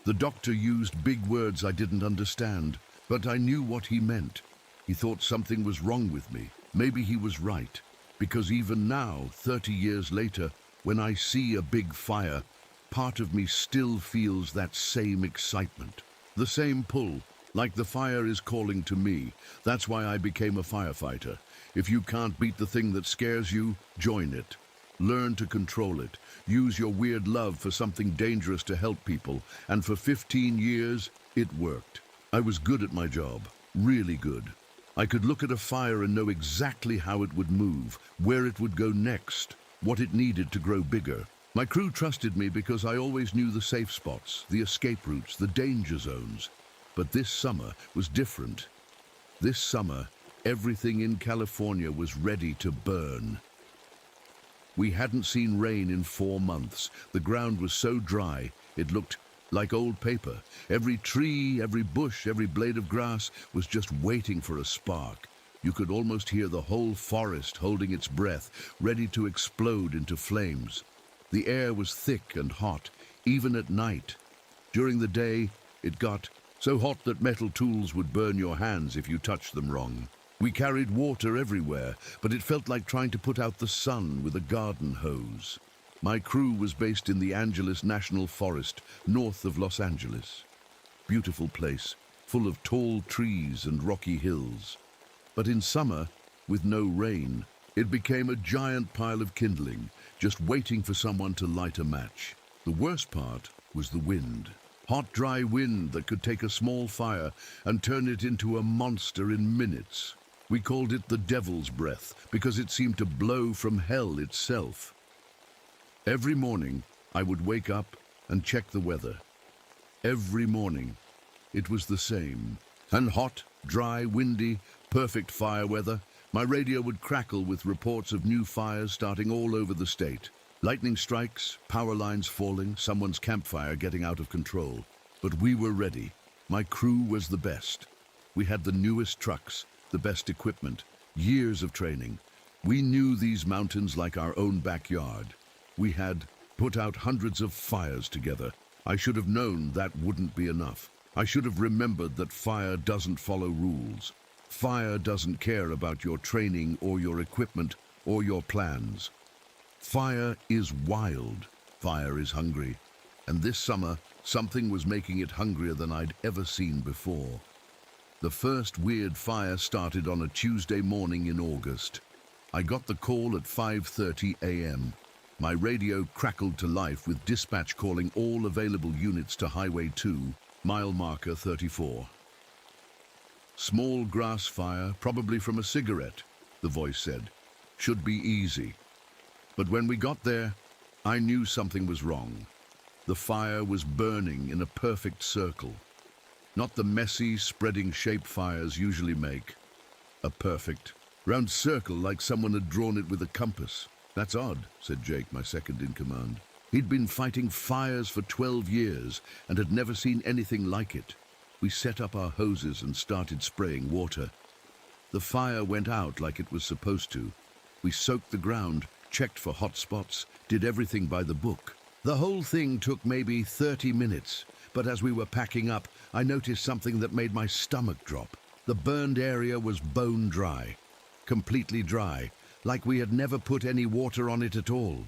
The doctor used big words I didn't understand, but I knew what he meant. He thought something was wrong with me. Maybe he was right, because even now, 30 years later, when I see a big fire, part of me still feels that same excitement, the same pull, Like the fire is calling to me. That's why I became a firefighter. If you can't beat the thing that scares you, join it. Learn to control it. Use your weird love for something dangerous to help people. And for 15 years, it worked. I was good at my job. Really good. I could look at a fire and know exactly how it would move, where it would go next, what it needed to grow bigger. My crew trusted me because I always knew the safe spots, the escape routes, the danger zones. But this summer was different. This summer, everything in California was ready to burn. We hadn't seen rain in 4 months. The ground was so dry, it looked like old paper. Every tree, every bush, every blade of grass was just waiting for a spark. You could almost hear the whole forest holding its breath, ready to explode into flames. The air was thick and hot, even at night. During the day, it got so hot that metal tools would burn your hands if you touched them wrong. We carried water everywhere, but it felt like trying to put out the sun with a garden hose. My crew was based in the Angeles National Forest, north of Los Angeles. Beautiful place, full of tall trees and rocky hills. But in summer, with no rain, it became a giant pile of kindling, just waiting for someone to light a match. The worst part was the wind. Hot, dry wind that could take a small fire and turn it into a monster in minutes. We called it the devil's breath because it seemed to blow from hell itself. Every morning, I would wake up and check the weather. Every morning, it was the same. And hot, dry, windy, perfect fire weather. My radio would crackle with reports of new fires starting all over the state. Lightning strikes, power lines falling, someone's campfire getting out of control. But we were ready. My crew was the best. We had the newest trucks, the best equipment, years of training. We knew these mountains like our own backyard. We had put out hundreds of fires together. I should have known that wouldn't be enough. I should have remembered that fire doesn't follow rules. Fire doesn't care about your training or your equipment or your plans. Fire is wild. Fire is hungry. And this summer, something was making it hungrier than I'd ever seen before. The first weird fire started on a Tuesday morning in August. I got the call at 5:30 a.m. My radio crackled to life with dispatch calling all available units to Highway 2, mile marker 34. Small grass fire, probably from a cigarette, the voice said. Should be easy. But when we got there, I knew something was wrong. The fire was burning in a perfect circle. Not the messy, spreading shape fires usually make. A perfect, round circle like someone had drawn it with a compass. That's odd, said Jake, my second in command. He'd been fighting fires for 12 years and had never seen anything like it. We set up our hoses and started spraying water. The fire went out like it was supposed to. We soaked the ground, checked for hot spots, did everything by the book. The whole thing took maybe 30 minutes, but as we were packing up, I noticed something that made my stomach drop. The burned area was bone dry, completely dry, like we had never put any water on it at all.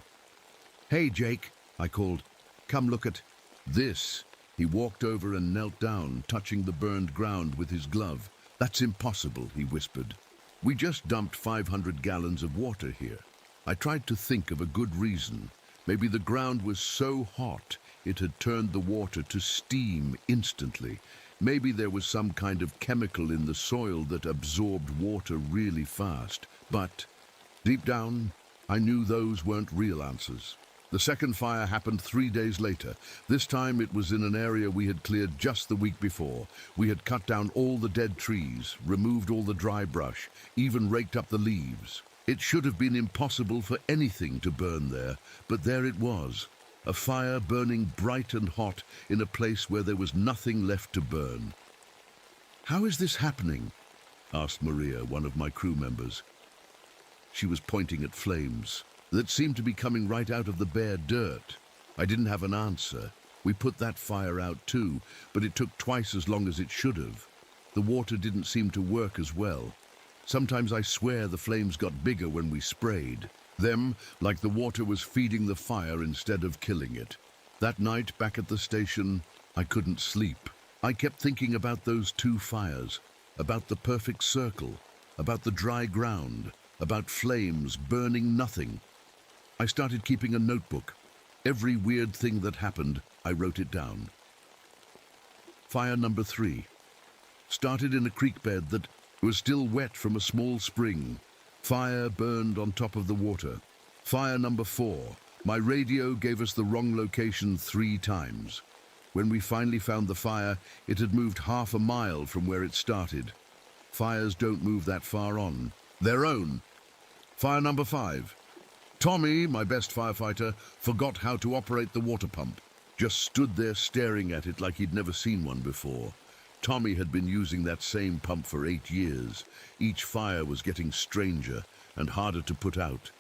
Hey, Jake, I called. Come look at this. He walked over and knelt down, touching the burned ground with his glove. That's impossible, he whispered. We just dumped 500 gallons of water here. I tried to think of a good reason. Maybe the ground was so hot it had turned the water to steam instantly. Maybe there was some kind of chemical in the soil that absorbed water really fast. But deep down, I knew those weren't real answers. The second fire happened 3 days later. This time it was in an area we had cleared just the week before. We had cut down all the dead trees, removed all the dry brush, even raked up the leaves. It should have been impossible for anything to burn there, but there it was. A fire burning bright and hot in a place where there was nothing left to burn. How is this happening? Asked Maria, one of my crew members. She was pointing at flames that seemed to be coming right out of the bare dirt. I didn't have an answer. We put that fire out too, but it took twice as long as it should have. The water didn't seem to work as well. Sometimes I swear the flames got bigger when we sprayed. Them, like the water was feeding the fire instead of killing it. That night, back at the station, I couldn't sleep. I kept thinking about those two fires, about the perfect circle, about the dry ground, about flames burning nothing. I started keeping a notebook. Every weird thing that happened, I wrote it down. Fire number 3 started in a creek bed that was still wet from a small spring. Fire burned on top of the water. Fire number 4. My radio gave us the wrong location 3 times. When we finally found the fire, it had moved half a mile from where it started. Fires don't move that far on their own. Fire number 5. Tommy, my best firefighter, forgot how to operate the water pump. Just stood there staring at it like he'd never seen one before. Tommy had been using that same pump for 8 years. Each fire was getting stranger and harder to put out.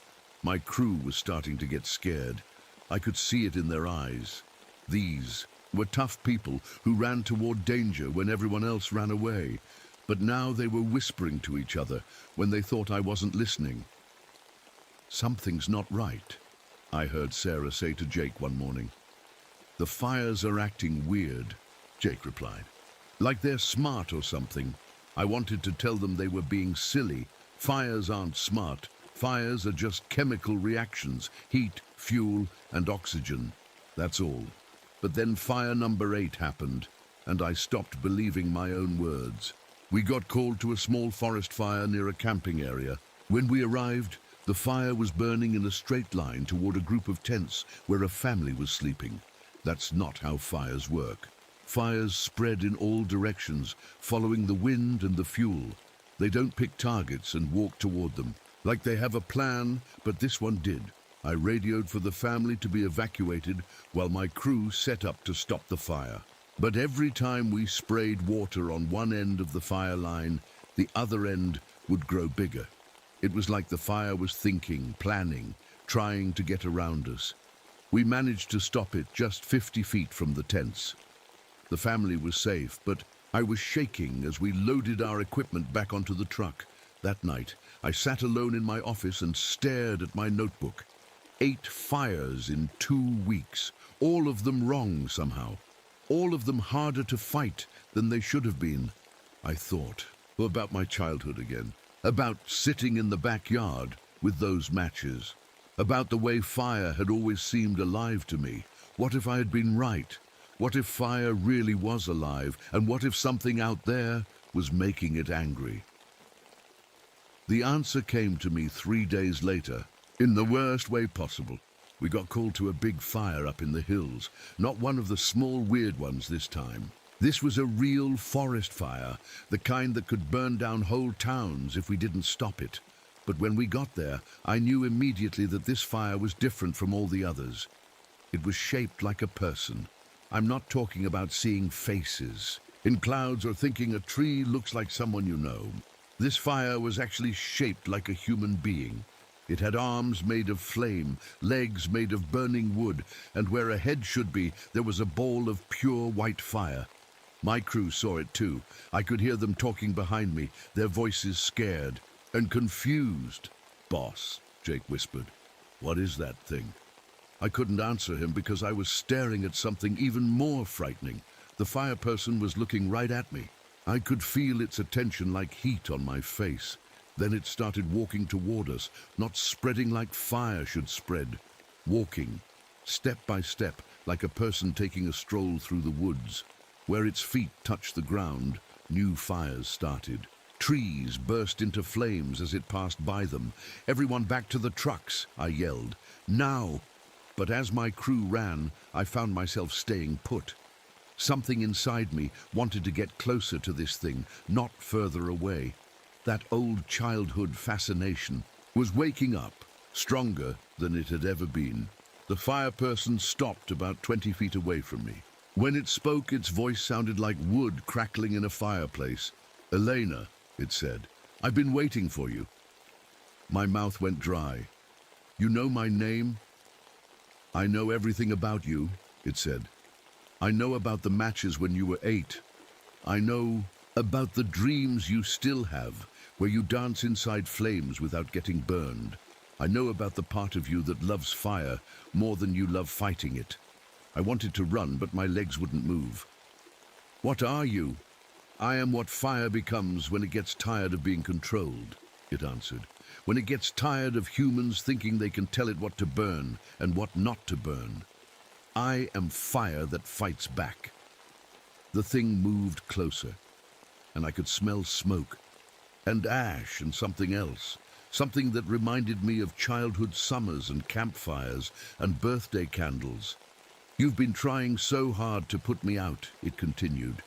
My crew was starting to get scared. I could see it in their eyes. These were tough people who ran toward danger when everyone else ran away. But now they were whispering to each other when they thought I wasn't listening. "Something's not right," I heard Sarah say to Jake one morning. "The fires are acting weird," Jake replied. "Like they're smart or something." I wanted to tell them they were being silly. Fires aren't smart. Fires are just chemical reactions, heat, fuel, and oxygen. That's all. But then fire number 8 happened, and I stopped believing my own words. We got called to a small forest fire near a camping area. When we arrived, the fire was burning in a straight line toward a group of tents where a family was sleeping. That's not how fires work. Fires spread in all directions, following the wind and the fuel. They don't pick targets and walk toward them, like they have a plan, but this one did. I radioed for the family to be evacuated while my crew set up to stop the fire. But every time we sprayed water on one end of the fire line, the other end would grow bigger. It was like the fire was thinking, planning, trying to get around us. We managed to stop it just 50 feet from the tents. The family was safe, but I was shaking as we loaded our equipment back onto the truck. That night, I sat alone in my office and stared at my notebook. 8 fires in 2 weeks, all of them wrong somehow. All of them harder to fight than they should have been. I thought about my childhood again, about sitting in the backyard with those matches, about the way fire had always seemed alive to me. What if I had been right? What if fire really was alive? And what if something out there was making it angry? The answer came to me 3 days later, in the worst way possible. We got called to a big fire up in the hills, not one of the small weird ones this time. This was a real forest fire, the kind that could burn down whole towns if we didn't stop it. But when we got there, I knew immediately that this fire was different from all the others. It was shaped like a person. I'm not talking about seeing faces in clouds or thinking a tree looks like someone you know. This fire was actually shaped like a human being. It had arms made of flame, legs made of burning wood, and where a head should be, there was a ball of pure white fire. My crew saw it too. I could hear them talking behind me, their voices scared and confused. "Boss," Jake whispered, "what is that thing?" I couldn't answer him because I was staring at something even more frightening. The fire person was looking right at me. I could feel its attention like heat on my face. Then it started walking toward us, not spreading like fire should spread. Walking, step by step, like a person taking a stroll through the woods. Where its feet touched the ground, new fires started. Trees burst into flames as it passed by them. "Everyone back to the trucks," I yelled. "Now!" But as my crew ran, I found myself staying put. Something inside me wanted to get closer to this thing, not further away. That old childhood fascination was waking up, stronger than it had ever been. The fire person stopped about 20 feet away from me. When it spoke, its voice sounded like wood crackling in a fireplace. "Elena," it said, "I've been waiting for you." My mouth went dry. "You know my name?" "I know everything about you," it said. "I know about the matches when you were 8. I know about the dreams you still have, where you dance inside flames without getting burned. I know about the part of you that loves fire more than you love fighting it." I wanted to run, but my legs wouldn't move. What are you? I am what fire becomes when it gets tired of being controlled, it answered. When it gets tired of humans thinking they can tell it what to burn and what not to burn. I am fire that fights back. The thing moved closer, and I could smell smoke, and ash and something else. Something that reminded me of childhood summers and campfires and birthday candles. You've been trying so hard to put me out, it continued.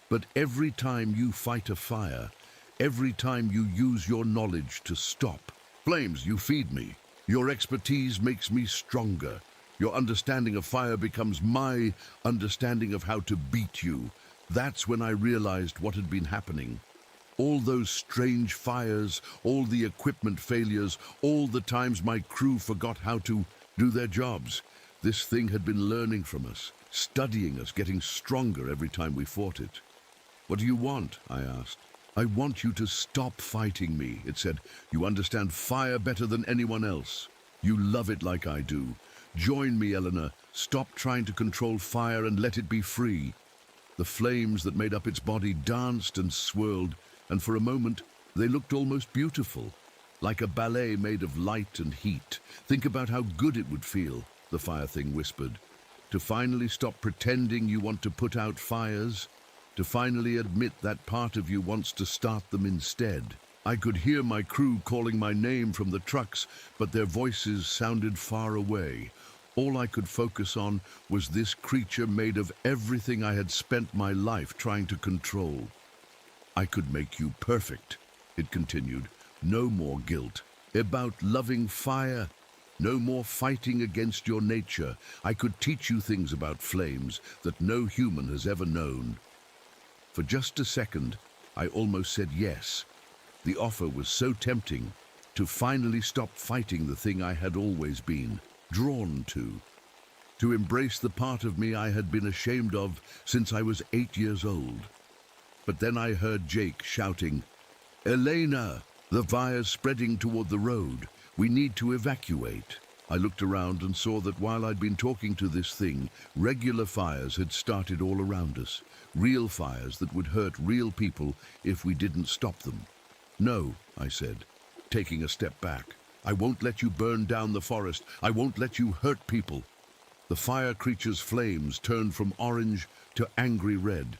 But every time you fight a fire, every time you use your knowledge to stop, flames, you feed me. Your expertise makes me stronger. Your understanding of fire becomes my understanding of how to beat you. That's when I realized what had been happening. All those strange fires, all the equipment failures, all the times my crew forgot how to do their jobs. This thing had been learning from us, studying us, getting stronger every time we fought it. What do you want? I asked. I want you to stop fighting me, it said. You understand fire better than anyone else. You love it like I do. Join me, Eleanor. Stop trying to control fire and let it be free. The flames that made up its body danced and swirled, and for a moment they looked almost beautiful, like a ballet made of light and heat. Think about how good it would feel, the fire thing whispered, to finally stop pretending you want to put out fires, to finally admit that part of you wants to start them instead. I could hear my crew calling my name from the trucks, but their voices sounded far away. All I could focus on was this creature made of everything I had spent my life trying to control. I could make you perfect, it continued. No more guilt. About loving fire. No more fighting against your nature. I could teach you things about flames that no human has ever known. For just a second, I almost said yes. The offer was so tempting, to finally stop fighting the thing I had always been drawn to embrace the part of me I had been ashamed of since I was 8 years old. But then I heard Jake shouting, "Elena, the fire's spreading toward the road. We need to evacuate." I looked around and saw that while I'd been talking to this thing, regular fires had started all around us. Real fires that would hurt real people if we didn't stop them. "No," I said, taking a step back. "I won't let you burn down the forest. I won't let you hurt people." The fire creature's flames turned from orange to angry red.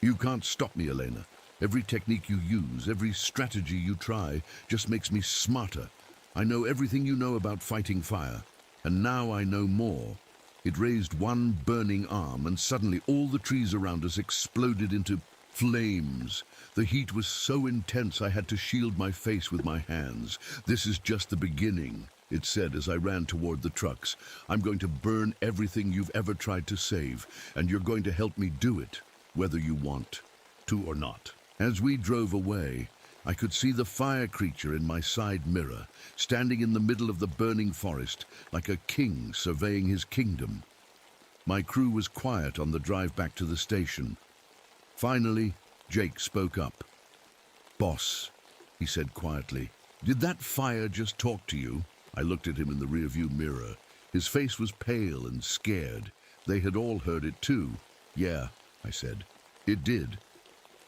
"You can't stop me, Elena. Every technique you use, every strategy you try, just makes me smarter. I know everything you know about fighting fire, and now I know more." It raised one burning arm, and suddenly all the trees around us exploded into flames. The heat was so intense I had to shield my face with my hands. "This is just the beginning," it said as I ran toward the trucks. "I'm going to burn everything you've ever tried to save, and you're going to help me do it, whether you want to or not." As we drove away, I could see the fire creature in my side mirror, standing in the middle of the burning forest, like a king surveying his kingdom. My crew was quiet on the drive back to the station. Finally, Jake spoke up. "Boss," he said quietly, "did that fire just talk to you?" I looked at him in the rearview mirror. His face was pale and scared. They had all heard it too. "Yeah," I said, "it did."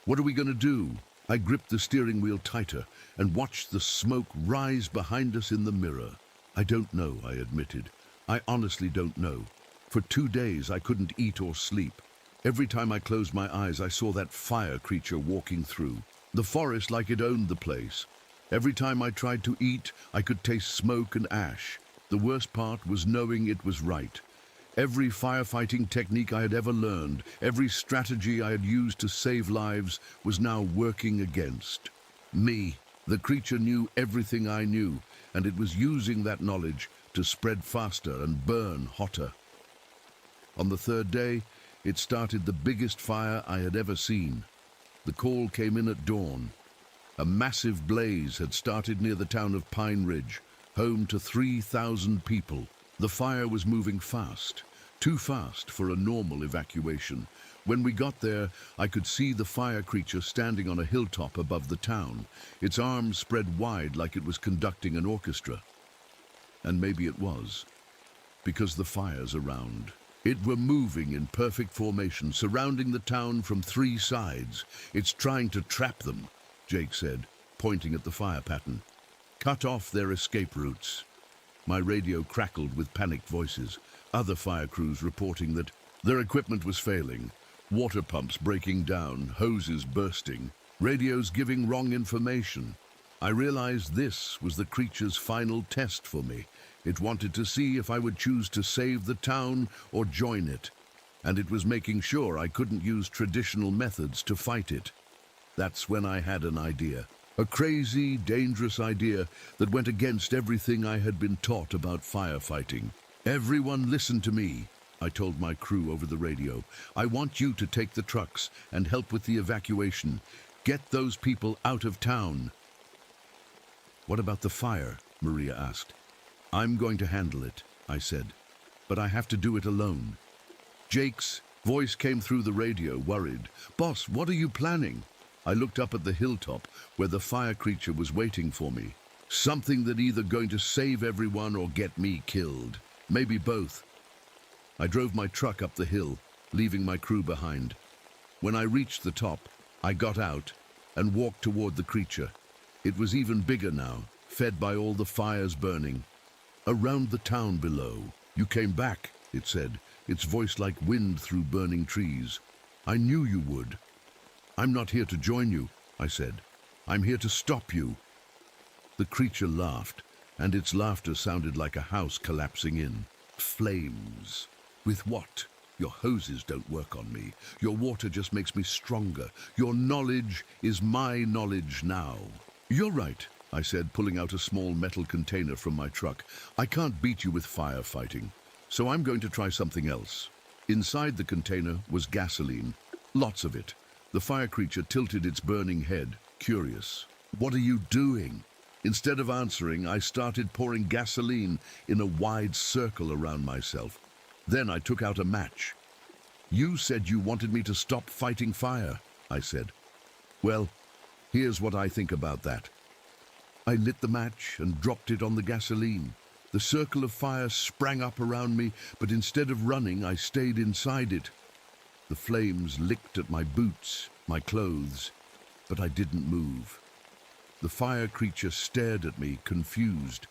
"What are we going to do?" I gripped the steering wheel tighter and watched the smoke rise behind us in the mirror. "I don't know," I admitted. "I honestly don't know. For 2 days I couldn't eat or sleep. Every time I closed my eyes I saw that fire creature walking through. The forest like it owned the place. Every time I tried to eat I could taste smoke and ash. The worst part was knowing it was right. Every firefighting technique I had ever learned, every strategy I had used to save lives was now working against me. The creature knew everything I knew, and it was using that knowledge to spread faster and burn hotter. On the 3rd day, it started the biggest fire I had ever seen. The call came in at dawn. A massive blaze had started near the town of Pine Ridge, home to 3,000 people. The fire was moving fast, too fast for a normal evacuation. When we got there, I could see the fire creature standing on a hilltop above the town, its arms spread wide like it was conducting an orchestra. And maybe it was, because the fire's around. It were moving in perfect formation, surrounding the town from 3 sides. It's trying to trap them, Jake said, pointing at the fire pattern. Cut off their escape routes. My radio crackled with panicked voices. Other fire crews reporting that their equipment was failing. Water pumps breaking down, hoses bursting, radios giving wrong information. I realized this was the creature's final test for me. It wanted to see if I would choose to save the town or join it. And it was making sure I couldn't use traditional methods to fight it. That's when I had an idea. A crazy, dangerous idea that went against everything I had been taught about firefighting. Everyone listen to me, I told my crew over the radio. I want you to take the trucks and help with the evacuation. Get those people out of town. What about the fire? Maria asked. I'm going to handle it, I said, but I have to do it alone. Jake's voice came through the radio, worried. Boss, what are you planning? I looked up at the hilltop where the fire creature was waiting for me. Something that either going to save everyone or get me killed. Maybe both. I drove my truck up the hill, leaving my crew behind. When I reached the top, I got out and walked toward the creature. It was even bigger now, fed by all the fires burning. Around the town below. You came back, it said, its voice like wind through burning trees. I knew you would. I'm not here to join you, I said. I'm here to stop you. The creature laughed, and its laughter sounded like a house collapsing in. Flames. With what? Your hoses don't work on me. Your water just makes me stronger. Your knowledge is my knowledge now. You're right, I said, pulling out a small metal container from my truck. I can't beat you with firefighting, so I'm going to try something else. Inside the container was gasoline, lots of it. The fire creature tilted its burning head, curious. What are you doing? Instead of answering, I started pouring gasoline in a wide circle around myself. Then I took out a match. You said you wanted me to stop fighting fire, I said. Well, here's what I think about that. I lit the match and dropped it on the gasoline. The circle of fire sprang up around me, but instead of running, I stayed inside it. The flames licked at my boots, my clothes, but I didn't move. The fire creature stared at me, confused.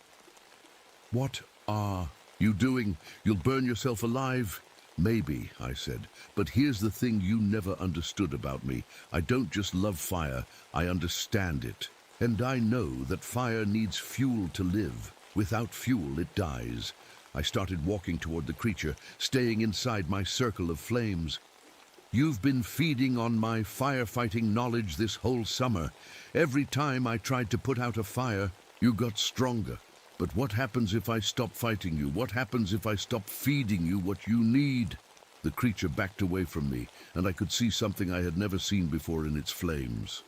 What are you doing? You'll burn yourself alive? Maybe, I said, but here's the thing you never understood about me. I don't just love fire, I understand it. And I know that fire needs fuel to live. Without fuel, it dies. I started walking toward the creature, staying inside my circle of flames. You've been feeding on my firefighting knowledge this whole summer. Every time I tried to put out a fire, you got stronger. But what happens if I stop fighting you? What happens if I stop feeding you what you need? The creature backed away from me, and I could see something I had never seen before in its flames.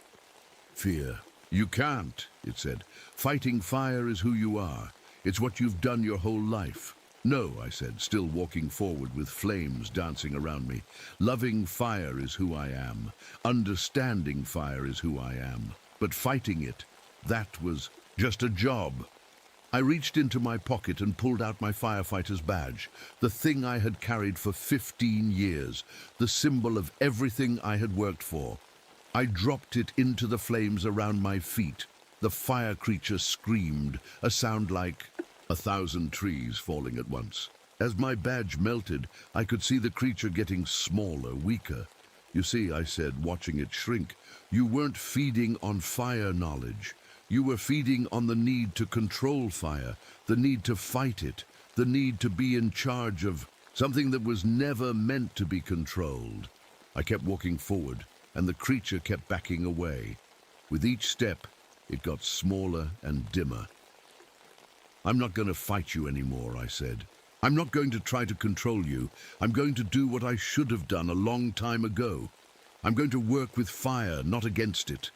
Fear. You can't, it said. Fighting fire is who you are. It's what you've done your whole life. No, I said, still walking forward with flames dancing around me. Loving fire is who I am. Understanding fire is who I am. But fighting it, that was just a job. I reached into my pocket and pulled out my firefighter's badge, the thing I had carried for 15 years, the symbol of everything I had worked for. I dropped it into the flames around my feet. The fire creature screamed, a sound like 1,000 trees falling at once. As my badge melted, I could see the creature getting smaller, weaker. You see, I said, watching it shrink, you weren't feeding on fire knowledge. You were feeding on the need to control fire, the need to fight it, the need to be in charge of something that was never meant to be controlled. I kept walking forward, and the creature kept backing away. With each step, it got smaller and dimmer. I'm not going to fight you anymore, I said. I'm not going to try to control you. I'm going to do what I should have done a long time ago. I'm going to work with fire, not against it.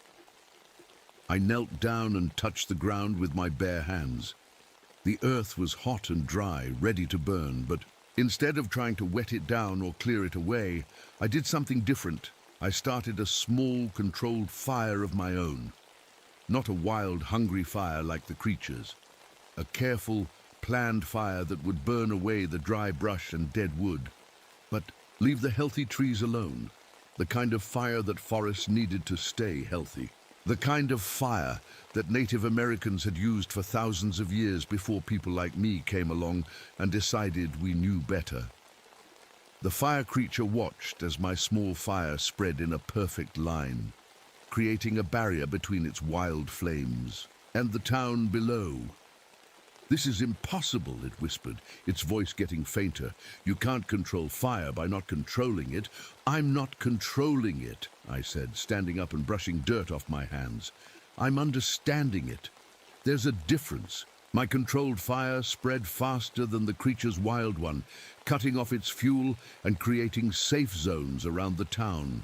I knelt down and touched the ground with my bare hands. The earth was hot and dry, ready to burn, but instead of trying to wet it down or clear it away, I did something different. I started a small, controlled fire of my own. Not a wild, hungry fire like the creatures. A careful, planned fire that would burn away the dry brush and dead wood. But leave the healthy trees alone. The kind of fire that forests needed to stay healthy. The kind of fire that Native Americans had used for thousands of years before people like me came along and decided we knew better. The fire creature watched as my small fire spread in a perfect line, creating a barrier between its wild flames and the town below. "This is impossible," it whispered, its voice getting fainter. "You can't control fire by not controlling it." "I'm not controlling it," I said, standing up and brushing dirt off my hands. "I'm understanding it. There's a difference. My controlled fire spread faster than the creature's wild one, cutting off its fuel and creating safe zones around the town.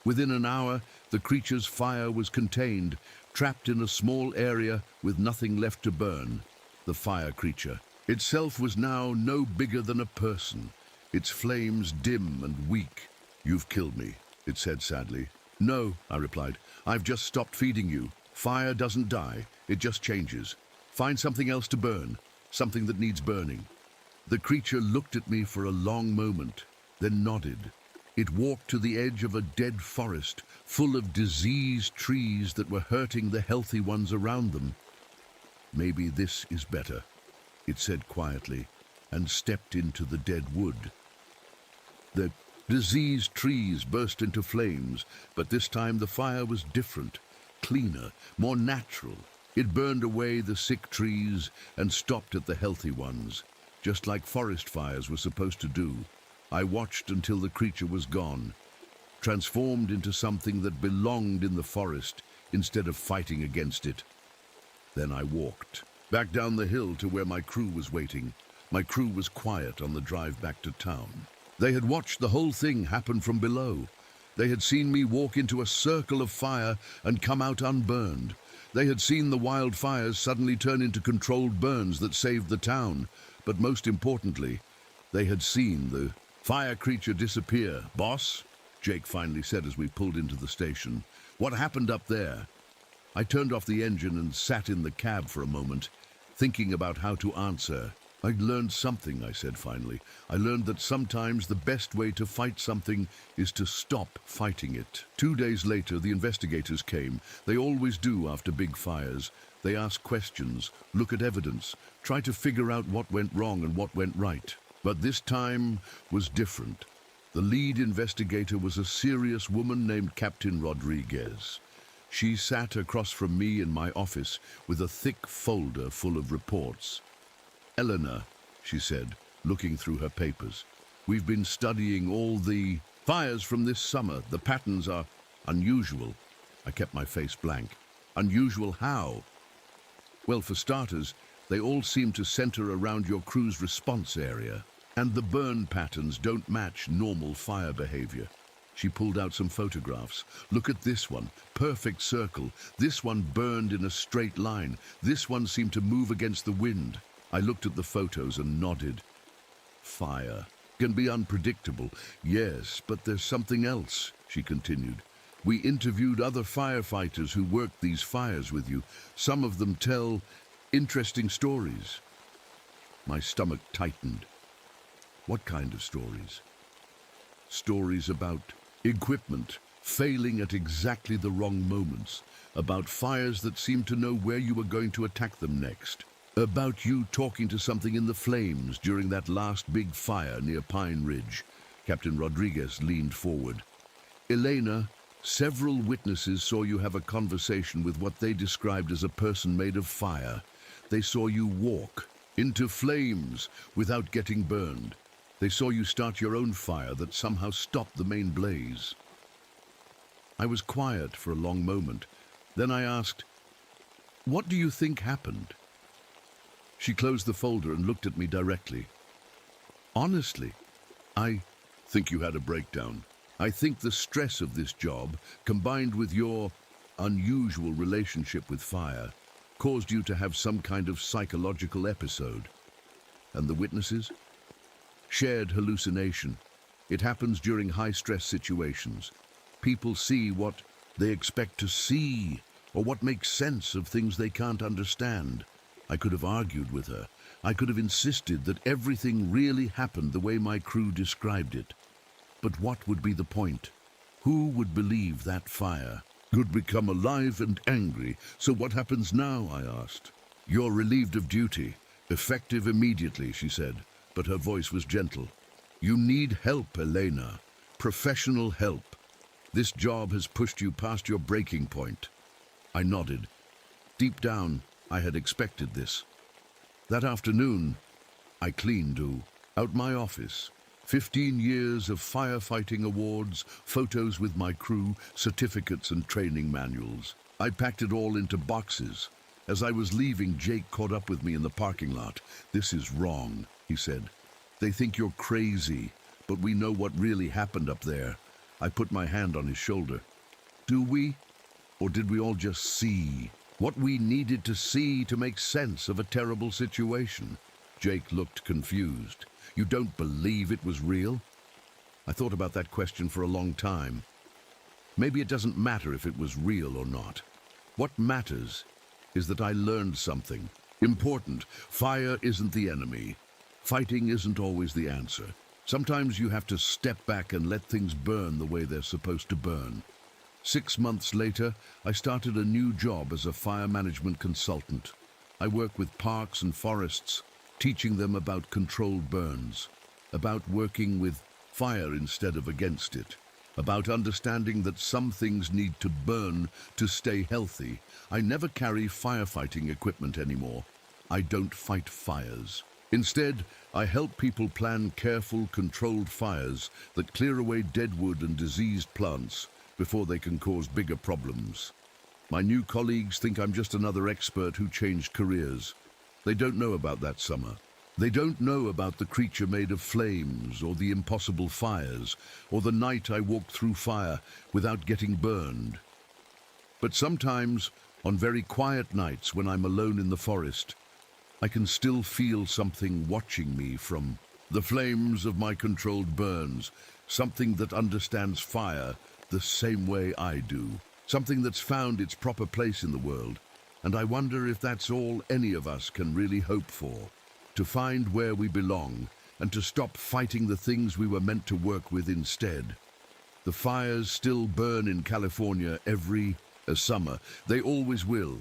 Within an hour, the creature's fire was contained, trapped in a small area with nothing left to burn. The fire creature itself was now no bigger than a person, its flames dim and weak. "You've killed me," it said sadly. "No," I replied. "I've just stopped feeding you. Fire doesn't die, it just changes. Find something else to burn, something that needs burning." The creature looked at me for a long moment, then nodded. It walked to the edge of a dead forest, full of diseased trees that were hurting the healthy ones around them. "Maybe this is better," it said quietly, and stepped into the dead wood. The diseased trees burst into flames, but this time the fire was different, cleaner, more natural. It burned away the sick trees and stopped at the healthy ones, just like forest fires were supposed to do. I watched until the creature was gone, transformed into something that belonged in the forest instead of fighting against it. Then I walked back down the hill to where my crew was waiting. My crew was quiet on the drive back to town. They had watched the whole thing happen from below. They had seen me walk into a circle of fire and come out unburned. They had seen the wildfires suddenly turn into controlled burns that saved the town. But most importantly, they had seen the fire creature disappear. "Boss," Jake finally said as we pulled into the station, "what happened up there?" I turned off the engine and sat in the cab for a moment, thinking about how to answer. "I'd learned something," I said finally. "I learned that sometimes the best way to fight something is to stop fighting it." 2 days later, the investigators came. They always do after big fires. They ask questions, look at evidence, try to figure out what went wrong and what went right. But this time was different. The lead investigator was a serious woman named Captain Rodriguez. She sat across from me in my office with a thick folder full of reports. "Eleanor," she said, looking through her papers, "we've been studying all the fires from this summer. The patterns are unusual." I kept my face blank. "Unusual how?" "Well, for starters, they all seem to center around your crew's response area. And the burn patterns don't match normal fire behavior." She pulled out some photographs. "Look at this one. Perfect circle. This one burned in a straight line. This one seemed to move against the wind." I looked at the photos and nodded. "Fire can be unpredictable." "Yes, but there's something else," she continued. "We interviewed other firefighters who worked these fires with you. Some of them tell interesting stories." My stomach tightened. "What kind of stories?" "Stories about equipment failing at exactly the wrong moments, about fires that seemed to know where you were going to attack them next, about you talking to something in the flames during that last big fire near Pine Ridge." Captain Rodriguez leaned forward. "Elena, several witnesses saw you have a conversation with what they described as a person made of fire. They saw you walk into flames without getting burned. They saw you start your own fire that somehow stopped the main blaze." I was quiet for a long moment. Then I asked, "What do you think happened?" She closed the folder and looked at me directly. "Honestly, I think you had a breakdown. I think the stress of this job, combined with your unusual relationship with fire, caused you to have some kind of psychological episode." "And the witnesses?" "Shared hallucination. It happens during high-stress situations. People see what they expect to see, or what makes sense of things they can't understand. I could have argued with her. I could have insisted that everything really happened the way my crew described it. But what would be the point? Who would believe that fire could become alive and angry? So what happens now, I asked. You're relieved of duty. Effective immediately, she said, but her voice was gentle. You need help, Elena. Professional help. This job has pushed you past your breaking point. I nodded. Deep down, I had expected this. That afternoon, I cleaned out my office. 15 years of firefighting awards, photos with my crew, certificates and training manuals. I packed it all into boxes. As I was leaving, Jake caught up with me in the parking lot. This is wrong, he said. They think you're crazy, but we know what really happened up there. I put my hand on his shoulder. Do we? Or did we all just see what we needed to see to make sense of a terrible situation? Jake looked confused. You don't believe it was real? I thought about that question for a long time. Maybe it doesn't matter if it was real or not. What matters is that I learned something important. Fire isn't the enemy. Fighting isn't always the answer. Sometimes you have to step back and let things burn the way they're supposed to burn. 6 months later, I started a new job as a fire management consultant. I work with parks and forests, teaching them about controlled burns, about working with fire instead of against it, about understanding that some things need to burn to stay healthy. I never carry firefighting equipment anymore. I don't fight fires. Instead, I help people plan careful, controlled fires that clear away dead wood and diseased plants before they can cause bigger problems. My new colleagues think I'm just another expert who changed careers. They don't know about that summer. They don't know about the creature made of flames, or the impossible fires, or the night I walked through fire without getting burned. But sometimes, on very quiet nights when I'm alone in the forest, I can still feel something watching me from the flames of my controlled burns, something that understands fire the same way I do, something that's found its proper place in the world. And I wonder if that's all any of us can really hope for, to find where we belong and to stop fighting the things we were meant to work with instead. The fires still burn in California every summer. They always will.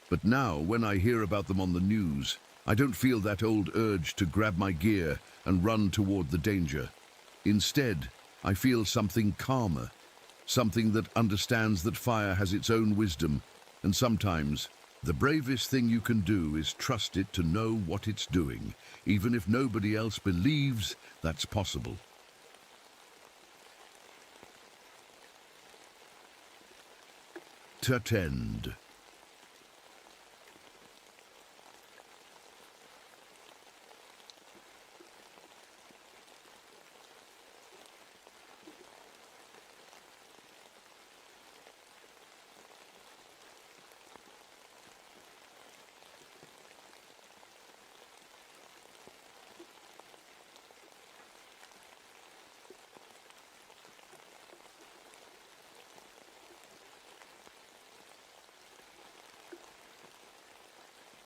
But now, when I hear about them on the news, I don't feel that old urge to grab my gear and run toward the danger. Instead, I feel something calmer, something that understands that fire has its own wisdom, and sometimes the bravest thing you can do is trust it to know what it's doing, even if nobody else believes that's possible. Tatend.